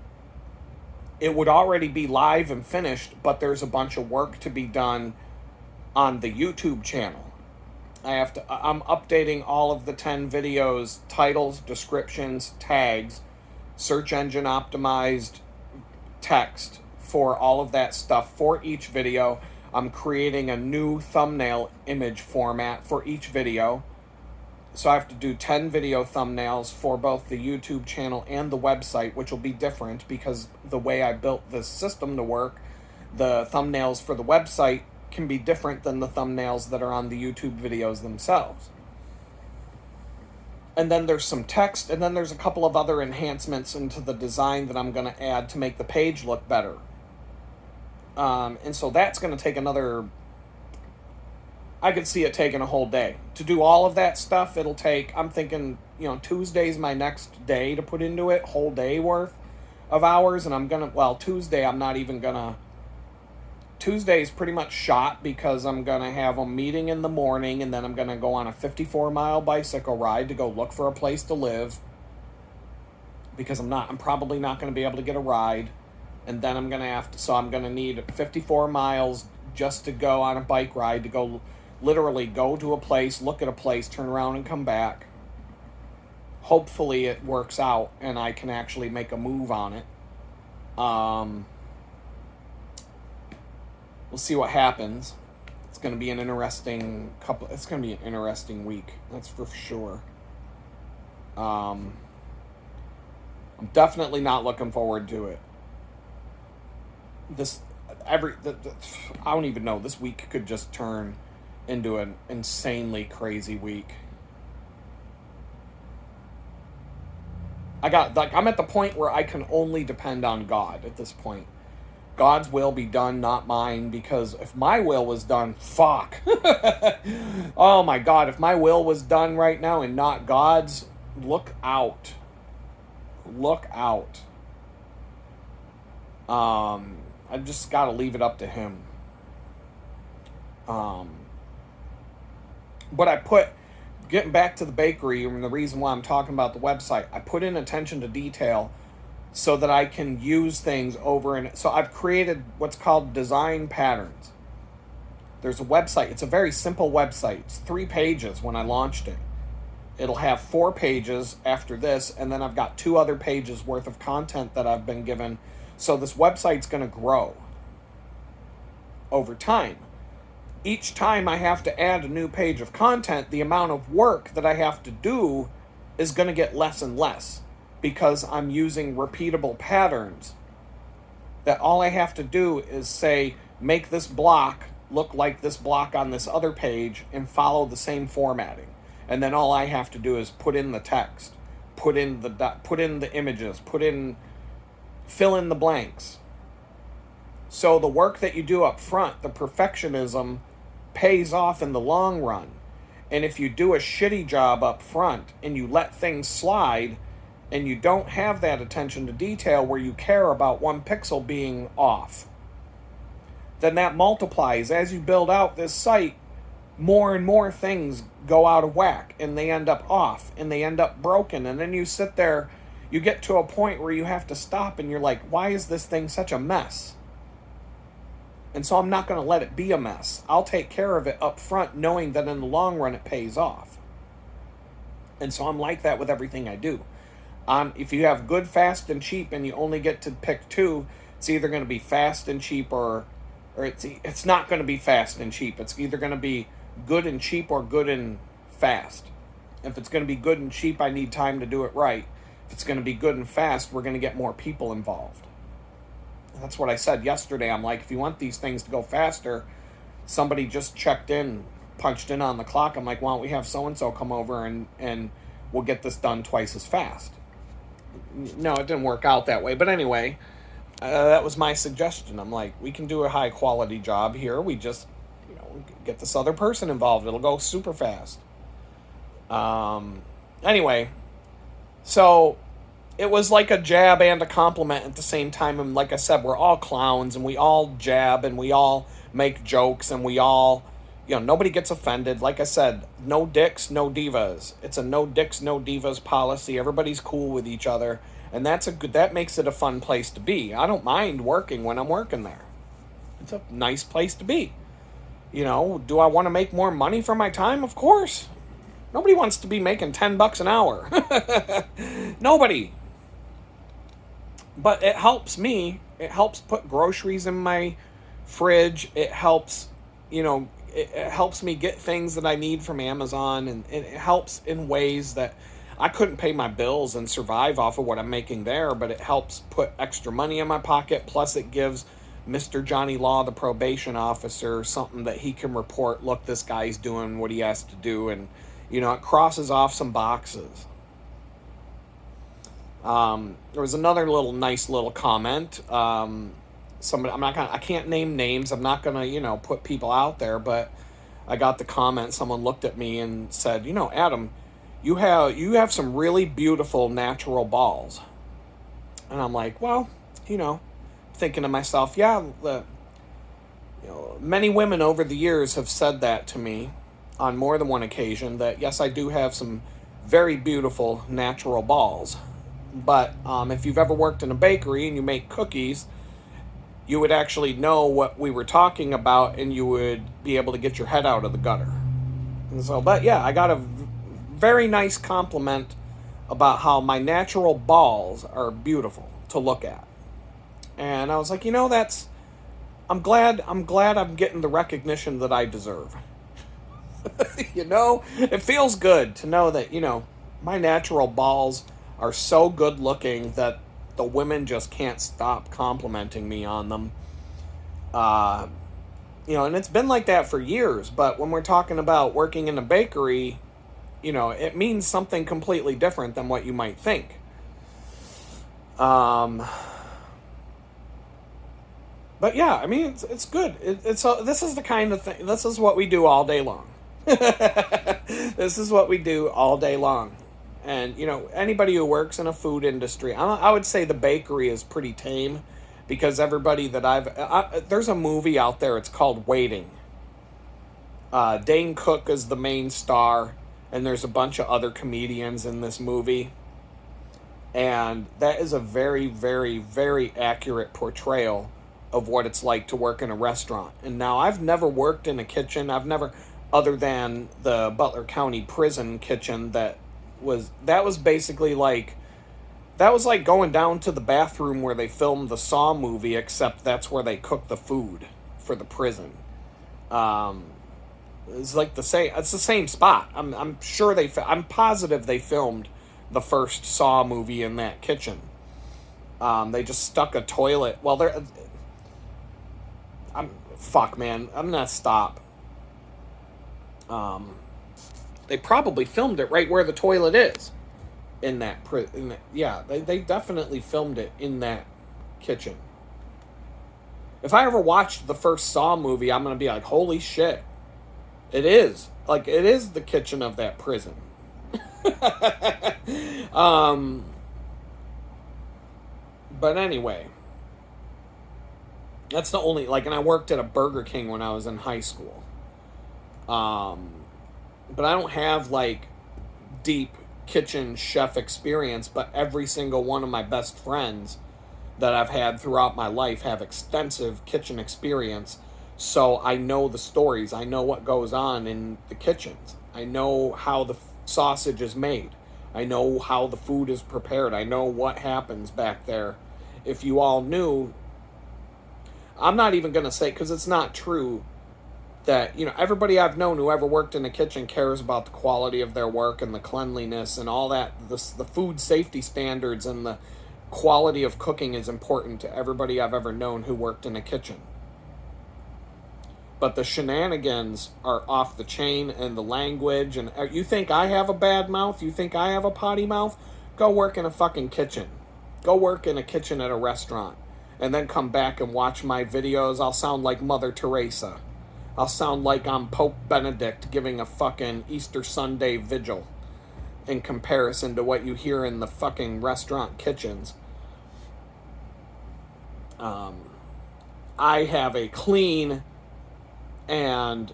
it would already be live and finished, but there's a bunch of work to be done on the YouTube channel. I'm updating all of the 10 videos, titles, descriptions, tags, search engine optimized text for all of that stuff for each video. I'm creating a new thumbnail image format for each video. So I have to do 10 video thumbnails for both the YouTube channel and the website, which will be different because the way I built this system to work, the thumbnails for the website can be different than the thumbnails that are on the YouTube videos themselves. And then there's some text, and then there's a couple of other enhancements into the design that I'm going to add to make the page look better. And so that's going to take I could see it taking a whole day. To do all of that stuff, it'll take, I'm thinking, Tuesday's my next day to put into it, whole day worth of hours, and Tuesday's pretty much shot because I'm going to have a meeting in the morning, and then I'm going to go on a 54-mile bicycle ride to go look for a place to live because I'm probably not going to be able to get a ride, and then I'm going to need 54 miles just to go on a bike ride, to go literally go to a place, look at a place, turn around and come back. Hopefully it works out and I can actually make a move on it. We'll see what happens. It's going to be an interesting week. That's for sure. I'm definitely not looking forward to it. I don't even know. This week could just turn into an insanely crazy week. I'm at the point where I can only depend on God at this point. God's will be done, not mine, because if my will was done, fuck. Oh my God, if my will was done right now and not God's, look out. Look out. I just got to leave it up to him. But getting back to the bakery, and the reason why I'm talking about the website, I put in attention to detail so that I can use things over. And so I've created what's called design patterns. There's a website. It's a very simple website. It's 3 pages when I launched it. It'll have 4 pages after this, and then I've got 2 other pages worth of content that I've been given. So this website's going to grow over time. Each time I have to add a new page of content, the amount of work that I have to do is going to get less and less, because I'm using repeatable patterns. That all I have to do is say, make this block look like this block on this other page and follow the same formatting. And then all I have to do is put in the text, put in the images, fill in the blanks. So the work that you do up front, the perfectionism, pays off in the long run. And if you do a shitty job up front and you let things slide and you don't have that attention to detail where you care about 1 pixel being off, then that multiplies. As you build out this site, more and more things go out of whack and they end up off and they end up broken. And then you sit there, you get to a point where you have to stop and you're like, why is this thing such a mess? And so I'm not going to let it be a mess. I'll take care of it up front, knowing that in the long run it pays off. And so I'm like that with everything I do. If you have good, fast, and cheap and you only get to pick 2, it's either going to be fast and cheap or it's not going to be fast and cheap. It's either going to be good and cheap or good and fast. If it's going to be good and cheap, I need time to do it right. If it's going to be good and fast, we're going to get more people involved. That's what I said yesterday. I'm like, if you want these things to go faster, somebody just checked in, punched in on the clock. I'm like, why don't we have so-and-so come over and we'll get this done twice as fast. No, it didn't work out that way. But anyway, that was my suggestion. I'm like, we can do a high-quality job here. We just, get this other person involved. It'll go super fast. Anyway, so it was like a jab and a compliment at the same time. And like I said, we're all clowns and we all jab and we all make jokes and we all, nobody gets offended. Like I said, no dicks, no divas. It's a no dicks, no divas policy. Everybody's cool with each other. And that makes it a fun place to be. I don't mind working when I'm working there. It's a nice place to be. Do I want to make more money for my time? Of course. Nobody wants to be making $10 an hour. Nobody. But it helps me. It helps put groceries in my fridge. It helps, it helps me get things that I need from Amazon. And it helps in ways that I couldn't pay my bills and survive off of what I'm making there. But it helps put extra money in my pocket. Plus it gives Mr. Johnny Law, the probation officer, something that he can report. Look, this guy's doing what he has to do. And, it crosses off some boxes. There was another nice little comment. I can't name names. I'm not gonna, put people out there, but I got the comment. Someone looked at me and said, Adam, you have some really beautiful natural balls. And I'm like, well, thinking to myself, yeah, many women over the years have said that to me on more than one occasion, that yes, I do have some very beautiful natural balls. But if you've ever worked in a bakery and you make cookies, you would actually know what we were talking about and you would be able to get your head out of the gutter. And so, but yeah, I got a very nice compliment about how my natural balls are beautiful to look at. And I was like, I'm glad I'm getting the recognition that I deserve. It feels good to know that, my natural balls are so good looking that the women just can't stop complimenting me on them. And it's been like that for years, but when we're talking about working in a bakery, it means something completely different than what you might think. Um, but yeah, I mean, it's good. This is the kind of thing. This is what we do all day long. This is what we do all day long. And anybody who works in a food industry, I would say the bakery is pretty tame, because everybody that there's a movie out there. It's called Waiting. Dane Cook is the main star, and there's a bunch of other comedians in this movie. And that is a very, very, very accurate portrayal of what it's like to work in a restaurant. And now, I've never worked in a kitchen. I've never, other than the Butler County Prison kitchen, that was basically like, that was like going down to the bathroom where they filmed the Saw movie, except that's where they cook the food for the prison. Um, it's like the same. It's the same spot. I'm sure I'm positive they filmed the first Saw movie in that kitchen. They just stuck a toilet. Well, fuck, man. I'm gonna stop. Um, they probably filmed it right where the toilet is. Yeah, they definitely filmed it in that kitchen. If I ever watched the first Saw movie, I'm gonna be like, holy shit. It is. Like, it is the kitchen of that prison. um, but anyway, that's the only, like, and I worked at a Burger King when I was in high school. But I don't have, like, deep kitchen chef experience, but every single one of my best friends that I've had throughout my life have extensive kitchen experience. So I know the stories. I know what goes on in the kitchens. I know how the sausage is made. I know how the food is prepared. I know what happens back there. If you all knew, I'm not even going to say, because it's not true, that, everybody I've known who ever worked in a kitchen cares about the quality of their work and the cleanliness and all that. The food safety standards and the quality of cooking is important to everybody I've ever known who worked in a kitchen. But the shenanigans are off the chain, and the language, and you think I have a bad mouth? You think I have a potty mouth? Go work in a fucking kitchen. Go work in a kitchen at a restaurant. And then come back and watch my videos. I'll sound like Mother Teresa. I'll sound like I'm Pope Benedict giving a fucking Easter Sunday vigil in comparison to what you hear in the fucking restaurant kitchens. I have a clean and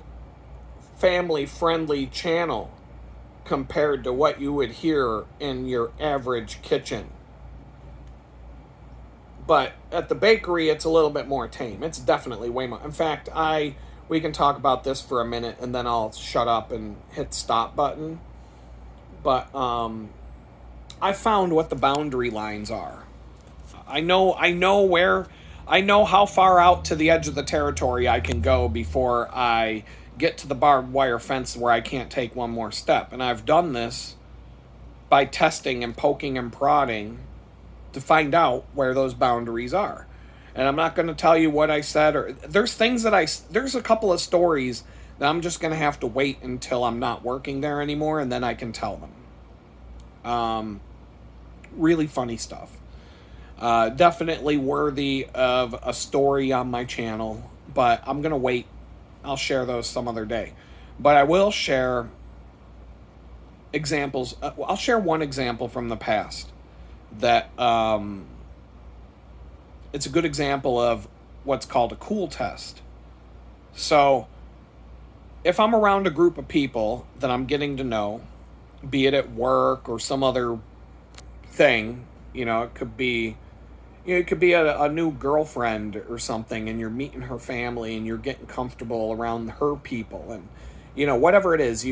family-friendly channel compared to what you would hear in your average kitchen. But at the bakery, it's a little bit more tame. It's definitely way more. In fact, we can talk about this for a minute, and then I'll shut up and hit stop button. But I found what the boundary lines are. I know how far out to the edge of the territory I can go before I get to the barbed wire fence where I can't take one more step. And I've done this by testing and poking and prodding to find out where those boundaries are. And I'm not going to tell you what I said, or there's a couple of stories that I'm just going to have to wait until I'm not working there anymore, and then I can tell them. Really funny stuff. Definitely worthy of a story on my channel, but I'm going to wait. I'll share those some other day. But I will share examples. I'll share one example from the past that it's a good example of what's called a cool test. So if I'm around a group of people that I'm getting to know, be it at work or some other thing, it could be a new girlfriend or something, and you're meeting her family and you're getting comfortable around her people, and whatever it is,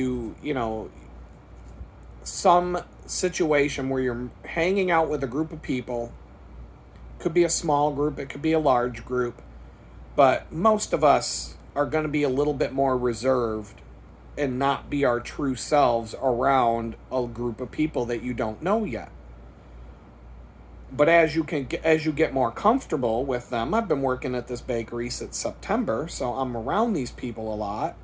some situation where you're hanging out with a group of people. Could be a small group, it could be a large group, but most of us are going to be a little bit more reserved and not be our true selves around a group of people that you don't know yet. But as you get more comfortable with them, I've been working at this bakery since September, so I'm around these people a lot.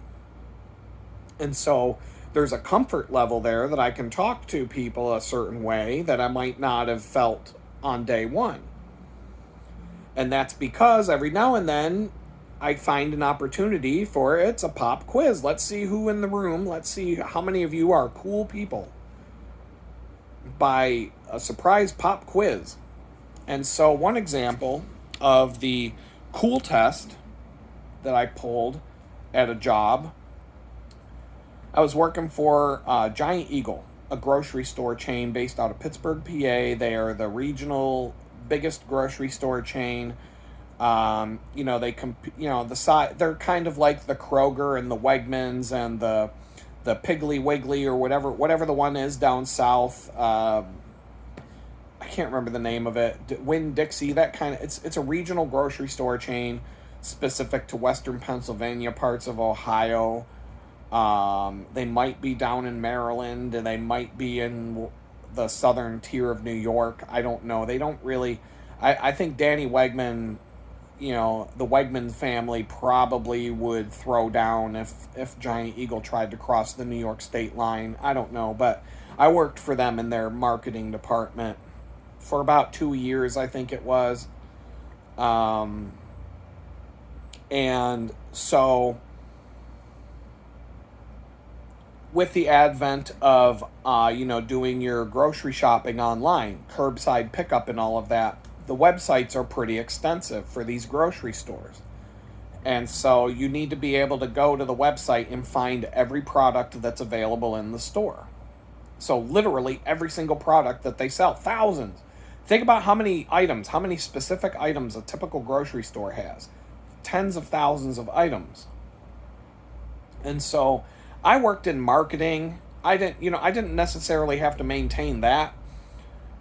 And so there's a comfort level there that I can talk to people a certain way that I might not have felt on day one. And that's because every now and then I find an opportunity for it's a pop quiz. Let's see who in the room. Let's see how many of you are cool people by a surprise pop quiz. And so one example of the cool test that I pulled at a job, I was working for Giant Eagle, a grocery store chain based out of Pittsburgh, PA. They are the regional biggest grocery store chain. The size, they're kind of like the Kroger and the Wegmans and the Piggly Wiggly or whatever the one is down south. I can't remember the name of it. Winn-Dixie, that kind of, it's a regional grocery store chain specific to Western Pennsylvania, parts of Ohio. They might be down in Maryland, and they might be in the southern tier of New York. I don't know. They don't really. I think Danny Wegman, the Wegman family probably would throw down if Giant Eagle tried to cross the New York state line. I don't know, but I worked for them in their marketing department for about 2 years, I think it was. And so with the advent of, doing your grocery shopping online, curbside pickup and all of that, the websites are pretty extensive for these grocery stores. And so you need to be able to go to the website and find every product that's available in the store. So literally every single product that they sell, thousands. Think about how many specific items a typical grocery store has. Tens of thousands of items. And so I worked in marketing. I didn't necessarily have to maintain that,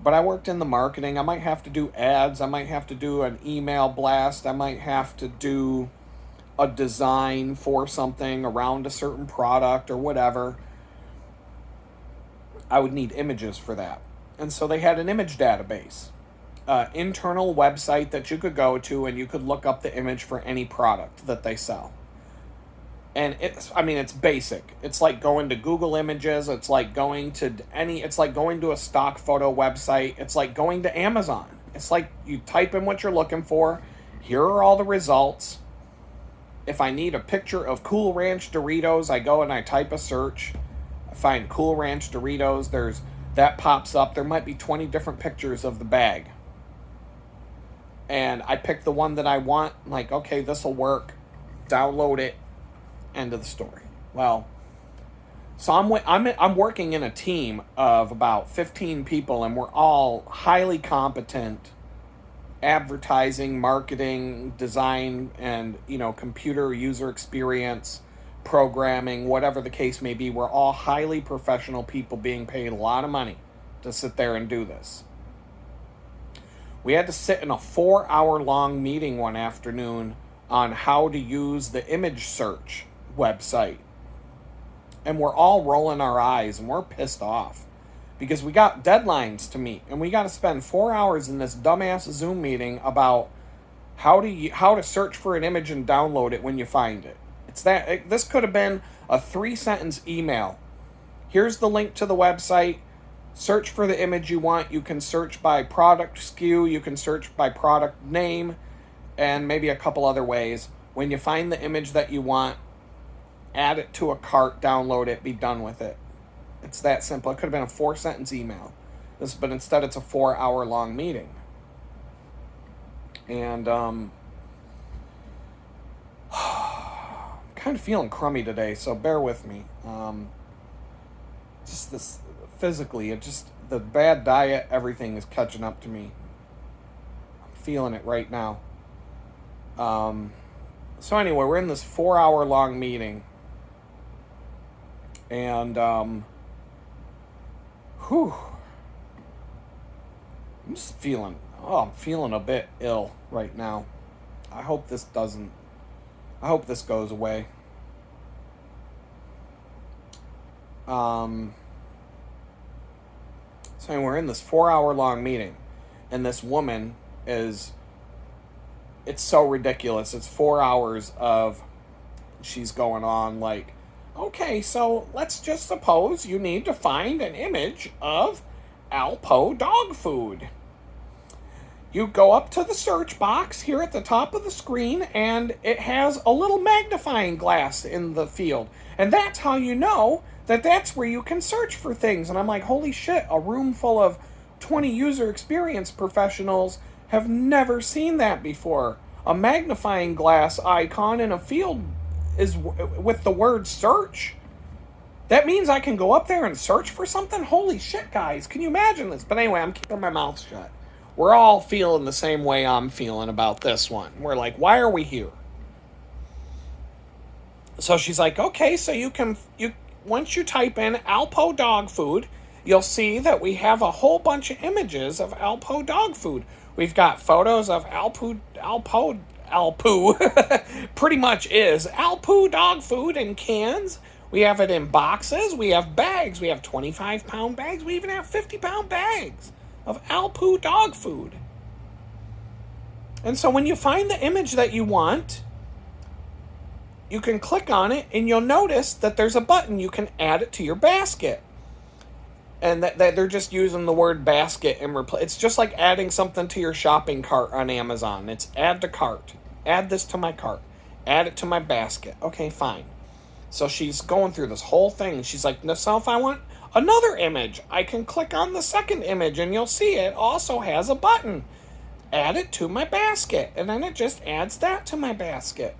but I worked in the marketing. I might have to do ads. I might have to do an email blast. I might have to do a design for something around a certain product or whatever. I would need images for that. And so they had an image database, internal website that you could go to, and you could look up the image for any product that they sell. And it's basic. It's like going to Google Images. It's like going to a stock photo website. It's like going to Amazon. It's like you type in what you're looking for. Here are all the results. If I need a picture of Cool Ranch Doritos, I go and I type a search. I find Cool Ranch Doritos. That pops up. There might be 20 different pictures of the bag. And I pick the one that I want. I'm like, okay, this will work. Download it. End of the story. Well, so I'm working in a team of about 15 people, and we're all highly competent advertising, marketing, design, and computer user experience, programming, whatever the case may be. We're all highly professional people being paid a lot of money to sit there and do this. We had to sit in a 4-hour-long meeting one afternoon on how to use the image search website. And we're all rolling our eyes, and we're pissed off because we got deadlines to meet, and we got to spend 4 hours in this dumbass Zoom meeting about how to search for an image and download it when you find it. This could have been a 3-sentence email. Here's the link to the website. Search for the image you want. You can search by product SKU. You can search by product name, and maybe a couple other ways. When you find the image that you want, add it to a cart, download it, be done with it. It's that simple. It could have been a 4-sentence email. But instead it's a 4-hour-long meeting. And kind of feeling crummy today, so bear with me. Just this physically, the bad diet, everything is catching up to me. I'm feeling it right now. So anyway, we're in this 4-hour-long meeting, and I'm feeling a bit ill right now. I hope this goes away. So anyway, we're in this 4-hour-long meeting, and this woman it's so ridiculous. It's 4 hours of she's going on like, okay, so let's just suppose you need to find an image of Alpo dog food. you go up to the search box here at the top of the screen, and it has a little magnifying glass in the field. And that's how you know that that's where you can search for things. And I'm like, holy shit, a room full of 20 user experience professionals have never seen that before. A magnifying glass icon in a field is with the word search. That means I can go up there and search for something? Holy shit, guys. Can you imagine this? But anyway, I'm keeping my mouth shut. We're all feeling the same way I'm feeling about this one. We're like, why are we here? So she's like, okay, so you once you type in Alpo dog food, you'll see that we have a whole bunch of images of Alpo dog food. We've got photos of Alpo pretty much is Alpo dog food in cans. We have it in boxes. We have bags. We have 25-pound bags. We even have 50-pound bags of Alpo dog food. And so when you find the image that you want, you can click on it, and you'll notice that there's a button. You can add it to your basket. And that they're just using the word basket and replace. It's just like adding something to your shopping cart on Amazon. It's add to cart. Add this to my cart. Add it to my basket. Okay, fine. So she's going through this whole thing. She's like, so if I want another image, I can click on the second image, and you'll see it also has a button. Add it to my basket. And then it just adds that to my basket.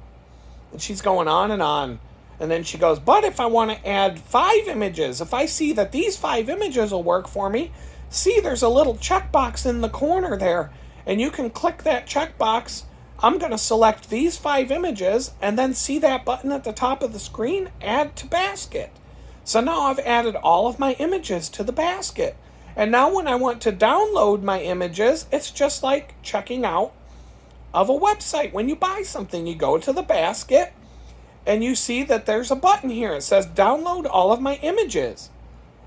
And she's going on and on. And then she goes, but if I want to add 5 images, if I see that these 5 images will work for me, see there's a little checkbox in the corner there. And you can click that checkbox. I'm going to select these 5 images, and then see that button at the top of the screen, add to basket. So now I've added all of my images to the basket. And now when I want to download my images, it's just like checking out of a website. When you buy something, you go to the basket, and you see that there's a button here. It says download all of my images.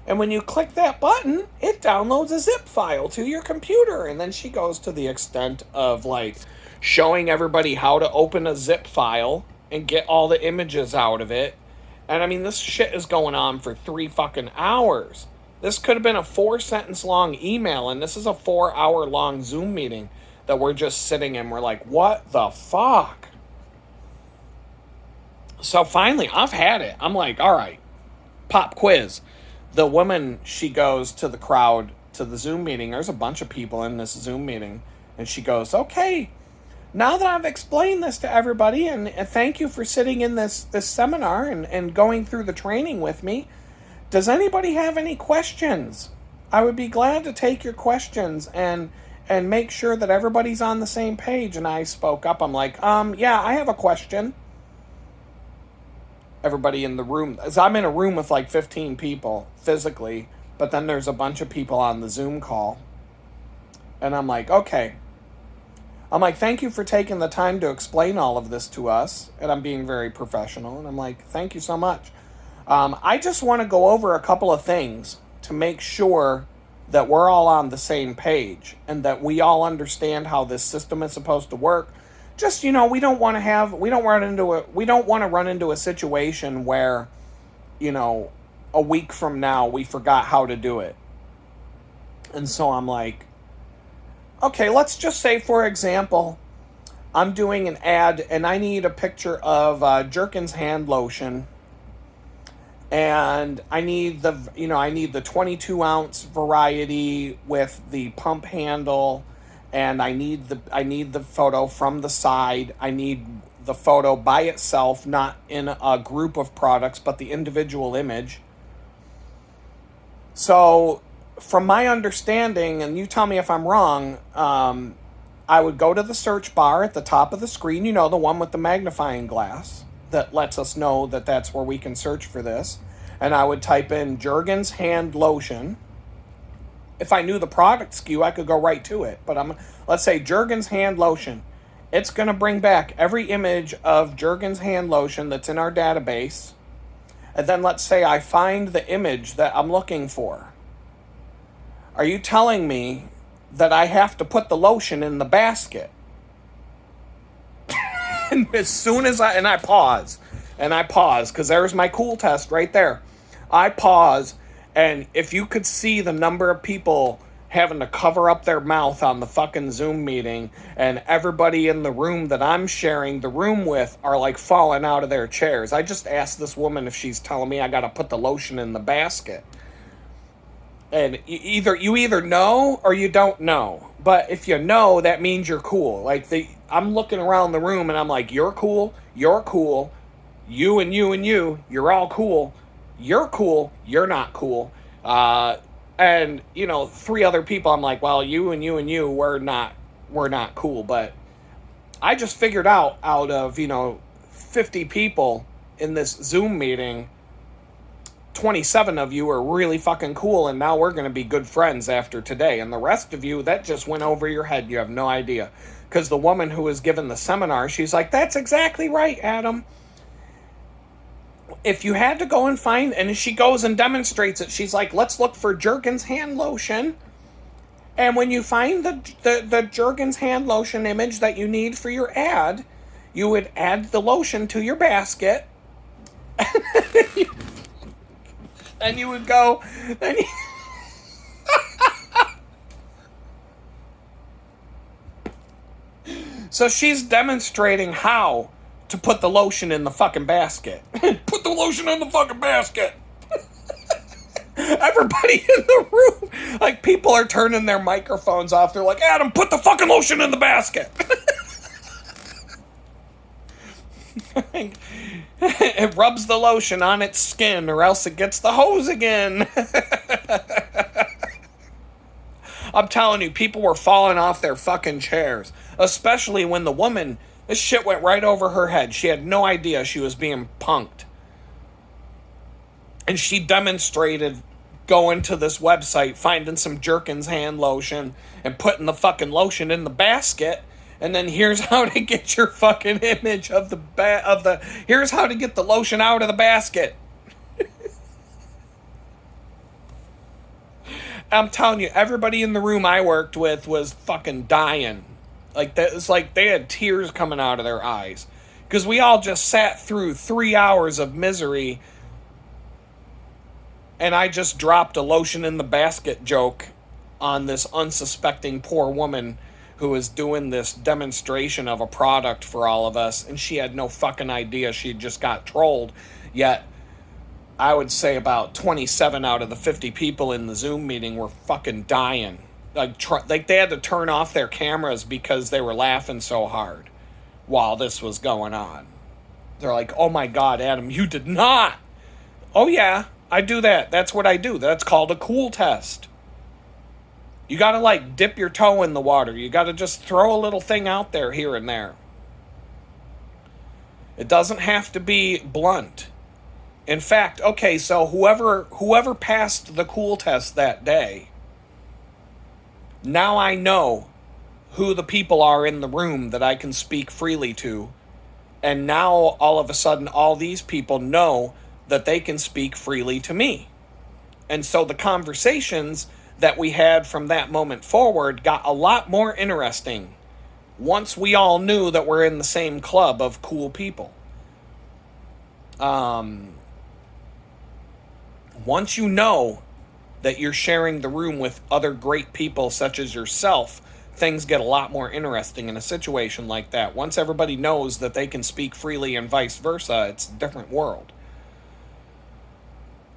And when you click that button, it downloads a zip file to your computer. And then she goes to the extent of like showing everybody how to open a zip file and get all the images out of it. And I mean, this shit is going on for 3 fucking hours. This could have been a 4-sentence long email, and this is a 4-hour long Zoom meeting that we're just sitting in. We're like, what the fuck? So finally, I've had it. I'm like, all right, pop quiz. The woman, she goes to the crowd, to the Zoom meeting. There's a bunch of people in this Zoom meeting. And she goes, okay, now that I've explained this to everybody, and thank you for sitting in this seminar and going through the training with me, does anybody have any questions? I would be glad to take your questions and make sure that everybody's on the same page. And I spoke up. I'm like, yeah, I have a question. Everybody in the room, as I'm in a room with like 15 people physically, but then there's a bunch of people on the Zoom call. And I'm like, okay. I'm like, thank you for taking the time to explain all of this to us. And I'm being very professional. And I'm like, thank you so much. I just want to go over a couple of things to make sure that we're all on the same page and that we all understand how this system is supposed to work. Just, we don't want to run into a situation where, a week from now we forgot how to do it. And so I'm like, okay, let's just say, for example, I'm doing an ad and I need a picture of Jergens hand lotion. And I need the 22-ounce variety with the pump handle. And I need the photo from the side. I need the photo by itself, not in a group of products, but the individual image. So, from my understanding, and you tell me if I'm wrong, I would go to the search bar at the top of the screen, the one with the magnifying glass that lets us know that that's where we can search for this. And I would type in Jergens hand lotion. If I knew the product SKU, I could go right to it. But let's say Jergens hand lotion. It's going to bring back every image of Jergens hand lotion that's in our database. And then let's say I find the image that I'm looking for. Are you telling me that I have to put the lotion in the basket? And as soon as I pause, because there's my cool test right there. I pause. And if you could see the number of people having to cover up their mouth on the fucking Zoom meeting, and everybody in the room that I'm sharing the room with are like falling out of their chairs. I just asked this woman if she's telling me I gotta put the lotion in the basket. And you either know or you don't know. But if you know, that means you're cool. Like I'm looking around the room and I'm like, you're cool, you and you and you're all cool. You're cool, you're not cool. And three other people, I'm like, well, you and you and you, we're not cool. But I just figured out of 50 people in this Zoom meeting, 27 of you are really fucking cool, and now we're going to be good friends after today. And the rest of you, that just went over your head. You have no idea. Because the woman who was given the seminar, she's like, that's exactly right, Adam. If you had to go and find, and she goes and demonstrates it, she's like, let's look for Jergens hand lotion. And when you find the Jergens hand lotion image that you need for your ad, you would add the lotion to your basket. And you would go, So she's demonstrating how to put the lotion in the fucking basket. Put the lotion in the fucking basket. Everybody in the room, like, people are turning their microphones off. They're like, Adam, put the fucking lotion in the basket. It rubs the lotion on its skin, or else it gets the hose again. I'm telling you, people were falling off their fucking chairs. Especially when the woman, this shit went right over her head. She had no idea she was being punked. And she demonstrated going to this website, finding some Jergens hand lotion, and putting the fucking lotion in the basket. And then here's how to get your fucking image of here's how to get the lotion out of the basket. I'm telling you, everybody in the room I worked with was fucking dying. Like, that was like they had tears coming out of their eyes. Because we all just sat through 3 hours of misery, and I just dropped a lotion in the basket joke on this unsuspecting poor woman who was doing this demonstration of a product for all of us, and she had no fucking idea. She just got trolled. Yet I would say about 27 out of the 50 people in the Zoom meeting were fucking dying. Like they had to turn off their cameras because they were laughing so hard while this was going on. They're like, oh my God, Adam, you did not. Oh yeah, I do that. That's what I do. That's called a cool test. You gotta, like, dip your toe in the water. You gotta just throw a little thing out there here and there. It doesn't have to be blunt. In fact, okay, so whoever passed the cool test that day, now I know who the people are in the room that I can speak freely to. And now, all of a sudden, all these people know that they can speak freely to me. And so the conversations that we had from that moment forward got a lot more interesting once we all knew that we're in the same club of cool people. Once you know that you're sharing the room with other great people such as yourself, things get a lot more interesting in a situation like that. Once everybody knows that they can speak freely and vice versa, it's a different world.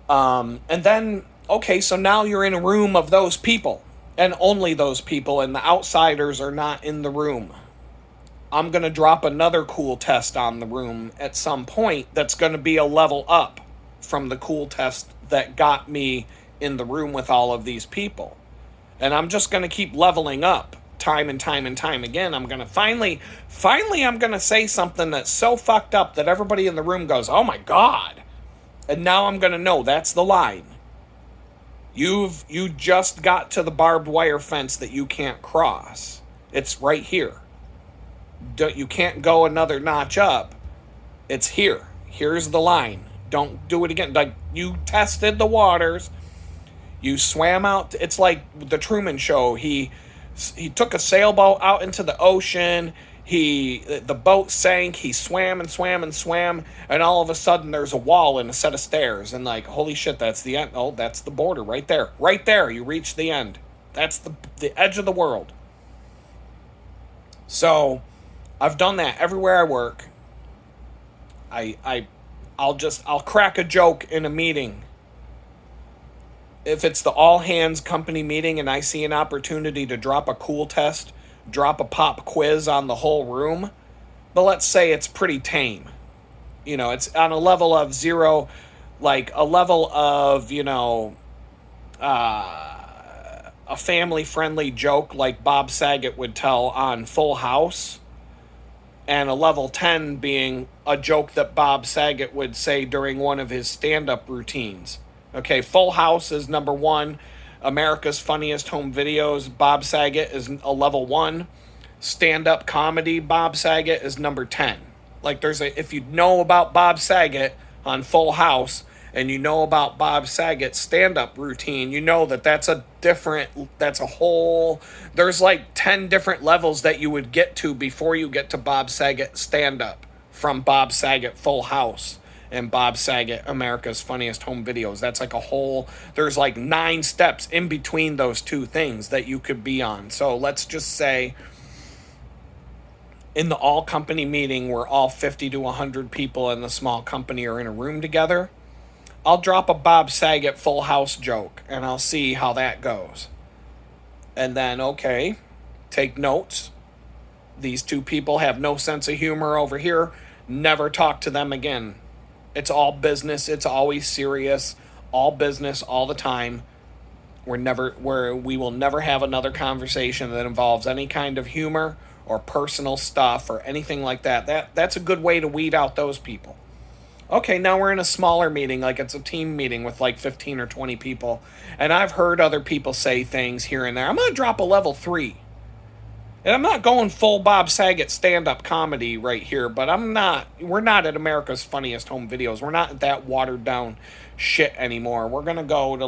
And then, okay, so now you're in a room of those people, and only those people, and the outsiders are not in the room. I'm going to drop another cool test on the room at some point that's going to be a level up from the cool test that got me in the room with all of these people. And I'm just going to keep leveling up time and time and time again. I'm going to finally I'm going to say something that's so fucked up that everybody in the room goes, oh my God. And now I'm going to know that's the line. You just got to the barbed wire fence that you can't cross. It's right here. You can't go another notch up. It's here. Here's the line. Don't do it again. Like, you tested the waters. You swam out. It's like the Truman Show. He took a sailboat out into the ocean. The boat sank. He swam and swam and swam, and all of a sudden there's a wall and a set of stairs, and like, holy shit, that's the end. Oh, that's the border right there. Right there, you reach the end. That's the edge of the world. So I've done that everywhere I work. I'll crack a joke in a meeting. If it's the all hands company meeting and I see an opportunity to drop a cool test, drop a pop quiz on the whole room, but let's say it's pretty tame. It's on a level of zero, like a level of, a family friendly joke like Bob Saget would tell on Full House, and a level 10 being a joke that Bob Saget would say during one of his stand up routines. Okay, Full House is number one. America's Funniest Home Videos, Bob Saget is a level 1. Stand up comedy, Bob Saget is number 10. Like, if you know about Bob Saget on Full House and you know about Bob Saget's stand up routine, you know that's a whole, there's like 10 different levels that you would get to before you get to Bob Saget stand up from Bob Saget Full House and Bob Saget America's Funniest Home Videos. That's like there's like 9 steps in between those two things that you could be on. So let's just say in the all company meeting where all 50 to 100 people in the small company are in a room together, I'll drop a Bob Saget Full House joke and I'll see how that goes. And then, okay, take notes. These two people have no sense of humor over here. Never talk to them again. It's all business. It's always serious. All business all the time. We will never have another conversation that involves any kind of humor or personal stuff or anything like that. That's a good way to weed out those people. Okay, now we're in a smaller meeting, like it's a team meeting with like 15 or 20 people, and I've heard other people say things here and there. I'm going to drop a level 3. And I'm not going full Bob Saget stand-up comedy right here, but we're not at America's Funniest Home Videos. We're not at that watered-down shit anymore. We're going to go to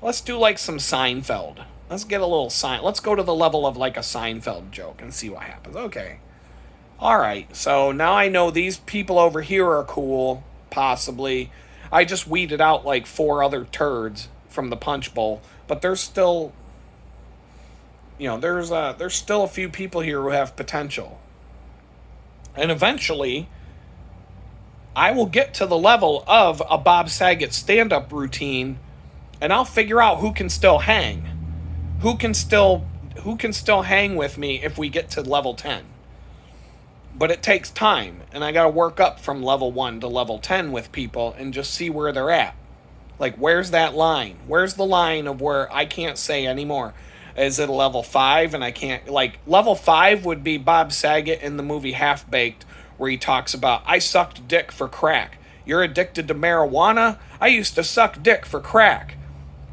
let's do like some Seinfeld. Let's get a little let's go to the level of like a Seinfeld joke and see what happens. Okay. All right. So now I know these people over here are cool, possibly. I just weeded out like 4 other turds from the punch bowl, but there's still, there's still a few people here who have potential. And eventually, I will get to the level of a Bob Saget stand-up routine, and I'll figure out who can still hang. Who can still hang with me if we get to level 10. But it takes time, and I got to work up from level 1 to level 10 with people and just see where they're at. Like, where's that line? Where's the line of where I can't say anymore? Is it a level 5 and I can't... Like, level 5 would be Bob Saget in the movie Half-Baked, where he talks about, I sucked dick for crack. You're addicted to marijuana? I used to suck dick for crack.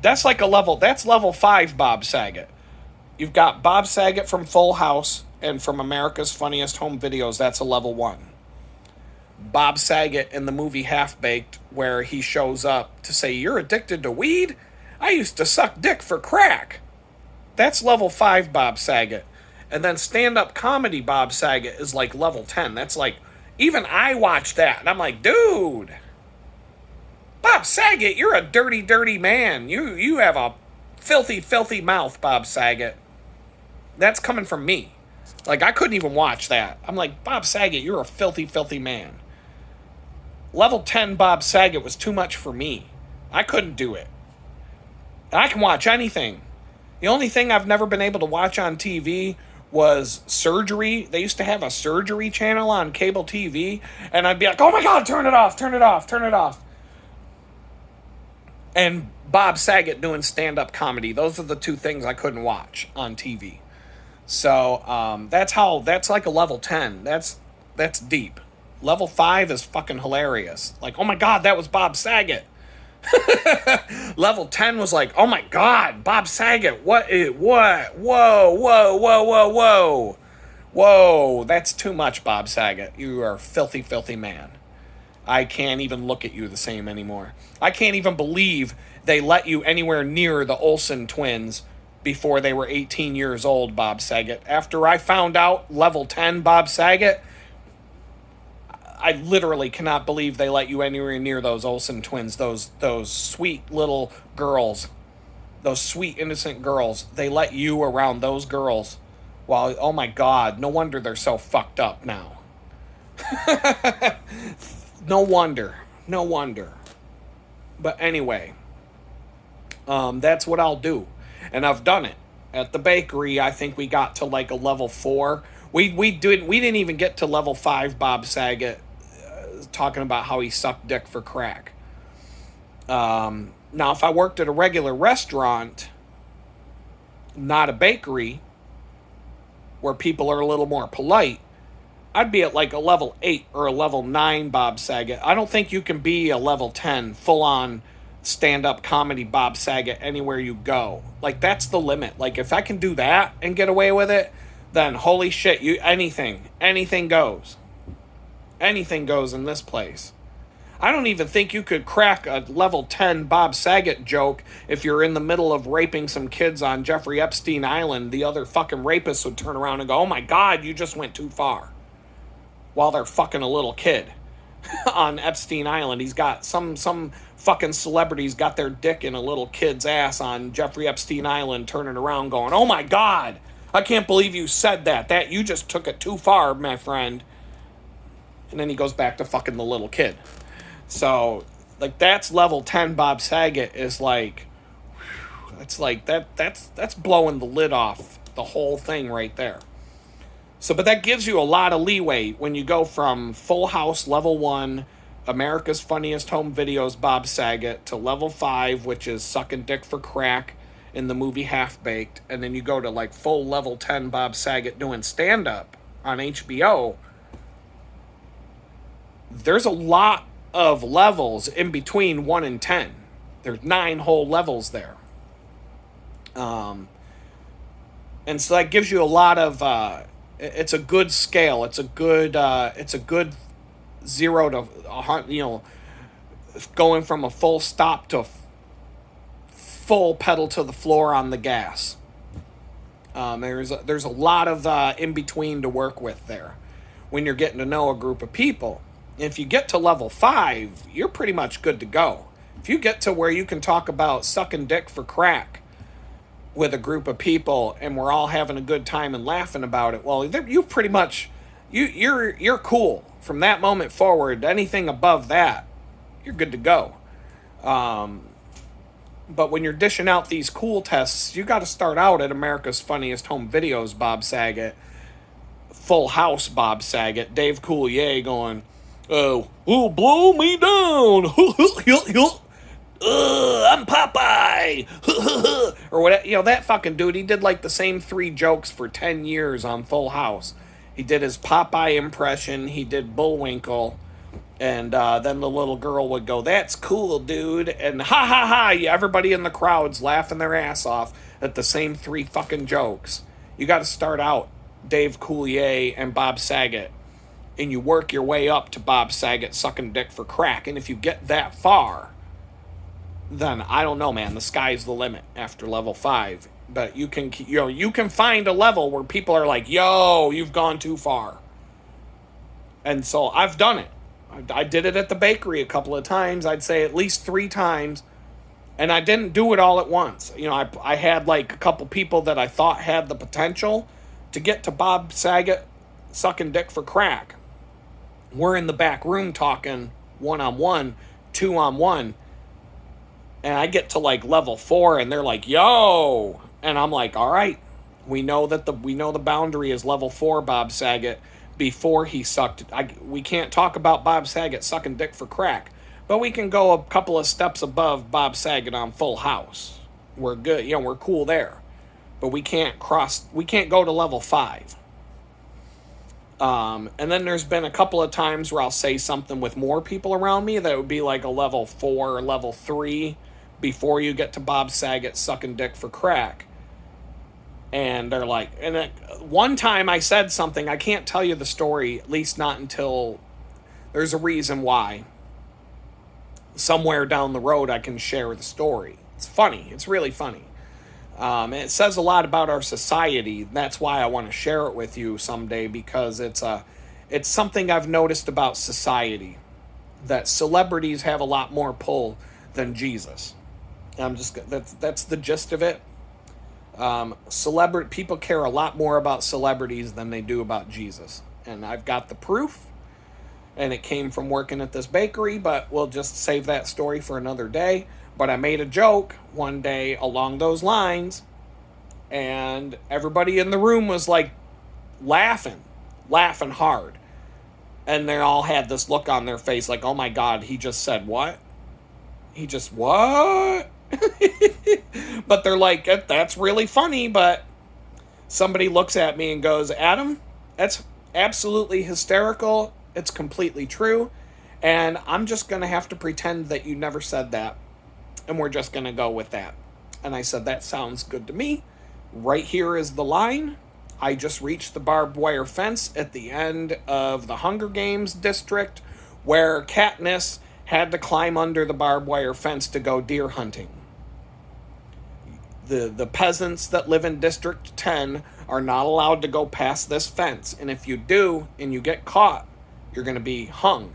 That's level 5 Bob Saget. You've got Bob Saget from Full House and from America's Funniest Home Videos. That's a level 1. Bob Saget in the movie Half-Baked, where he shows up to say, you're addicted to weed? I used to suck dick for crack. That's level 5 Bob Saget. And then stand-up comedy Bob Saget is like level 10. That's like, even I watched that, and I'm like, dude, Bob Saget, you're a dirty, dirty man. You have a filthy, filthy mouth, Bob Saget. That's coming from me. Like, I couldn't even watch that. I'm like, Bob Saget, you're a filthy, filthy man. Level 10 Bob Saget was too much for me. I couldn't do it. And I can watch anything. The only thing I've never been able to watch on TV was surgery. They used to have a surgery channel on cable TV, and I'd be like, oh my God, turn it off, turn it off, turn it off. And Bob Saget doing stand-up comedy. Those are the 2 things I couldn't watch on TV. So that's like a level 10. That's deep. Level 5 is fucking hilarious. Like, oh my God, that was Bob Saget. Level 10 was like, oh my God, Bob Saget, what, whoa, that's too much, Bob Saget. You are a filthy, filthy man. I can't even look at you the same anymore. I can't even believe they let you anywhere near the Olsen twins before they were 18 years old, Bob Saget. After I found out level 10 Bob Saget, I literally cannot believe they let you anywhere near those Olsen twins, those sweet little girls. Those sweet, innocent girls. They let you around those girls. While, oh my God, no wonder they're so fucked up now. No wonder. No wonder. But anyway, that's what I'll do. And I've done it. At the bakery, I think we got to like a level 4. We didn't even get to level 5 Bob Saget talking about how he sucked dick for crack. Now, if I worked at a regular restaurant, not a bakery, where people are a little more polite, I'd be at like a level 8 or a level 9 Bob Saget. I don't think you can be a level 10 full on stand up comedy Bob Saget anywhere you go. Like, that's the limit. Like, if I can do that and get away with it, then holy shit, anything goes. Anything goes in this place. I don't even think you could crack a level 10 Bob Saget joke if you're in the middle of raping some kids on Jeffrey Epstein Island. The other fucking rapists would turn around and go, oh my God, you just went too far. While they're fucking a little kid on Epstein Island. He's got some fucking celebrities got their dick in a little kid's ass on Jeffrey Epstein Island, turning around going, oh my God, I can't believe you said that. That you just took it too far, my friend. And then he goes back to fucking the little kid. So, like, that's level 10 Bob Saget is like, it's like, that's blowing the lid off the whole thing right there. So, but that gives you a lot of leeway when you go from Full House level 1, America's Funniest Home Videos Bob Saget, to level 5, which is sucking dick for crack in the movie Half Baked, and then you go to like full level 10 Bob Saget doing stand-up on HBO. There's a lot of levels in between 1 and 10. There's 9 whole levels there. And so that gives you a lot of, it's a good scale. It's a good 0 to 100, going from a full stop to full pedal to the floor on the gas. There's a lot of in between to work with there when you're getting to know a group of people. If you get to level 5, you're pretty much good to go. If you get to where you can talk about sucking dick for crack with a group of people and we're all having a good time and laughing about it, well, you pretty much, you're cool. From that moment forward, anything above that, you're good to go. But when you're dishing out these cool tests, you got to start out at America's Funniest Home Videos Bob Saget, Full House Bob Saget, Dave Coulier going, oh, blow me down. I'm Popeye. Or whatever. That fucking dude, he did like the same 3 jokes for 10 years on Full House. He did his Popeye impression. He did Bullwinkle. And then the little girl would go, that's cool, dude. And ha ha ha. Everybody in the crowd's laughing their ass off at the same 3 fucking jokes. You got to start out Dave Coulier and Bob Saget. And you work your way up to Bob Saget sucking dick for crack. And if you get that far, then I don't know, man. The sky's the limit after level 5. But you can find a level where people are like, yo, you've gone too far. And so I've done it. I did it at the bakery a couple of times. I'd say at least 3 times. And I didn't do it all at once. I had like a couple people that I thought had the potential to get to Bob Saget sucking dick for crack. We're in the back room talking 1-on-1, 2-on-1, and I get to like level 4 and they're like, yo, and I'm like, all right, we know the boundary is level 4 Bob Saget before he sucked. We can't talk about Bob Saget sucking dick for crack, but we can go a couple of steps above Bob Saget on Full House. We're good, we're cool there, but we can't go to level 5. And then there's been a couple of times where I'll say something with more people around me that would be like a level 4 or level 3 before you get to Bob Saget sucking dick for crack. And they're like, one time I said something, I can't tell you the story, at least not until there's a reason why. Somewhere down the road I can share the story. It's funny. It's really funny. And it says a lot about our society. That's why I want to share it with you someday, because it's something I've noticed about society, that celebrities have a lot more pull than Jesus. That's the gist of it. Celebrity people care a lot more about celebrities than they do about Jesus, and I've got the proof. And it came from working at this bakery, but we'll just save that story for another day. But I made a joke one day along those lines, and everybody in the room was like laughing hard. And they all had this look on their face like, oh my God, he just said what? He just what? But they're like, that's really funny. But somebody looks at me and goes, Adam, that's absolutely hysterical. It's completely true. And I'm just going to have to pretend that you never said that. And we're just going to go with that. And I said, that sounds good to me. Right here is the line. I just reached the barbed wire fence at the end of the Hunger Games district where Katniss had to climb under the barbed wire fence to go deer hunting. The peasants that live in District 10 are not allowed to go past this fence. And if you do and you get caught, you're going to be hung.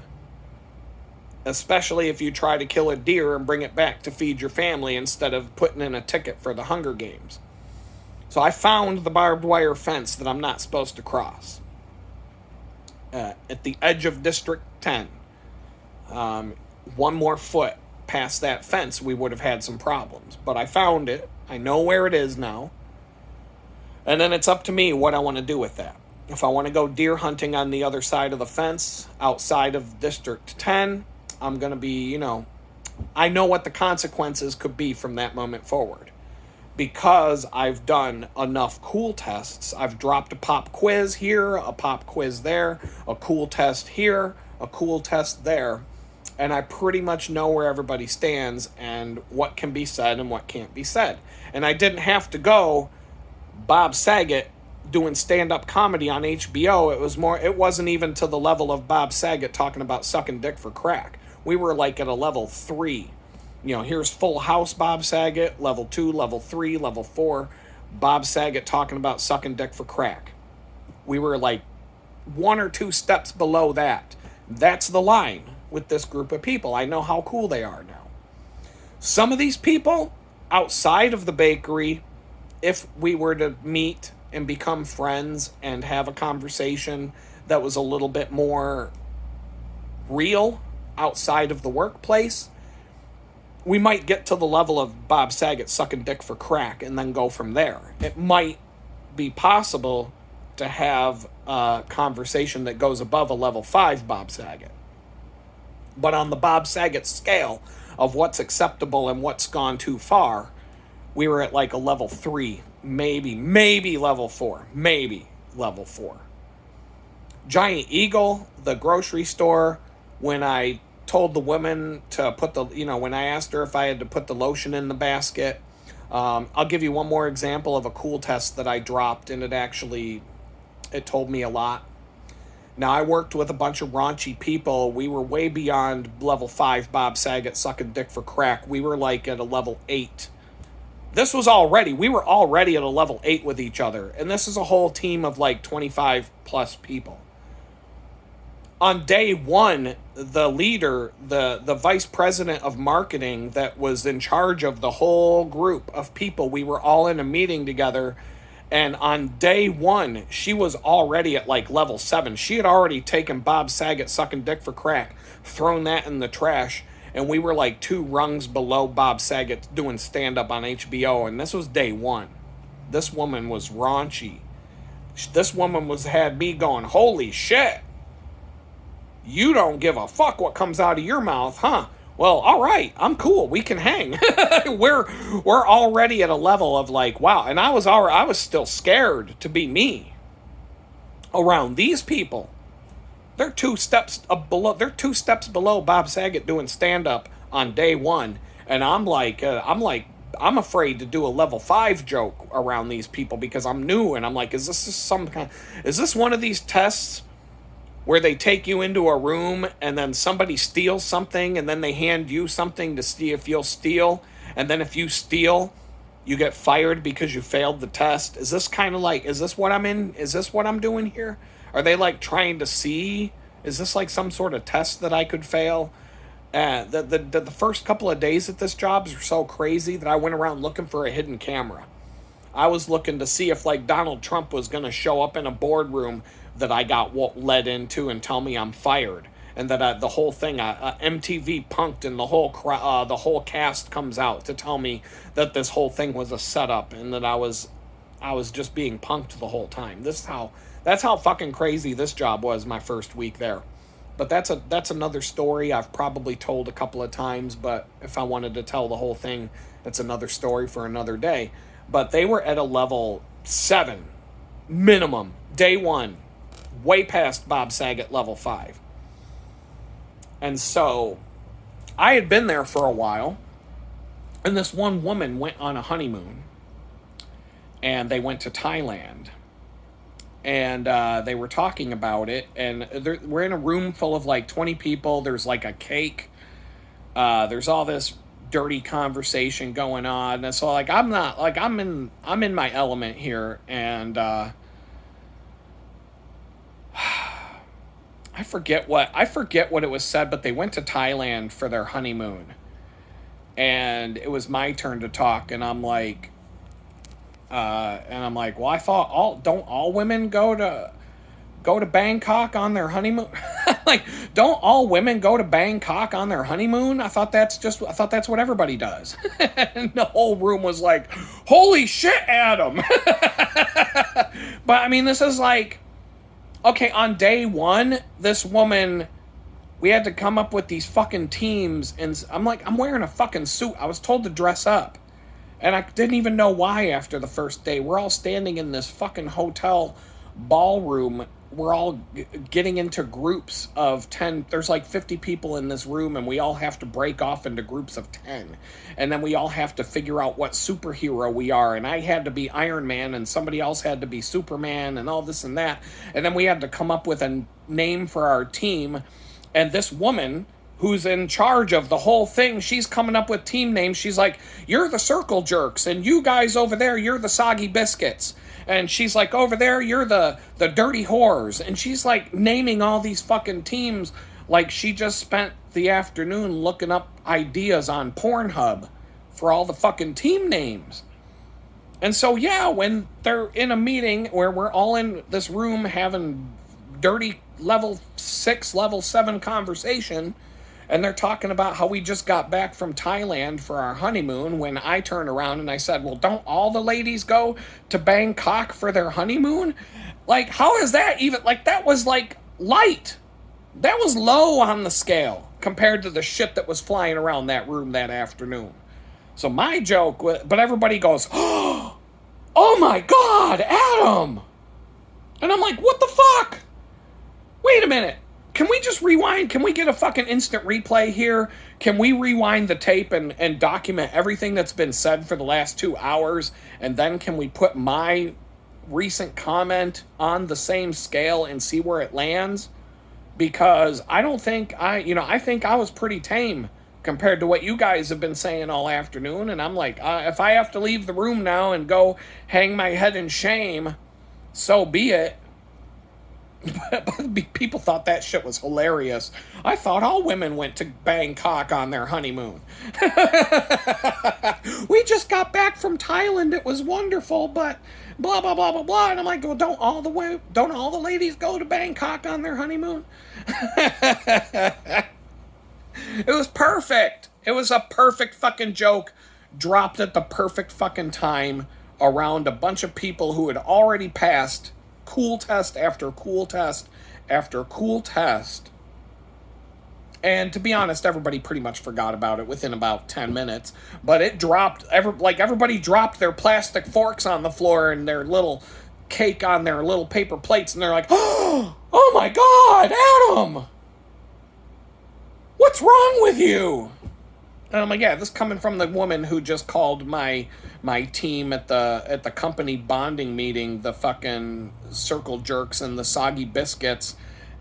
Especially if you try to kill a deer and bring it back to feed your family instead of putting in a ticket for the Hunger Games. So I found the barbed wire fence that I'm not supposed to cross. At the edge of District 10. One more foot past that fence, we would have had some problems. But I found it. I know where it is now. And then it's up to me what I want to do with that. If I want to go deer hunting on the other side of the fence, outside of District 10, I'm going to be, I know what the consequences could be from that moment forward. Because I've done enough cool tests. I've dropped a pop quiz here, a pop quiz there, a cool test here, a cool test there. And I pretty much know where everybody stands and what can be said and what can't be said. And I didn't have to go Bob Saget doing stand-up comedy on HBO. It wasn't even to the level of Bob Saget talking about sucking dick for crack. We were like at a level 3. Here's Full House Bob Saget, level 2, level 3, level 4. Bob Saget talking about sucking dick for crack. We were like 1 or 2 steps below that. That's the line with this group of people. I know how cool they are now. Some of these people outside of the bakery, if we were to meet and become friends and have a conversation that was a little bit more real outside of the workplace, we might get to the level of Bob Saget sucking dick for crack and then go from there. It might be possible to have a conversation that goes above a level 5 Bob Saget. But on the Bob Saget scale of what's acceptable and what's gone too far, we were at like a level 3, maybe level 4, maybe level 4. Giant Eagle, the grocery store, when I told the woman to put when I asked her if I had to put the lotion in the basket, I'll give you one more example of a cool test that I dropped, and it told me a lot. Now, I worked with a bunch of raunchy people. We were way beyond level 5 Bob Saget sucking dick for crack. We were like at a level 8. We were already at a level 8 with each other. And this is a whole team of like 25 plus people. On day 1, the leader, the vice president of marketing that was in charge of the whole group of people, we were all in a meeting together. And on day 1, she was already at like level 7. She had already taken Bob Saget sucking dick for crack, thrown that in the trash. And we were like 2 rungs below Bob Saget doing stand-up on HBO. And this was day 1. This woman was raunchy. This woman had me going, holy shit. You don't give a fuck what comes out of your mouth, huh? Well, all right, I'm cool. We can hang. We're already at a level of like, wow. And I was still scared to be me around these people. They're 2 steps below Bob Saget doing stand up on day 1, and I'm I'm afraid to do a level 5 joke around these people because I'm new, and I'm like, is this one of these tests where they take you into a room and then somebody steals something and then they hand you something to see if you'll steal, and then if you steal, you get fired because you failed the test? Is this what I'm in? Is this what I'm doing here? Are they like trying to see? Is this like some sort of test that I could fail? The first couple of days at this job were so crazy that I went around looking for a hidden camera. I was looking to see if like Donald Trump was going to show up in a boardroom that I got led into and tell me I'm fired, and that the whole thing, MTV punked, and the whole cast comes out to tell me that this whole thing was a setup and that I was just being punked the whole time. That's how fucking crazy this job was my first week there. But that's another story I've probably told a couple of times, but if I wanted to tell the whole thing, that's another story for another day. But they were at a level 7 minimum day one, way past Bob Saget level 5. And so I had been there for a while, and this one woman went on a honeymoon, and they went to Thailand, and they were talking about it, and we're in a room full of like 20 people. There's like a cake, there's all this dirty conversation going on, and so like I'm in my element here, and I forget what it was said, but they went to Thailand for their honeymoon, and it was my turn to talk, and I'm like, well, I thought don't all women go to Bangkok on their honeymoon? Like, don't all women go to Bangkok on their honeymoon? I thought that's what everybody does. And the whole room was like, holy shit, Adam. But I mean, this is like, okay, on day one, this woman, we had to come up with these fucking teams, and I'm like, I'm wearing a fucking suit. I was told to dress up. And I didn't even know why after the first day. We're all standing in this fucking hotel ballroom. We're all getting into groups of 10. There's like 50 people in this room, and we all have to break off into groups of 10. And then we all have to figure out what superhero we are. And I had to be Iron Man, and somebody else had to be Superman, and all this and that. And then we had to come up with a name for our team. And this woman, who's in charge of the whole thing, she's coming up with team names. She's like, you're the Circle Jerks, and you guys over there, you're the Soggy Biscuits. And she's like, over there, you're the Dirty Whores. And she's like naming all these fucking teams like she just spent the afternoon looking up ideas on Pornhub for all the fucking team names. And so, yeah, when they're in a meeting where we're all in this room having dirty level 6, level 7 conversation, and they're talking about how we just got back from Thailand for our honeymoon, when I turn around and I said, well, don't all the ladies go to Bangkok for their honeymoon? Like, how is that even, like, that was like light. That was low on the scale compared to the shit that was flying around that room that afternoon. So my joke, but everybody goes, oh my God, Adam. And I'm like, what the fuck? Wait a minute. Can we just rewind? Can we get a fucking instant replay here? Can we rewind the tape and document everything that's been said for the last 2 hours? And then can we put my recent comment on the same scale and see where it lands? Because I think I was pretty tame compared to what you guys have been saying all afternoon. And I'm like, if I have to leave the room now and go hang my head in shame, so be it. But people thought that shit was hilarious. I thought all women went to Bangkok on their honeymoon. We just got back from Thailand. It was wonderful, but blah, blah, blah, blah, blah. And I'm like, well, don't all the ladies go to Bangkok on their honeymoon? It was perfect. It was a perfect fucking joke, dropped at the perfect fucking time around a bunch of people who had already passed cool test after cool test after cool test. And to be honest, everybody pretty much forgot about it within about 10 minutes. But it dropped, everybody dropped their plastic forks on the floor and their little cake on their little paper plates. And they're like, oh my God, Adam! What's wrong with you? And I'm like, yeah, this coming from the woman who just called my team at the company bonding meeting the fucking Circle Jerks and the Soggy Biscuits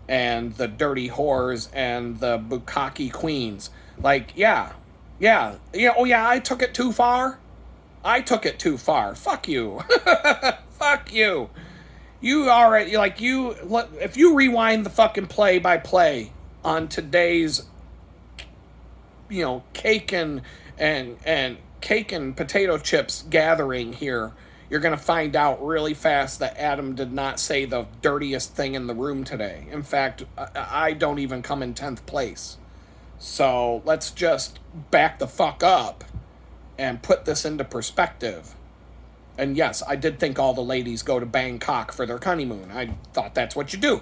and the Dirty Whores and the Bukkake Queens. Like, yeah, oh yeah, I took it too far? I took it too far. Fuck you. Fuck you. You already, if you rewind the fucking play-by-play on today's cake and cake and potato chips gathering here, you're going to find out really fast that Adam did not say the dirtiest thing in the room today. In fact, I don't even come in 10th place. So let's just back the fuck up and put this into perspective. And yes, I did think all the ladies go to Bangkok for their honeymoon. I thought that's what you do.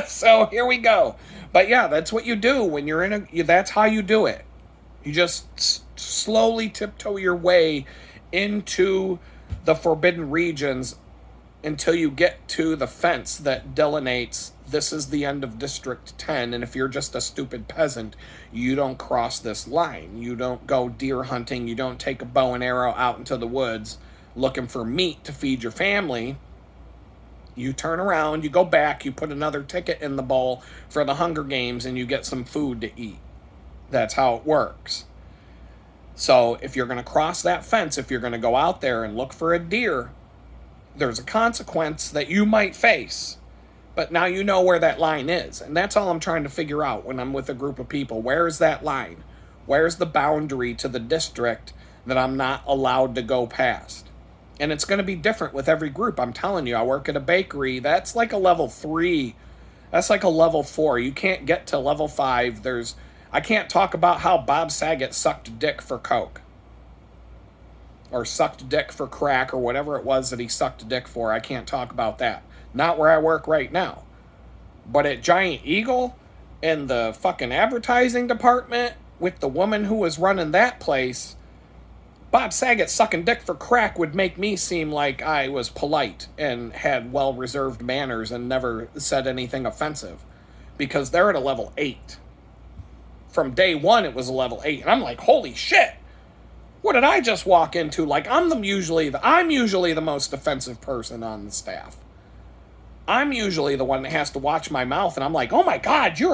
So here we go. But yeah, that's what you do when you're that's how you do it. You just slowly tiptoe your way into the forbidden regions until you get to the fence that delineates this is the end of District 10, and if you're just a stupid peasant, you don't cross this line. You don't go deer hunting. You don't take a bow and arrow out into the woods looking for meat to feed your family. You turn around, you go back, you put another ticket in the bowl for the Hunger Games, and you get some food to eat. That's how it works. So if you're going to cross that fence, if you're going to go out there and look for a deer, there's a consequence that you might face. But now you know where that line is. And that's all I'm trying to figure out when I'm with a group of people. Where is that line? Where's the boundary to the district that I'm not allowed to go past? And it's going to be different with every group. I'm telling you, I work at a bakery. That's like a level 3. That's like a level 4. You can't get to level 5. I can't talk about how Bob Saget sucked dick for coke. Or sucked dick for crack, or whatever it was that he sucked dick for. I can't talk about that. Not where I work right now. But at Giant Eagle, in the fucking advertising department, with the woman who was running that place, Bob Saget sucking dick for crack would make me seem like I was polite and had well-reserved manners and never said anything offensive. Because they're at a level 8. From day one, it was a level 8. And I'm like, holy shit! What did I just walk into? Like, I'm usually the most offensive person on the staff. I'm usually the one that has to watch my mouth, and I'm like, oh my God, you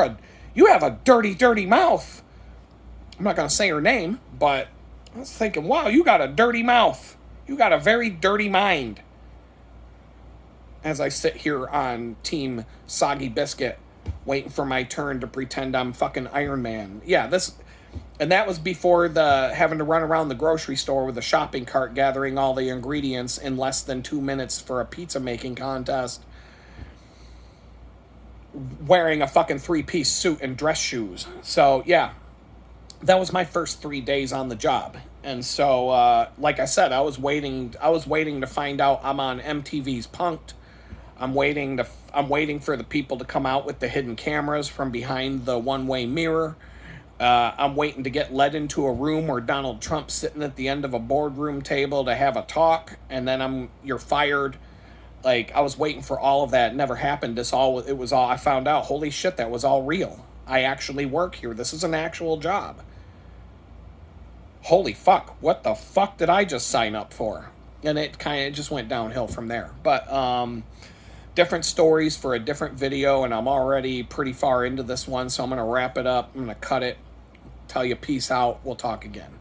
have a dirty, dirty mouth. I'm not going to say her name, but I was thinking, wow, you got a dirty mouth. You got a very dirty mind. As I sit here on Team Soggy Biscuit, waiting for my turn to pretend I'm fucking Iron Man. Yeah, and that was before the having to run around the grocery store with a shopping cart gathering all the ingredients in less than 2 minutes for a pizza making contest, wearing a fucking 3-piece suit and dress shoes. So yeah, that was my first 3 days on the job. And so like I said, I was waiting to find out I'm on MTV's Punk'd. I'm waiting for the people to come out with the hidden cameras from behind the one-way mirror. I'm waiting to get led into a room where Donald Trump's sitting at the end of a boardroom table to have a talk, and then you're fired. Like, I was waiting for all of that. It never happened. I found out, holy shit, that was all real. I actually work here. This is an actual job. Holy fuck, what the fuck did I just sign up for? And it just went downhill from there. But, different stories for a different video, and I'm already pretty far into this one, so I'm going to wrap it up. I'm going to cut it, tell you peace out. We'll talk again.